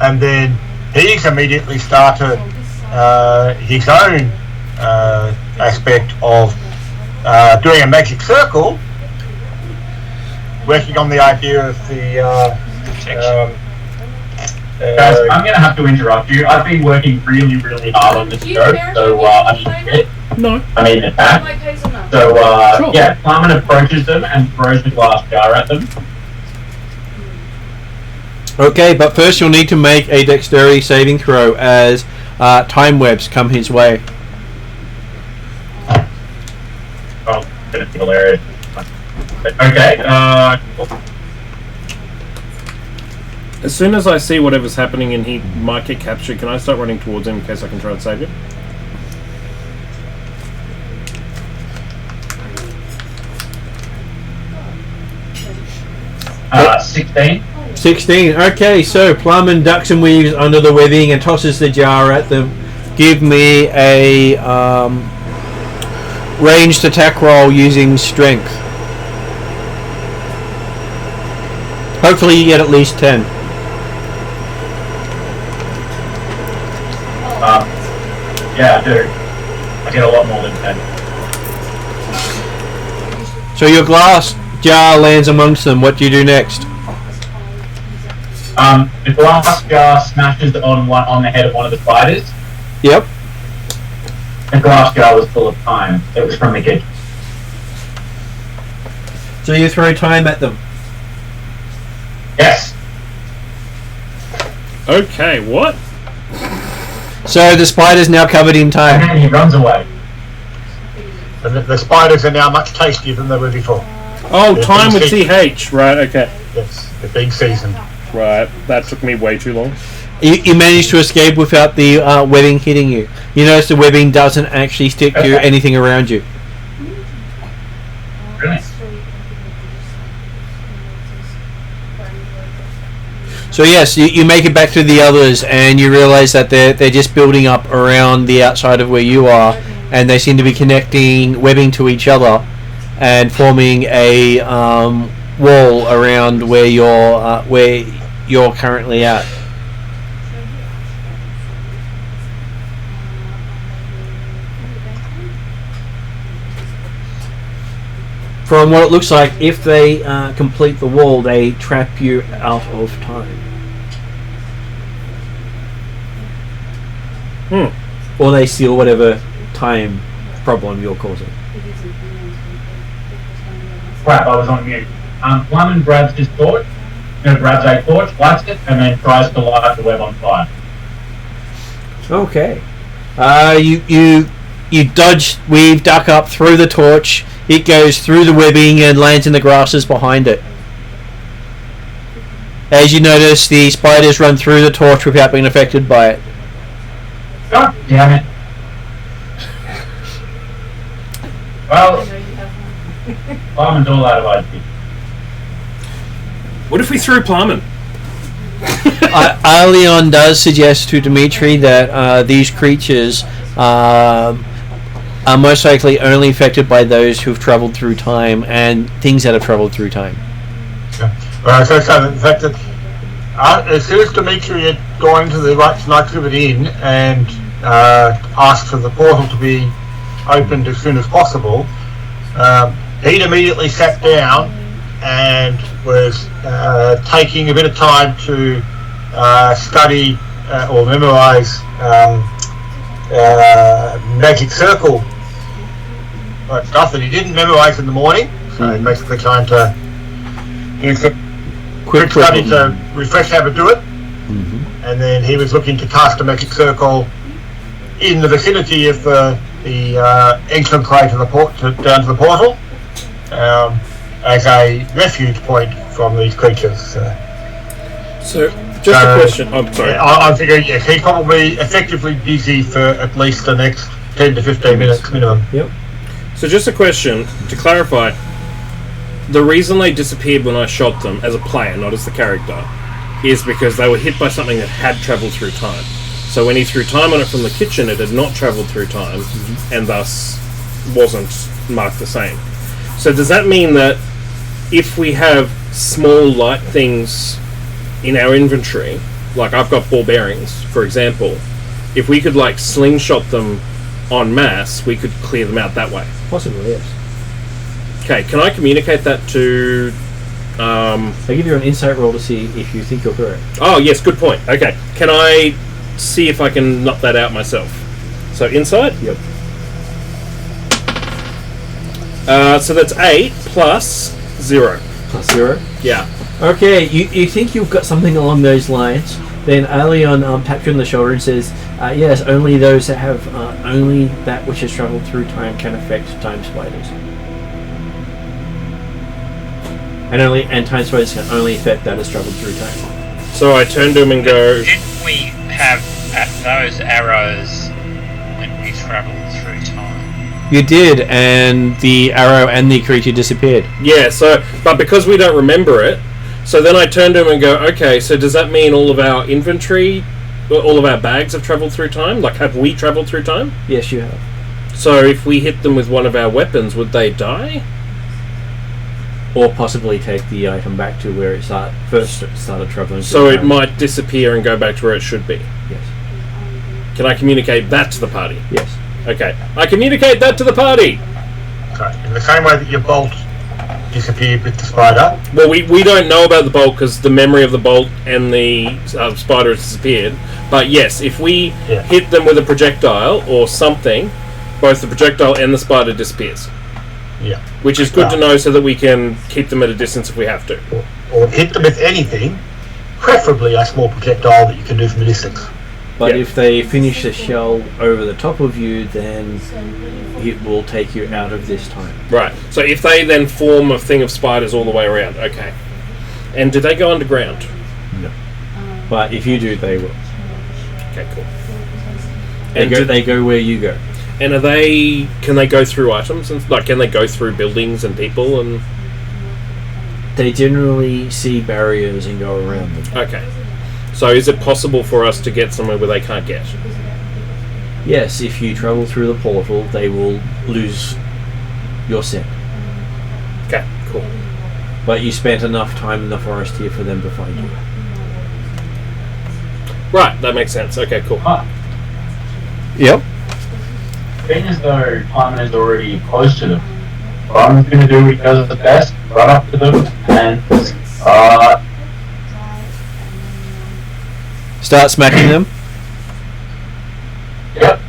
C: and then he's immediately started his own aspect of doing a magic circle, working on the idea of the
G: Guys, I'm going to have to interrupt you. I've been working really, really hard on this show, so I need it.
E: No.
G: I mean attack.
H: like hazelnut.
G: So,
E: Sure.
G: yeah, Plumman approaches them and throws the glass jar at them.
A: Okay, but first you'll need to make a dexterity saving throw as time webs come his way.
G: Oh, it's going to be hilarious. Okay,
E: As soon as I see whatever's happening and he might get captured, can I start running towards him in case I can try and save him?
G: uh, 16.
A: 16. Okay, so Plumman ducks and weaves under the webbing and tosses the jar at them. Give me a ranged attack roll using strength. Hopefully you get at least 10.
G: Yeah, I do. I get a lot more than 10.
A: So your glass jar lands amongst them. What do you do next?
G: The glass jar smashes on the head of one of the spiders.
A: Yep.
G: The glass jar was full of time. It was from the kitchen.
A: So you throw time at them.
G: Yes.
E: Okay, what?
A: So the spider's now covered in
G: And
A: time.
G: then he runs away.
C: And the spiders are now much tastier than they were before.
E: Oh,
C: They're
E: time with
C: being
E: CH. Right, okay.
C: Yes, they're being seasoned.
E: Right, that took me way too long.
A: You managed to escape without the webbing hitting you. You notice the webbing doesn't actually stick to
G: Okay.
A: anything around you.
G: Brilliant.
A: So yes, you make it back to the others, and you realise that they're just building up around the outside of where you are, and they seem to be connecting webbing to each other, and forming a wall around where you're currently at. From what it looks like, if they complete the wall, they trap you out of time. Or they steal whatever time problem you're causing.
G: Crap, I was on mute. Plumman grabs his torch, grabs a torch, lights it, and then tries to light the web on fire.
A: Okay. You dodge, weave, duck up, throw the torch. It goes through the webbing and lands in the grasses behind it. As you notice, the spiders run through the torch without being affected by it.
G: God damn it. Well, Plumman's all out of ideas.
E: What if we threw Plumman?
A: Arleon does suggest to Dimitri that these creatures are most likely only affected by those who've travelled through time and things that have travelled through time.
C: Right, so the fact that as soon as Dimitri had gone into the Right Night Rivet Inn and asked for the portal to be opened as soon as possible, he'd immediately sat down and was taking a bit of time to study or memorise magic circle stuff that he didn't memorise in the morning. So he's basically trying to use the quick study to refresh how to do it. And then he was looking to cast a magic circle in the vicinity of the entranceway to the down to the portal as a refuge point from these creatures.
E: So, just a question. I'm sorry.
C: I'm thinking he's probably effectively busy for at least the next 10 to 15 minutes minimum.
A: Yep.
E: So, just a question to clarify. The reason they disappeared when I shot them, as a player, not as the character, is because they were hit by something that had travelled through time. So when he threw time on it from the kitchen, it had not travelled through time, and thus wasn't marked the same. So does that mean that if we have small light things in our inventory, like I've got ball bearings, for example, if we could like slingshot them en masse, we could clear them out that way?
A: Possibly, yes.
E: Okay, can I communicate that to...
A: I'll give you an insight roll to see if you think you're correct.
E: Oh, yes, good point. Okay, can I see if I can knock that out myself? So, insight?
A: Yep.
E: So that's 8 plus 0.
A: Plus 0?
E: Yeah.
A: Okay, you think you've got something along those lines. Then Alphatian taps you on the shoulder and says, yes, only those that have only that which has travelled through time can affect time spiders. And time spiders can only affect that has travelled through time.
E: So I turn to him and go...
D: Didn't we have those arrows when we travelled through time?
A: You did, and the arrow and the creature disappeared.
E: Yeah, so... But because we don't remember it, so then I turn to him and go, okay, so does that mean all of our inventory, all of our bags have travelled through time? Like, have we travelled through time?
A: Yes, you have.
E: So if we hit them with one of our weapons, would they die?
A: Or possibly take the item back to where it first started travelling.
E: So it might disappear and go back to where it should be?
A: Yes.
E: Can I communicate that to the party?
A: Yes.
E: Okay. I communicate that to the party!
C: Okay. In the same way that your bolt disappeared with the spider.
E: Well, we don't know about the bolt because the memory of the bolt and the spider has disappeared. But yes, if we hit them with a projectile or something, both the projectile and the spider disappears.
C: Yeah.
E: Which is good to know so that we can keep them at a distance if we have to.
C: Or hit them with anything, preferably a small projectile that you can do from a distance.
A: But if they finish the shell over the top of you, then it will take you out of this time.
E: Right. So if they then form a thing of spiders all the way around, okay. And do they go underground?
A: No. But if you do, they will.
E: Okay, cool.
A: They go where you go.
E: And can they go through items? And like, can they go through buildings and people? And
A: they generally see barriers and go around them.
E: Okay. So is it possible for us to get somewhere where they can't get?
A: Yes, if you travel through the portal, they will lose your scent.
E: Okay, cool.
A: But you spent enough time in the forest here for them to find you.
E: Right, that makes sense. Okay, cool.
A: Yep.
G: Being as though Hyman is already close to them, what I'm going to do what he does the best, run up to them and
A: start smacking them.
G: Yep.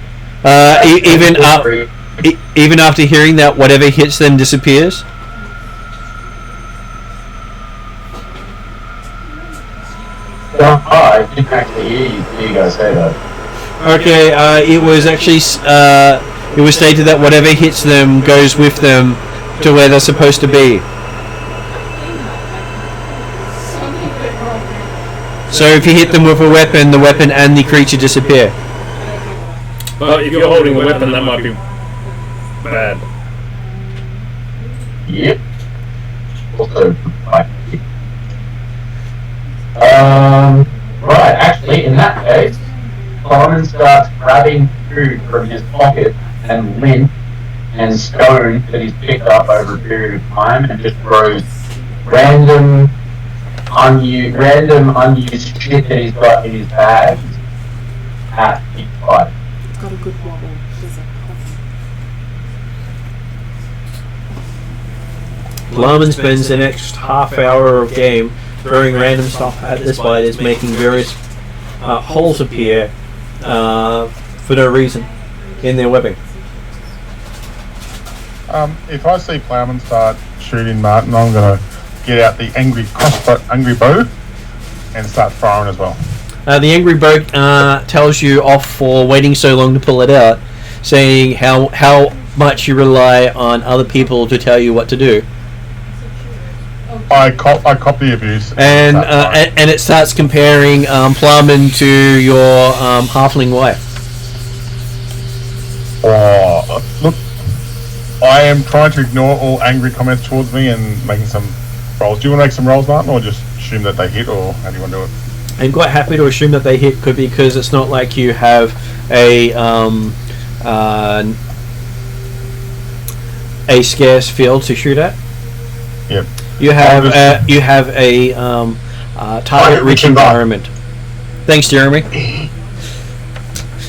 A: Even after hearing that, whatever hits them disappears.
G: I didn't actually hear you guys say that.
A: Okay, it was actually it was stated that whatever hits them goes with them to where they're supposed to be. So if you hit them with a weapon, the weapon and the creature disappear.
E: Well, if you're holding the weapon, that might be bad.
G: Yep. Also, Right, actually, in that case, Simon starts grabbing food from his pocket and lint and stone that he's picked up over a period of time and just throws random unused shit that he's got in his bag at the fight.
H: Got a good wobble.
A: Larman spends the next half hour of game throwing random stuff at the spiders, making various holes appear for no reason in their webbing.
F: If I see Plowman start shooting Martin, I'm going to get out the angry bow and start firing as well.
A: The angry bow tells you off for waiting so long to pull it out, saying how much you rely on other people to tell you what to do.
F: I cop the abuse.
A: And it starts comparing Plowman to your halfling wife.
F: Oh, look, I am trying to ignore all angry comments towards me and making some rolls. Do you want to make some rolls, Martin, or just assume that they hit, or how do you want to do it?
A: I'm quite happy to assume that they hit, because it's not like you have a scarce field to shoot at.
F: Yep.
A: You have a target-rich environment. Thanks, Jeremy.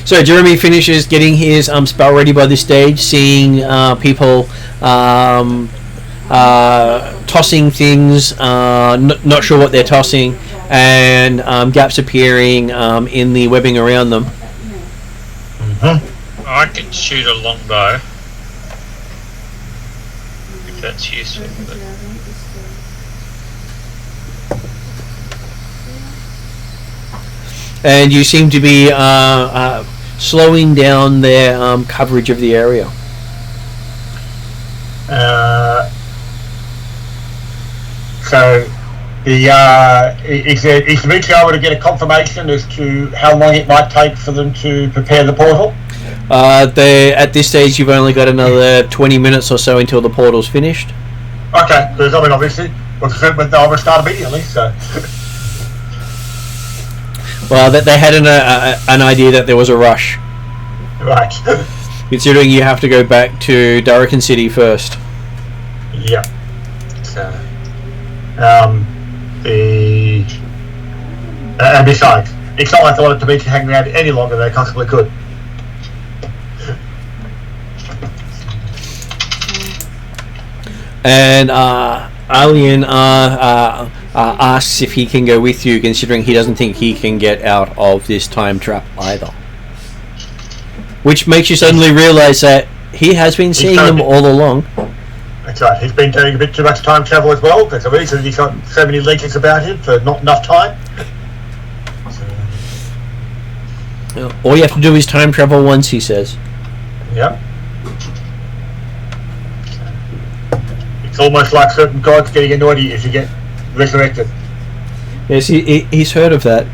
A: So Jeremy finishes getting his spell ready by this stage, seeing people tossing things, not sure what they're tossing, and gaps appearing in the webbing around them.
D: I can shoot a longbow if that's useful. But
A: and you seem to be slowing down their coverage of the area.
C: So, is Dimitri able to get a confirmation as to how long it might take for them to prepare the portal?
A: At this stage, you've only got another 20 minutes or so until the portal's finished.
C: Okay, because I mean, obviously, I will start immediately, so...
A: Well, that they had an idea that there was a rush.
C: Right.
A: Considering you have to go back to Darrakan City first.
C: Yeah. So, and besides, it's not like I wanted to be hanging around any longer than I possibly could.
A: And Alien asks if he can go with you, considering he doesn't think he can get out of this time trap either. Which makes you suddenly realise that he has been seeing them all along.
C: That's right, he's been doing a bit too much time travel as well. There's a reason he's got so many legends about him for not enough time.
A: All you have to do is time travel once, he says.
C: Yep. It's almost like certain gods getting annoyed at you if you get resurrected.
A: Yes, he's heard of that.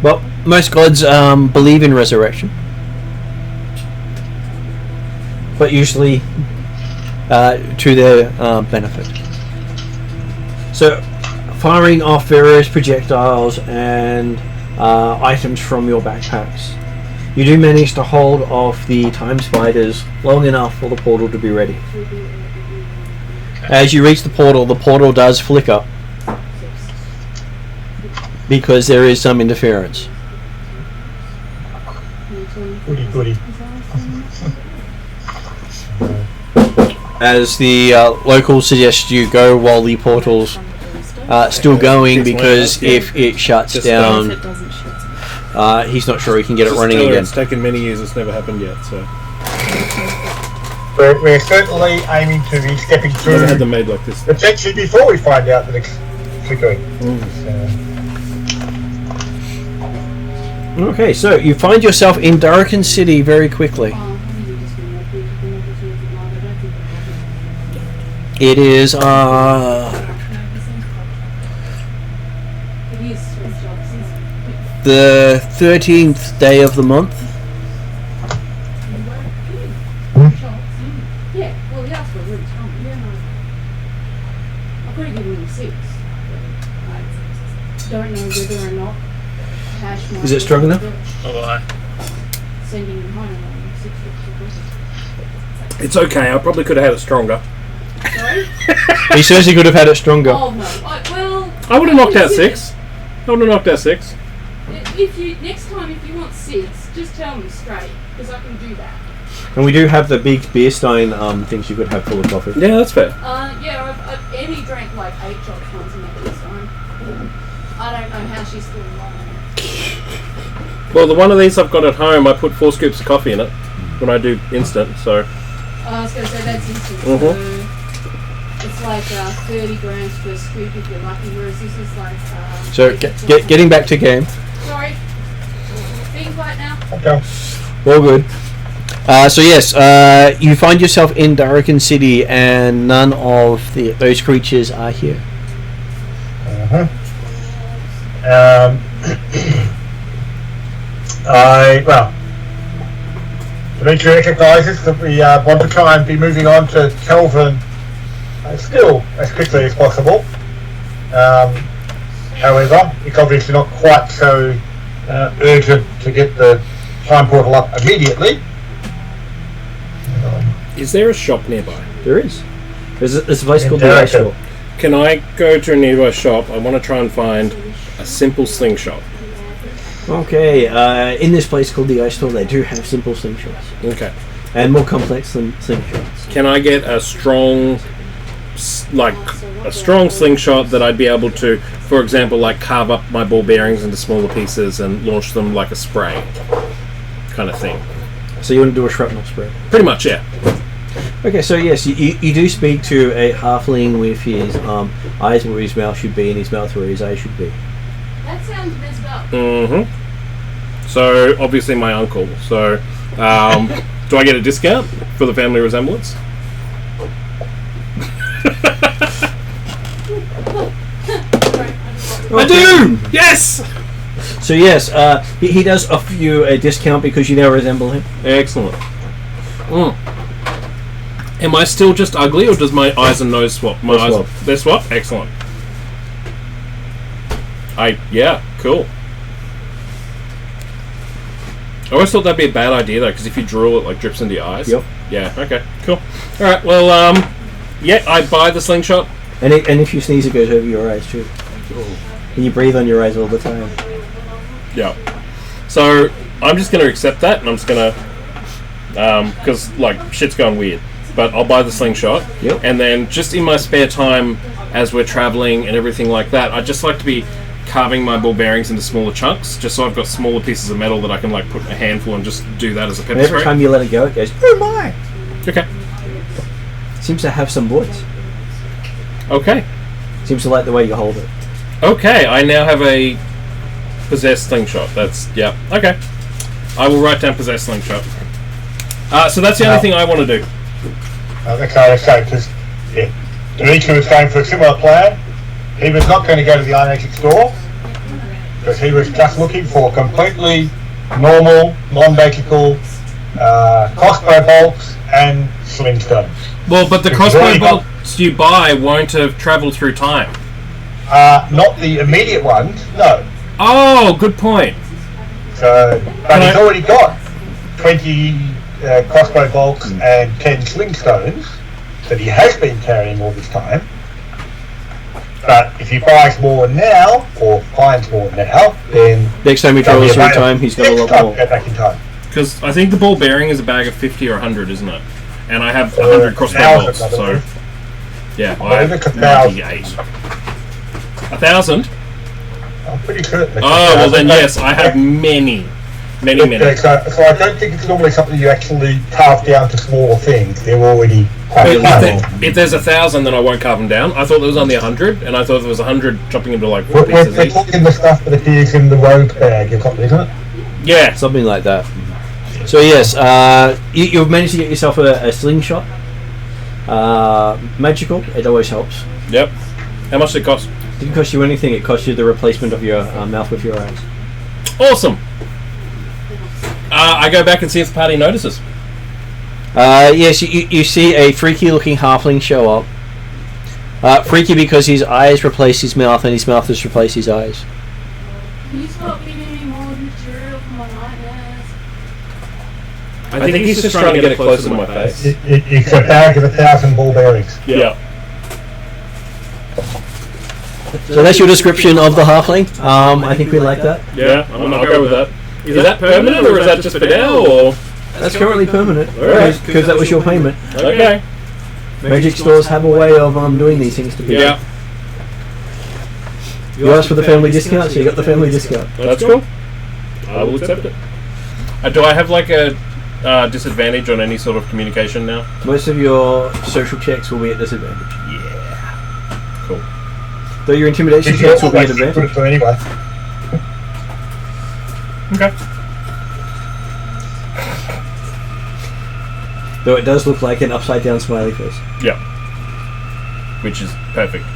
A: Well, most gods believe in resurrection, but usually to their benefit. So, firing off various projectiles and items from your backpacks, you do manage to hold off the time spiders long enough for the portal to be ready. As you reach the portal does flicker because there is some interference.
C: Goody.
A: As the locals suggest you go while the portal's still going, because if it shuts down, he's not sure he can get it running again.
E: It's taken many years, it's never happened yet, so...
C: We're certainly aiming to be stepping through
E: Never had them made like this.
C: the section before we find out that it's flickering.
A: Okay, so you find yourself in Darrakan City very quickly. It is the 13th day of the month.
H: don't know whether or not Hash might
A: Is it strong enough?
D: Alright.
H: Sending him home on 6 foot.
E: It's okay. I probably could have had it stronger.
H: Sorry?
A: He says he could have had it stronger.
H: Oh no. Well.
E: I would have knocked out 6. I would have knocked out 6.
H: If you next time, if you want 6, just tell me straight, because I can do that.
A: And we do have the big beer stein things you could have full of coffee.
E: Yeah, that's fair.
H: Emmy drank like 8 shots once in that this time. I don't know how she's still alive.
E: Well, the one of these I've got at home, I put 4 scoops of coffee in it when I do instant, so...
H: I was going to say that's instant.
E: Mm-hmm.
H: So it's like 30 grams per scoop if you're lucky, whereas this is like...
A: So, getting back to game.
H: Sorry. Being quiet now.
C: Okay.
A: All good. So yes, you find yourself in Darrakan City, and none of those creatures are here.
C: Dimitri recognises that we want to try and be moving on to Kelvin still as quickly as possible. However, it's obviously not quite so urgent to get the time portal up immediately.
E: Is there a shop nearby?
A: There is. There's a place called the Ice Shop.
E: Can I go to a nearby shop? I want to try and find a simple slingshot.
A: Okay, in this place called the Ice Store, they do have simple slingshots.
E: Okay.
A: And more complex than slingshots.
E: Can I get a strong slingshot that I'd be able to, for example, like carve up my ball bearings into smaller pieces and launch them like a spray kind of thing?
A: So you want to do a shrapnel spray?
E: Pretty much, yeah.
A: Okay, so yes, you do speak to a halfling with his eyes where his mouth should be and his mouth where his eyes should be.
H: That sounds messed up.
E: Mm-hmm. So, obviously my uncle. So, do I get a discount for the family resemblance? I do! Yes!
A: So yes, he does offer you a discount because you now resemble him.
E: Excellent. Am I still just ugly, or does my eyes and nose swap? My eyes, they swap? Excellent. Yeah, cool. I always thought that'd be a bad idea though, because if you draw it, like drips into your eyes.
A: Yep.
E: Yeah. Okay. Cool. All right. Well, yeah, I buy the slingshot.
A: And if you sneeze, it goes over your eyes too. And you breathe on your eyes all the time.
E: Yeah. So I'm just going to accept that, and I'm just going to, because like shit's going weird. But I'll buy the slingshot.
A: Yep.
E: And then just in my spare time, as we're traveling and everything like that, I'd just like to be carving my ball bearings into smaller chunks, just so I've got smaller pieces of metal that I can like put in a handful and just do that as a pepper
A: And
E: spray.
A: every time you let it go, it goes, oh my!
E: Okay.
A: Seems to have some voice.
E: Okay.
A: Seems to like the way you hold it.
E: Okay, I now have a possessed slingshot. That's, yeah. Okay. I will write down possessed slingshot. So that's the only thing I want to do.
C: Okay, because Dimitri was going for a similar plan. He was not going to go to the Iron store because he was just looking for completely normal, non-magical crossbow bolts and sling stones.
E: Well, but the crossbow bolts you buy won't have travelled through time.
C: Not the immediate ones, no.
E: Oh, good point.
C: So, but he's already got 20 crossbow bolts and 10 sling stones that he has been carrying all this time. But if he buys more now, or finds more now, then...
A: Next time he travels through time, he's got a lot more.
C: Go back in time.
E: Because I think the ball bearing is a bag of 50 or 100, isn't it? And I have 100 crossbow bolts, so... Yeah, I have 98. 1,000?
C: I'm pretty certain.
E: Oh, well then yes, I have many.
C: Okay, so I don't think it's normally something you actually carve down to smaller things. They're already...
E: If there's 1,000, then I won't carve them down. I thought there was only 100, and I thought there was 100 chopping into like 4 pieces
C: we're
E: each.
C: talking the stuff that appears in the rogue bag or something, isn't it?
E: Yeah.
A: Something like that. So yes, you've managed to get yourself a slingshot. Magical, it always helps.
E: Yep. How much did it cost?
A: It didn't cost you anything, it cost you the replacement of your mouth with your eyes.
E: Awesome. I go back and see if the party notices.
A: Yes, you see a freaky looking halfling show up. Freaky because his eyes replace his mouth and his mouth has replaced his eyes.
H: Can you stop giving me more material for my nightmares?
E: I think he's just trying to get it closer to my face.
C: It's a bag of 1,000 ball bearings.
E: Yeah.
A: So that's your description of the halfling. I think we like that.
E: Yeah, I'll go with that. Is that permanent or is that just for now? Or?
A: That's currently permanent
E: Alright.
A: because that was your payment.
E: Okay.
A: Magic stores have a way of doing these things to people.
E: Yeah.
A: You asked for the family discount, so you got the family discount.
E: That's cool. I will accept it. Do I have like a disadvantage on any sort of communication now?
A: Most of your social checks will be at disadvantage.
E: Yeah. Cool.
A: Though your intimidation checks will be at advantage.
C: Anyway.
E: Okay.
A: Though it does look like an upside down smiley face.
E: Yeah. Which is perfect.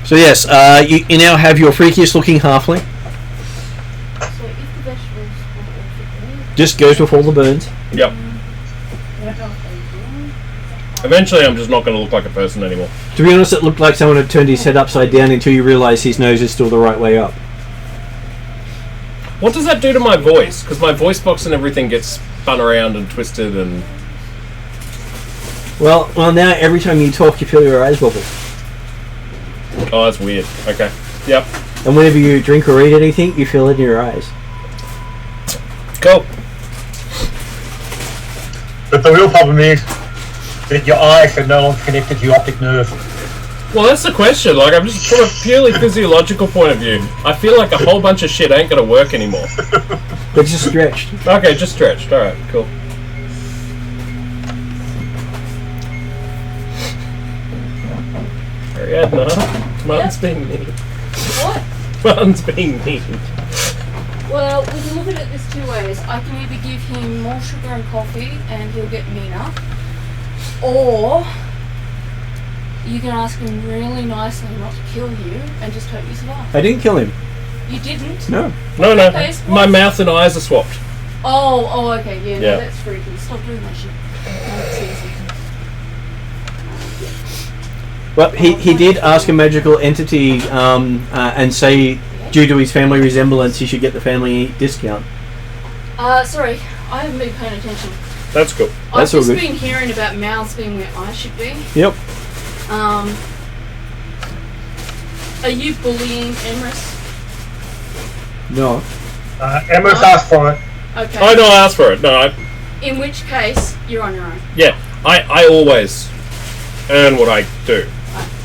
A: So yes, you now have your freakiest looking halfling.
H: So if the vegetables
A: Just goes with all the burns.
E: Yep. Eventually I'm just not going to look like a person anymore.
A: To be honest, it looked like someone had turned his head upside down until you realise his nose is still the right way up.
E: What does that do to my voice? Because my voice box and everything gets spun around and twisted and...
A: Well, now every time you talk, you feel your eyes wobble.
E: Oh, that's weird. Okay. Yep.
A: And whenever you drink or eat anything, you feel it in your eyes.
E: Cool.
C: But the real problem is that your eyes are no longer connected to your optic nerve.
E: Well, that's the question. Like, I'm just from a purely physiological point of view. I feel like a whole bunch of shit ain't going to work anymore.
A: But it's just stretched.
E: Okay, just stretched. Alright, cool. Ariadna, Martin's being mean.
H: What?
E: Martin's being mean.
H: Well, we can look at it this two ways. I can either give him more sugar and coffee and he'll get meaner, or you can ask him really nicely not to kill you and just hope you survive.
A: I didn't kill him.
H: You didn't?
A: No.
E: No, no.
H: Okay, so
E: My
H: what?
E: mouth and eyes are swapped.
H: Oh, okay, yeah,
E: Yeah.
H: no, that's freaky. Stop doing that shit. No, it's easy.
A: Well, he did ask a magical entity and say, due to his family resemblance, he should get the family discount.
H: Sorry, I haven't been paying attention.
E: That's cool.
H: I've
A: That's all
H: just
A: good.
H: been hearing about mouths being where eyes should be.
A: Yep.
H: Are you bullying Emrys?
A: No.
C: Emma's asked for it.
H: Okay.
E: I know I asked for it. No,
H: In which case, you're on your own.
E: yeah. I always earn what I do.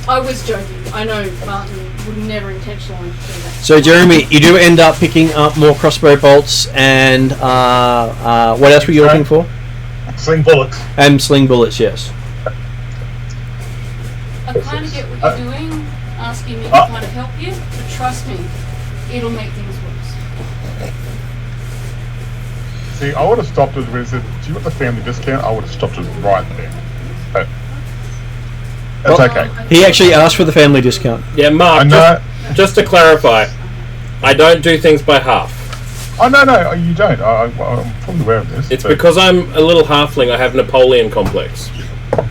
H: I was joking. I know Martin would never intentionally do that.
A: So, Jeremy, you do end up picking up more crossbow bolts and what else were you looking for?
C: Sling bullets.
A: And sling bullets, yes.
H: I kind of get what you're doing, asking me to kind of help you, but trust me, it'll make things worse.
F: See, I would have stopped it when it said, do you want the family discount? I would have stopped it right there. But that's okay.
A: He actually asked for the family discount.
E: Yeah, Mark,
F: I know.
E: just to clarify, I don't do things by half.
F: Oh, no, you don't. I'm fully aware of this.
E: It's
F: but
E: because I'm a little halfling, I have Napoleon complex.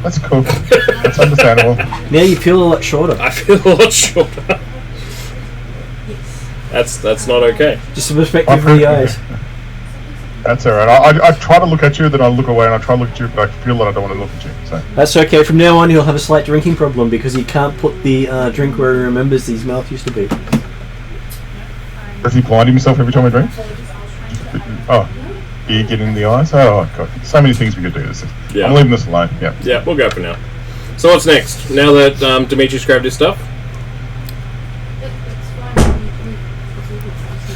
F: That's cool. That's understandable.
A: Now you feel a lot shorter.
E: I feel a lot shorter. That's not okay.
A: Just the perspective of the eyes.
F: That's alright. I try to look at you, then I look away, and I try to look at you, but I feel that I don't want to look at you. So
A: That's okay. From now on, he'll have a slight drinking problem because he can't put the drink where he remembers his mouth used to be.
F: does he blind himself every time I drink? Oh, you get in the eyes? Oh god, so many things we could do.
E: Yeah.
F: I'm leaving this alone. Yeah.
E: Yeah, we'll go for now. So what's next? Now that Dimitri's grabbed his stuff?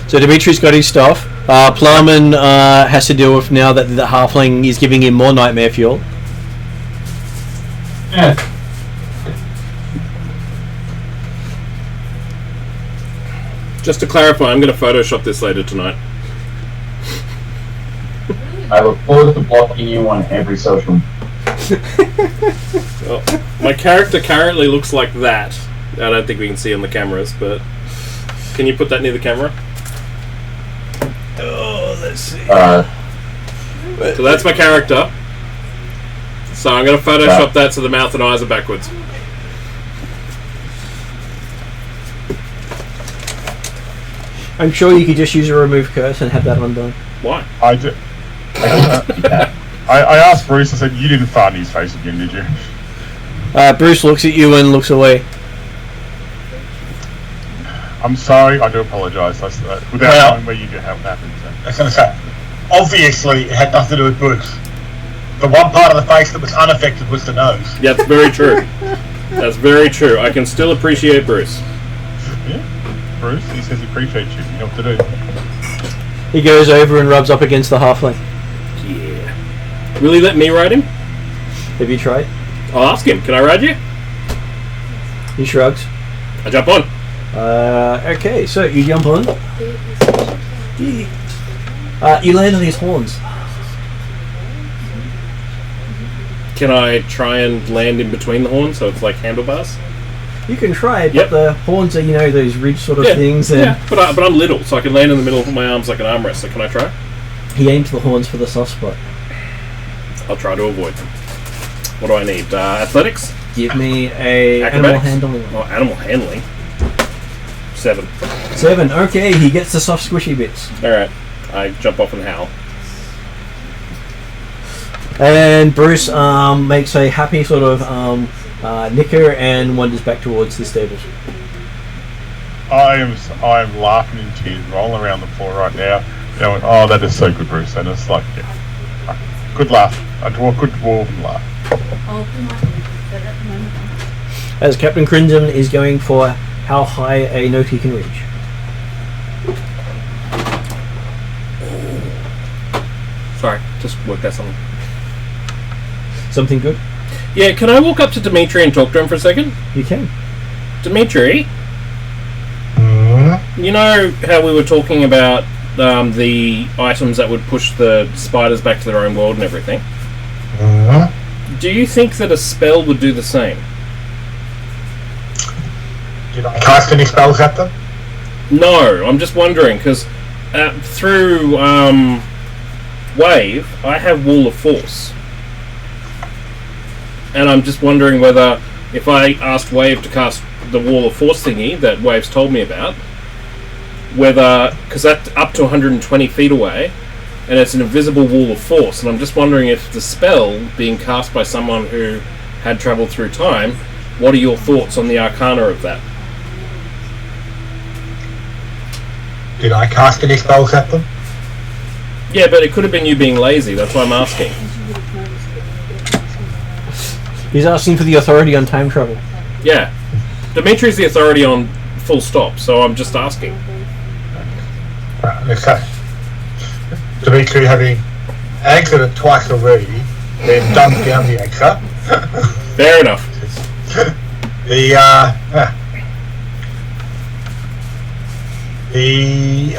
A: So Dimitri's got his stuff. Plowman has to deal with now that the halfling is giving him more nightmare fuel.
G: Yeah.
E: Just to clarify, I'm going to Photoshop this later tonight.
G: I look forward to blocking you on every social.
E: Well, my character currently looks like that. I don't think we can see on the cameras, but can you put that near the camera?
A: Oh, let's see.
E: So that's my character. So I'm going to Photoshop that so the mouth and eyes are backwards.
A: I'm sure you could just use a remove curse and have that undone.
E: Why?
F: I do. I asked Bruce. I said, "You didn't fart in his face again, did you?"
A: Bruce looks at you and looks away.
F: I'm sorry. I do apologise. Without knowing where you did have happened. So.
C: I was going to say, obviously it had nothing to do with Bruce. The one part of the face that was unaffected was the nose.
E: Yeah, that's very true. That's very true. I can still appreciate Bruce.
F: Yeah, Bruce. He says he appreciates you. You know what to do.
A: He goes over and rubs up against the halfling.
E: Yeah. Will he let me ride him?
A: Have you tried?
E: I'll ask him. Can I ride you?
A: He shrugs.
E: I jump on.
A: Okay, so you jump on. You land on his horns.
E: Can I try and land in between the horns so it's like handlebars?
A: You can try, but
E: Yep.
A: the horns are, those ridge sort of things. And
E: Yeah, but I'm little, so I can land in the middle of my arms like an armrest. So can I try?
A: he aims the horns for the soft spot.
E: I'll try to avoid them. What do I need? Athletics?
A: Give me a animal
E: Acrobatics?
A: handling.
E: Oh, animal handling. 7.
A: 7. Okay, he gets the soft squishy bits.
E: Alright. I jump off and howl.
A: And Bruce makes a happy sort of nicker and wanders back towards the stables.
F: I am laughing in tears, rolling around the floor right now. Going, oh, that is so good, Bruce. And it's like, yeah, good laugh. A good dwarven laugh.
A: As Captain Crimson is going for how high a note he can reach.
E: Sorry, just worked out something.
A: Something good?
E: Yeah, can I walk up to Dimitri and talk to him for a second?
A: You can.
E: Dimitri, you know how we were talking about the items that would push the spiders back to their own world and everything? Do you think that a spell would do the same?
C: Did I cast any spells at them?
E: No, I'm just wondering, because through Wave, I have Wall of Force. And I'm just wondering whether, if I asked Wave to cast the Wall of Force thingy that Wave's told me about, whether, because that's up to 120 feet away, and it's an invisible Wall of Force, and I'm just wondering if the spell being cast by someone who had travelled through time, what are your thoughts on the arcana of that?
C: Did I cast any spells at them?
E: Yeah, but it could have been you being lazy, that's why I'm asking.
A: He's asking for the authority on time travel.
E: Yeah. Dimitri's the authority on full stop, so I'm just asking.
C: Okay. Dimitri, having anchored it twice already, then dumped down the anchor.
E: Fair enough.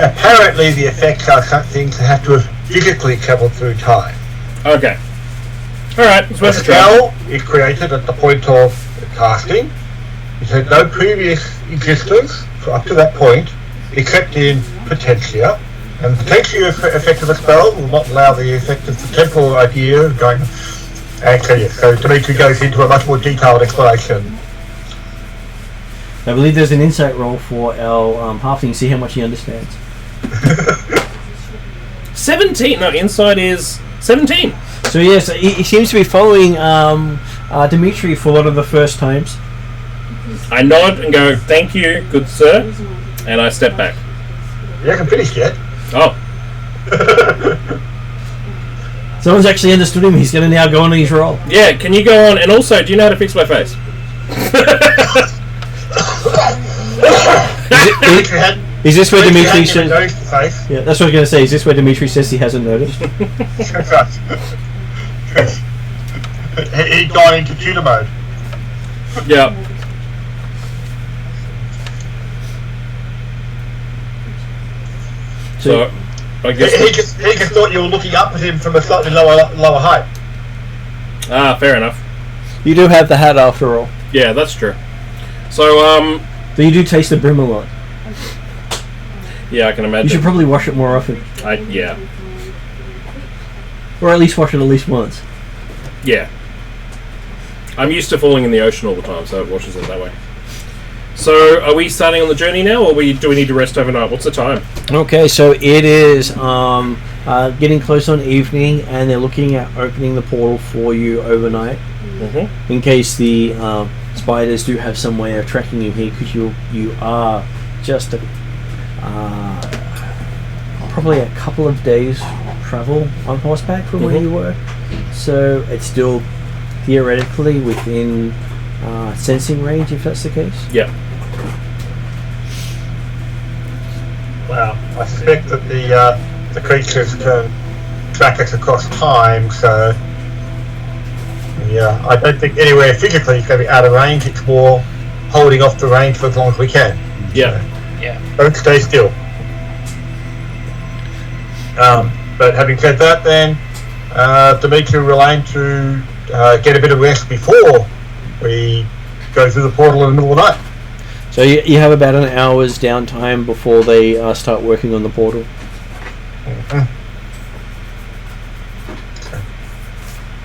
C: Apparently the effects are things that have to have physically travelled through time.
E: Okay. Alright, it's
C: The
E: worth a try.
C: spell is created at the point of casting. It had no previous existence for up to that point, except in Potentia. And the Potentia effect of a spell will not allow the effect of the temporal idea of going. Okay, so Dimitri goes into a much more detailed explanation.
A: I believe there's an insight roll for our halfling, see how much he understands.
E: 17! No, inside is 17!
A: So yes, he seems to be following Dimitri for one of the first times.
E: I nod and go, thank you, good sir, and I step back.
C: You haven't finished yet.
E: Oh.
A: Someone's actually understood him, he's going to now go on his roll.
E: Yeah, can you go on, and also, do you know how to fix my face?
A: Is this where Dimitri
C: says?
A: says... Yeah, that's what I was going to say, is this where Dimitri says he hasn't noticed?
C: He'd gone into tutor mode.
E: Yeah. So, I guess...
C: He just thought you were looking up at him from a slightly lower height.
E: Ah, fair enough.
A: You do have the hat after all.
E: Yeah, that's true. So,
A: So you do taste the brim a lot.
E: yeah, I can imagine.
A: You should probably wash it more often.
E: Yeah.
A: Or at least wash it at least once.
E: Yeah. I'm used to falling in the ocean all the time, so it washes it that way. So, are we starting on the journey now, or do we need to rest overnight? What's the time?
A: Okay, so it is getting close on evening, and they're looking at opening the portal for you overnight, in case the spiders do have some way of tracking you here, because you are just probably a couple of days travel on horseback from where you were, so it's still theoretically within sensing range, if that's the case.
E: Yeah.
C: Well, I suspect that the creatures can track us across time, so yeah, I don't think anywhere physically is going to be out of range. It's more holding off the range for as long as we can.
E: Yeah.
C: Don't stay still. But having said that, then Dimitri will aim to get a bit of rest before we go through the portal in the middle of the night.
A: So you have about an hour's downtime before they start working on the portal.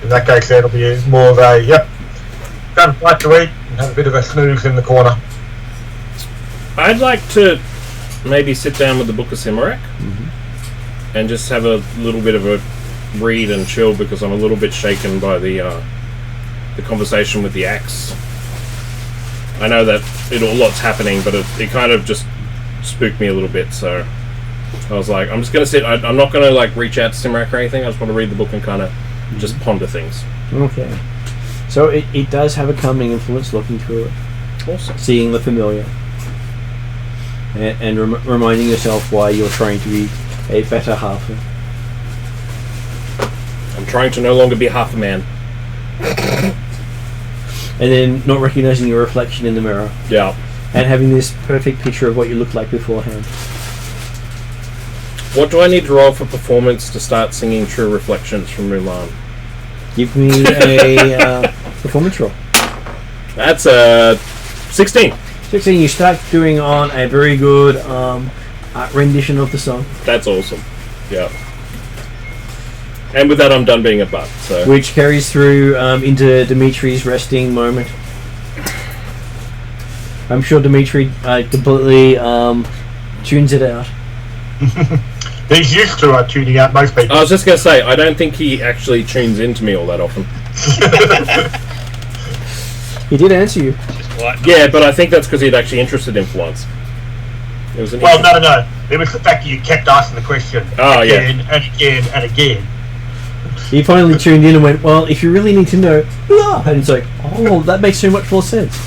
C: In that case, it'll be more of a, got a bite to eat and have a bit of a snooze in the corner.
E: I'd like to maybe sit down with the Book of Simarak and just have a little bit of a read and chill, because I'm a little bit shaken by the conversation with the axe. I know that a lot's happening, but it kind of just spooked me a little bit, so I was like, I'm just going to sit. I'm not going to like reach out to Simarak or anything. I just want to read the book and kind of just ponder things.
A: Okay. So it does have a calming influence looking through it.
E: Awesome.
A: Seeing the familiar. And reminding yourself why you're trying to be a better halfer.
E: I'm trying to no longer be half a man.
A: And then not recognizing your reflection in the mirror.
E: Yeah.
A: And having this perfect picture of what you look like beforehand.
E: What do I need to roll for performance to start singing True Reflections from Mulan?
A: Give me a performance roll.
E: That's 16.
A: 16, you start doing on a very good rendition of the song.
E: That's awesome. Yeah. And with that, I'm done being a butt. So.
A: Which carries through into Dimitri's resting moment. I'm sure Dimitri completely tunes it out.
C: He's used to tuning out most people.
E: I was just going to say, I don't think he actually tunes into me all that often.
A: He did answer you.
E: Yeah, but I think that's because he'd actually interested influence. It was
C: no. It was the fact that you kept asking the question again and again and again.
A: He finally tuned in and went, well, if you really need to know, blah. And it's like, oh, that makes so much more sense.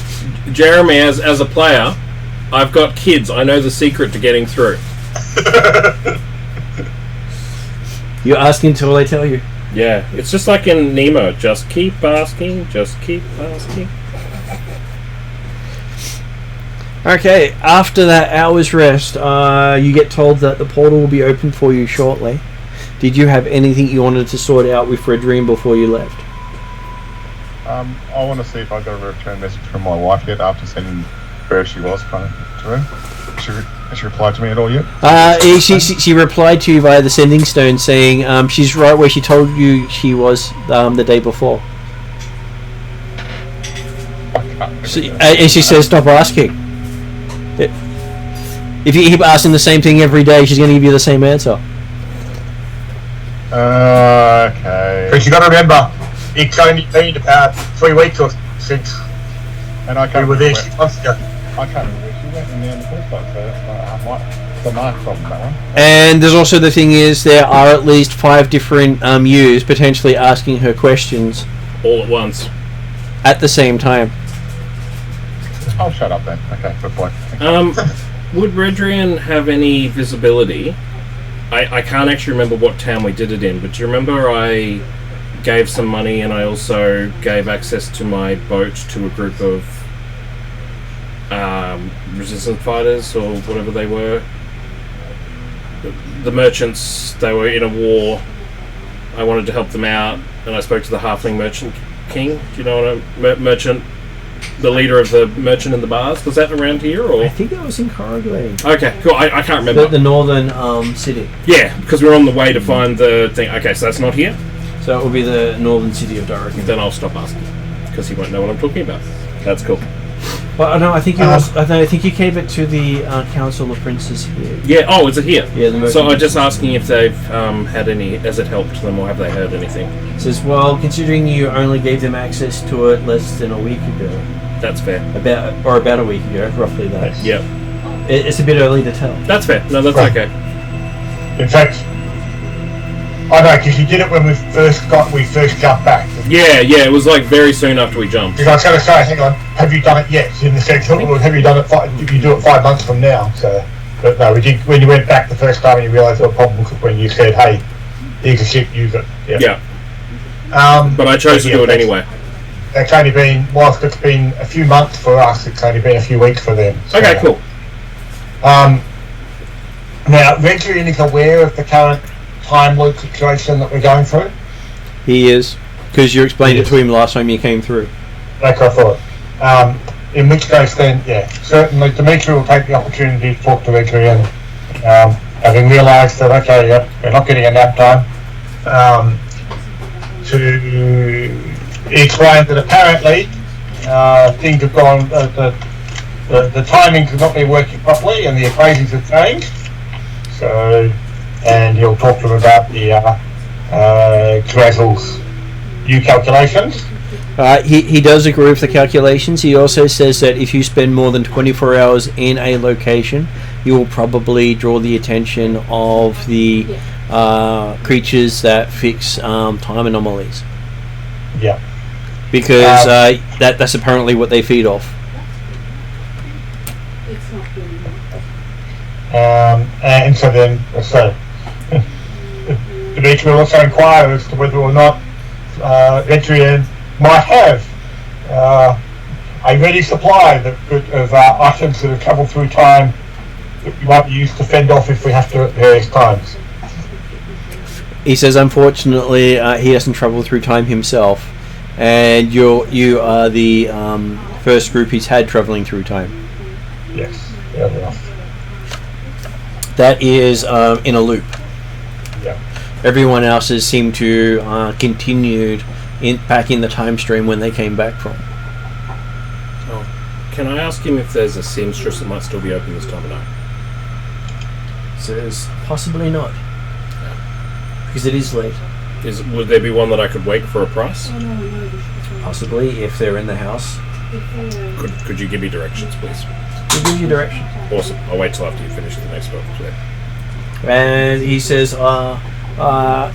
E: Jeremy, as a player, I've got kids. I know the secret to getting through.
A: You ask until they tell you.
E: Yeah, it's just like in Nemo. Just keep asking, just keep asking.
A: Okay, after that hour's rest, you get told that the portal will be open for you shortly. Did you have anything you wanted to sort out with Redrine before you left?
F: I want to see if I got a return message from my wife yet after sending where she was kind of to her. Has she replied to me at all yet?
A: She replied to you via the sending stone saying she's right where she told you she was the day before. And she says stop asking. If you keep asking the same thing every day, she's going to give you the same answer.
F: Okay.
C: Because you got to remember, it's only been about 3 weeks or since
F: and I can't
C: we were there 6 months ago.
F: I can't remember where she went in there in the first place, so it's a nice problem, that one.
A: And there's also the thing is, there are at least 5 different Yous potentially asking her questions.
E: All at once.
A: At the same time.
F: I'll shut up then. Okay, good point.
E: Would Redrian have any visibility? I can't actually remember what town we did it in, but do you remember I gave some money and I also gave access to my boat to a group of resistance fighters or whatever they were? The merchants, they were in a war. I wanted to help them out, and I spoke to the halfling merchant king. Do you know what merchant? The leader of the merchant in the bars. Was that around here, or?
A: I think that was in Karagway.
E: Okay, cool. I can't remember.
A: The northern city.
E: Yeah, because we're on the way to find the thing. Okay, so that's not here?
A: So it will be the northern city of Darakan.
E: Then I'll stop asking, because he won't know what I'm talking about. That's cool.
A: Well, no, I think you I think you gave it to the Council of Princes here.
E: Yeah. Oh, is it here?
A: Yeah. The
E: So I'm just asking if they've had any. Has it helped them, or have they heard anything?
A: It says, well, considering you only gave them access to it less than a week ago,
E: That's fair.
A: about a week ago, roughly that.
E: Yep.
A: It's a bit early to tell.
E: That's fair. No, that's
C: Right.
E: okay.
C: In fact, I know because you did it when we first jumped back.
E: Yeah. It was like very soon after we jumped.
C: Because I was going to say, hang on, have you done it yet? In the sense, of, well, have you done it? If you do it 5 months from now, so. But no, we did. When you went back the first time, and you realised there were problems when you said, "Hey, here's a ship, use it."
E: Yeah. But I chose to
C: yeah,
E: do it anyway.
C: It's only been, whilst it's been a few months for us, it's only been a few weeks for them. So,
E: Okay, cool.
C: Now, Reggie is aware of the current time loop situation that we're going through.
A: He is, because you explained it to him last time you came through.
C: Like I thought. In which case, then, yeah, certainly Dimitri will take the opportunity to talk to Reggie and, having realised that, okay, yep, we're not getting a nap time, to explain that apparently things have gone, the timings have not been working properly and the equations have changed. So, and he'll talk to him about the Drazzel's new calculations.
A: He does agree with the calculations. He also says that if you spend more than 24 hours in a location, you will probably draw the attention of the creatures that fix time anomalies.
C: Yeah.
A: Because that's apparently what they feed off.
C: And so then, Dimitri will also inquire as to whether or not Ventrian might have a ready supply of items that have travelled through time that might be used to fend off if we have to at various times.
A: He says, unfortunately, he hasn't travelled through time himself, and you are the first group he's had travelling through time.
C: Yes, fair enough.
A: That is in a loop.
C: Yeah.
A: Everyone else's seem to continued back in the time stream when they came back from.
E: Oh, can I ask him if there's a seamstress that might still be open this time of night?
A: Says possibly not, because it is late.
E: Would there be one that I could wake for a price?
A: Possibly, if they're in the house.
E: Could you give me directions, please?
A: We'll give you direction.
E: Awesome. I'll wait till after you finish the next one.
A: And he says,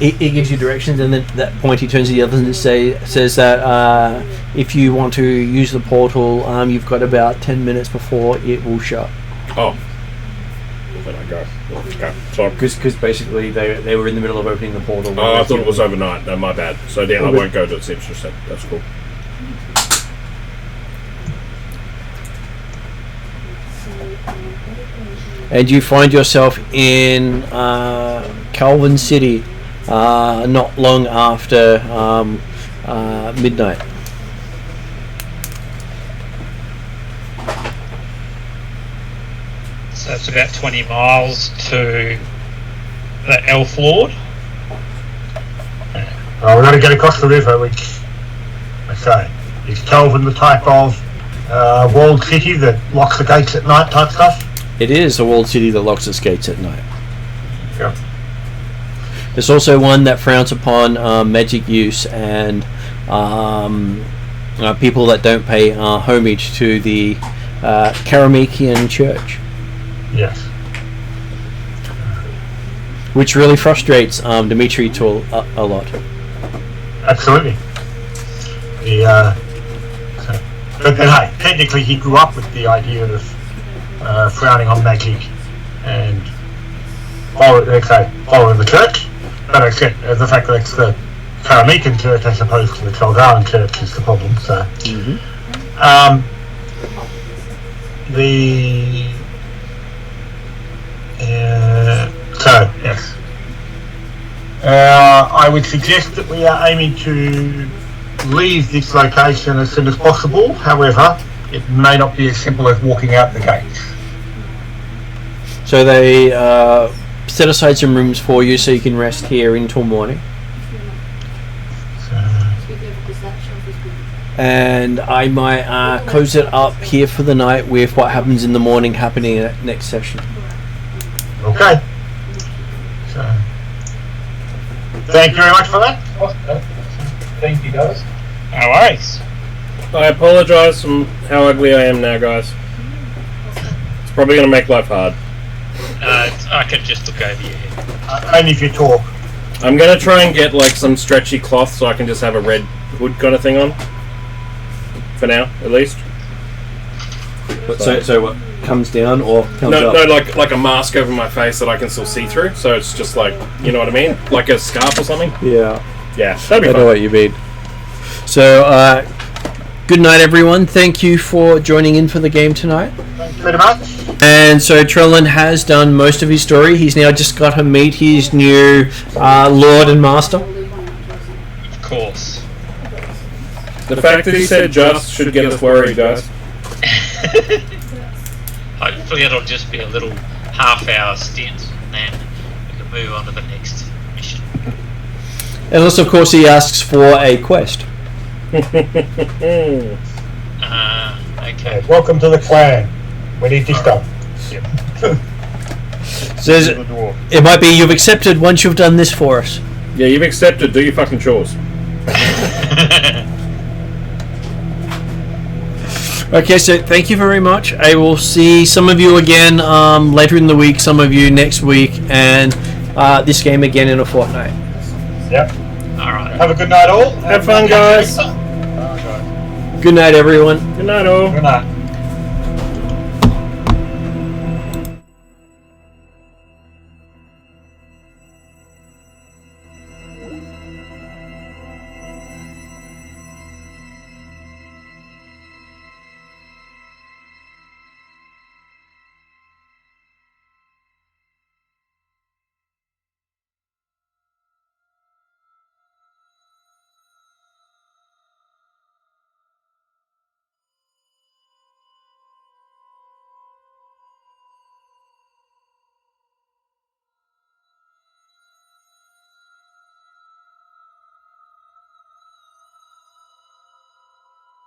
A: he gives you directions, and then at that point he turns to the others and says that if you want to use the portal, you've got about 10 minutes before it will shut.
E: Oh. Then I go. Okay. So
A: Because basically they were in the middle of opening the portal.
E: oh, I thought it was overnight. No, my bad. So then I won't go to the seamstress then. That's cool.
A: And you find yourself in Calvin City not long after midnight.
D: So it's about 20 miles to the Elf Lord.
C: We're going to get across the river, which, I say, is Kelvin the type of walled city that locks the gates at night type stuff?
A: It is a walled city that locks its gates at night.
C: Yeah.
A: There's also one that frowns upon magic use and people that don't pay homage to the Karameikian church.
C: Yes.
A: Which really frustrates Dimitri to a lot.
C: Absolutely. But then, hey, technically he grew up with the idea of frowning on magic and following the church, but except the fact that it's the Karameikian church as opposed to the Chaldaran church is the problem. So, yes. I would suggest that we are aiming to leave this location as soon as possible. However, it may not be as simple as walking out the gates.
A: So they set aside some rooms for you so you can rest here until morning. and I might close it up here for the night with what happens in the morning happening at next session.
C: Okay. So, thank you very much for that. Thank you, guys.
D: No worries.
E: I apologise for how ugly I am now, guys. It's probably going to make life hard.
D: I can just look over your head.
C: Only if you talk.
E: I'm going to try and get like some stretchy cloth so I can just have a red hood kind of thing on. For now, at least.
A: So what comes down or comes
E: No,
A: up?
E: no, like a mask over my face that I can still see through. So it's just like, you know what I mean? Like a scarf or something.
A: Yeah.
E: Yeah, that'd be
A: I
E: fun.
A: know what you mean. So, good night, everyone. Thank you for joining in for the game tonight.
C: Thank you very much.
A: And so Trellen has done most of his story. He's now just got to meet his new Lord and Master.
D: Of course.
E: The fact that he said just should get us worried, guys.
D: Hopefully it'll just be a little half-hour stint, and then we can move on to the next mission.
A: Unless, of course, he asks for a quest.
D: Okay.
C: Welcome to the clan. We need this done.
A: Says
F: The dwarf.
A: it might be you've accepted once you've done this for us.
E: Yeah, you've accepted. Do your fucking chores.
A: Okay, so thank you very much. I will see some of you again later in the week, some of you next week, and this game again in a fortnight.
C: Yep.
D: Alright.
C: Have a good night, all.
E: Have fun, guys.
A: Good night, everyone.
E: Good night, all.
C: Good night.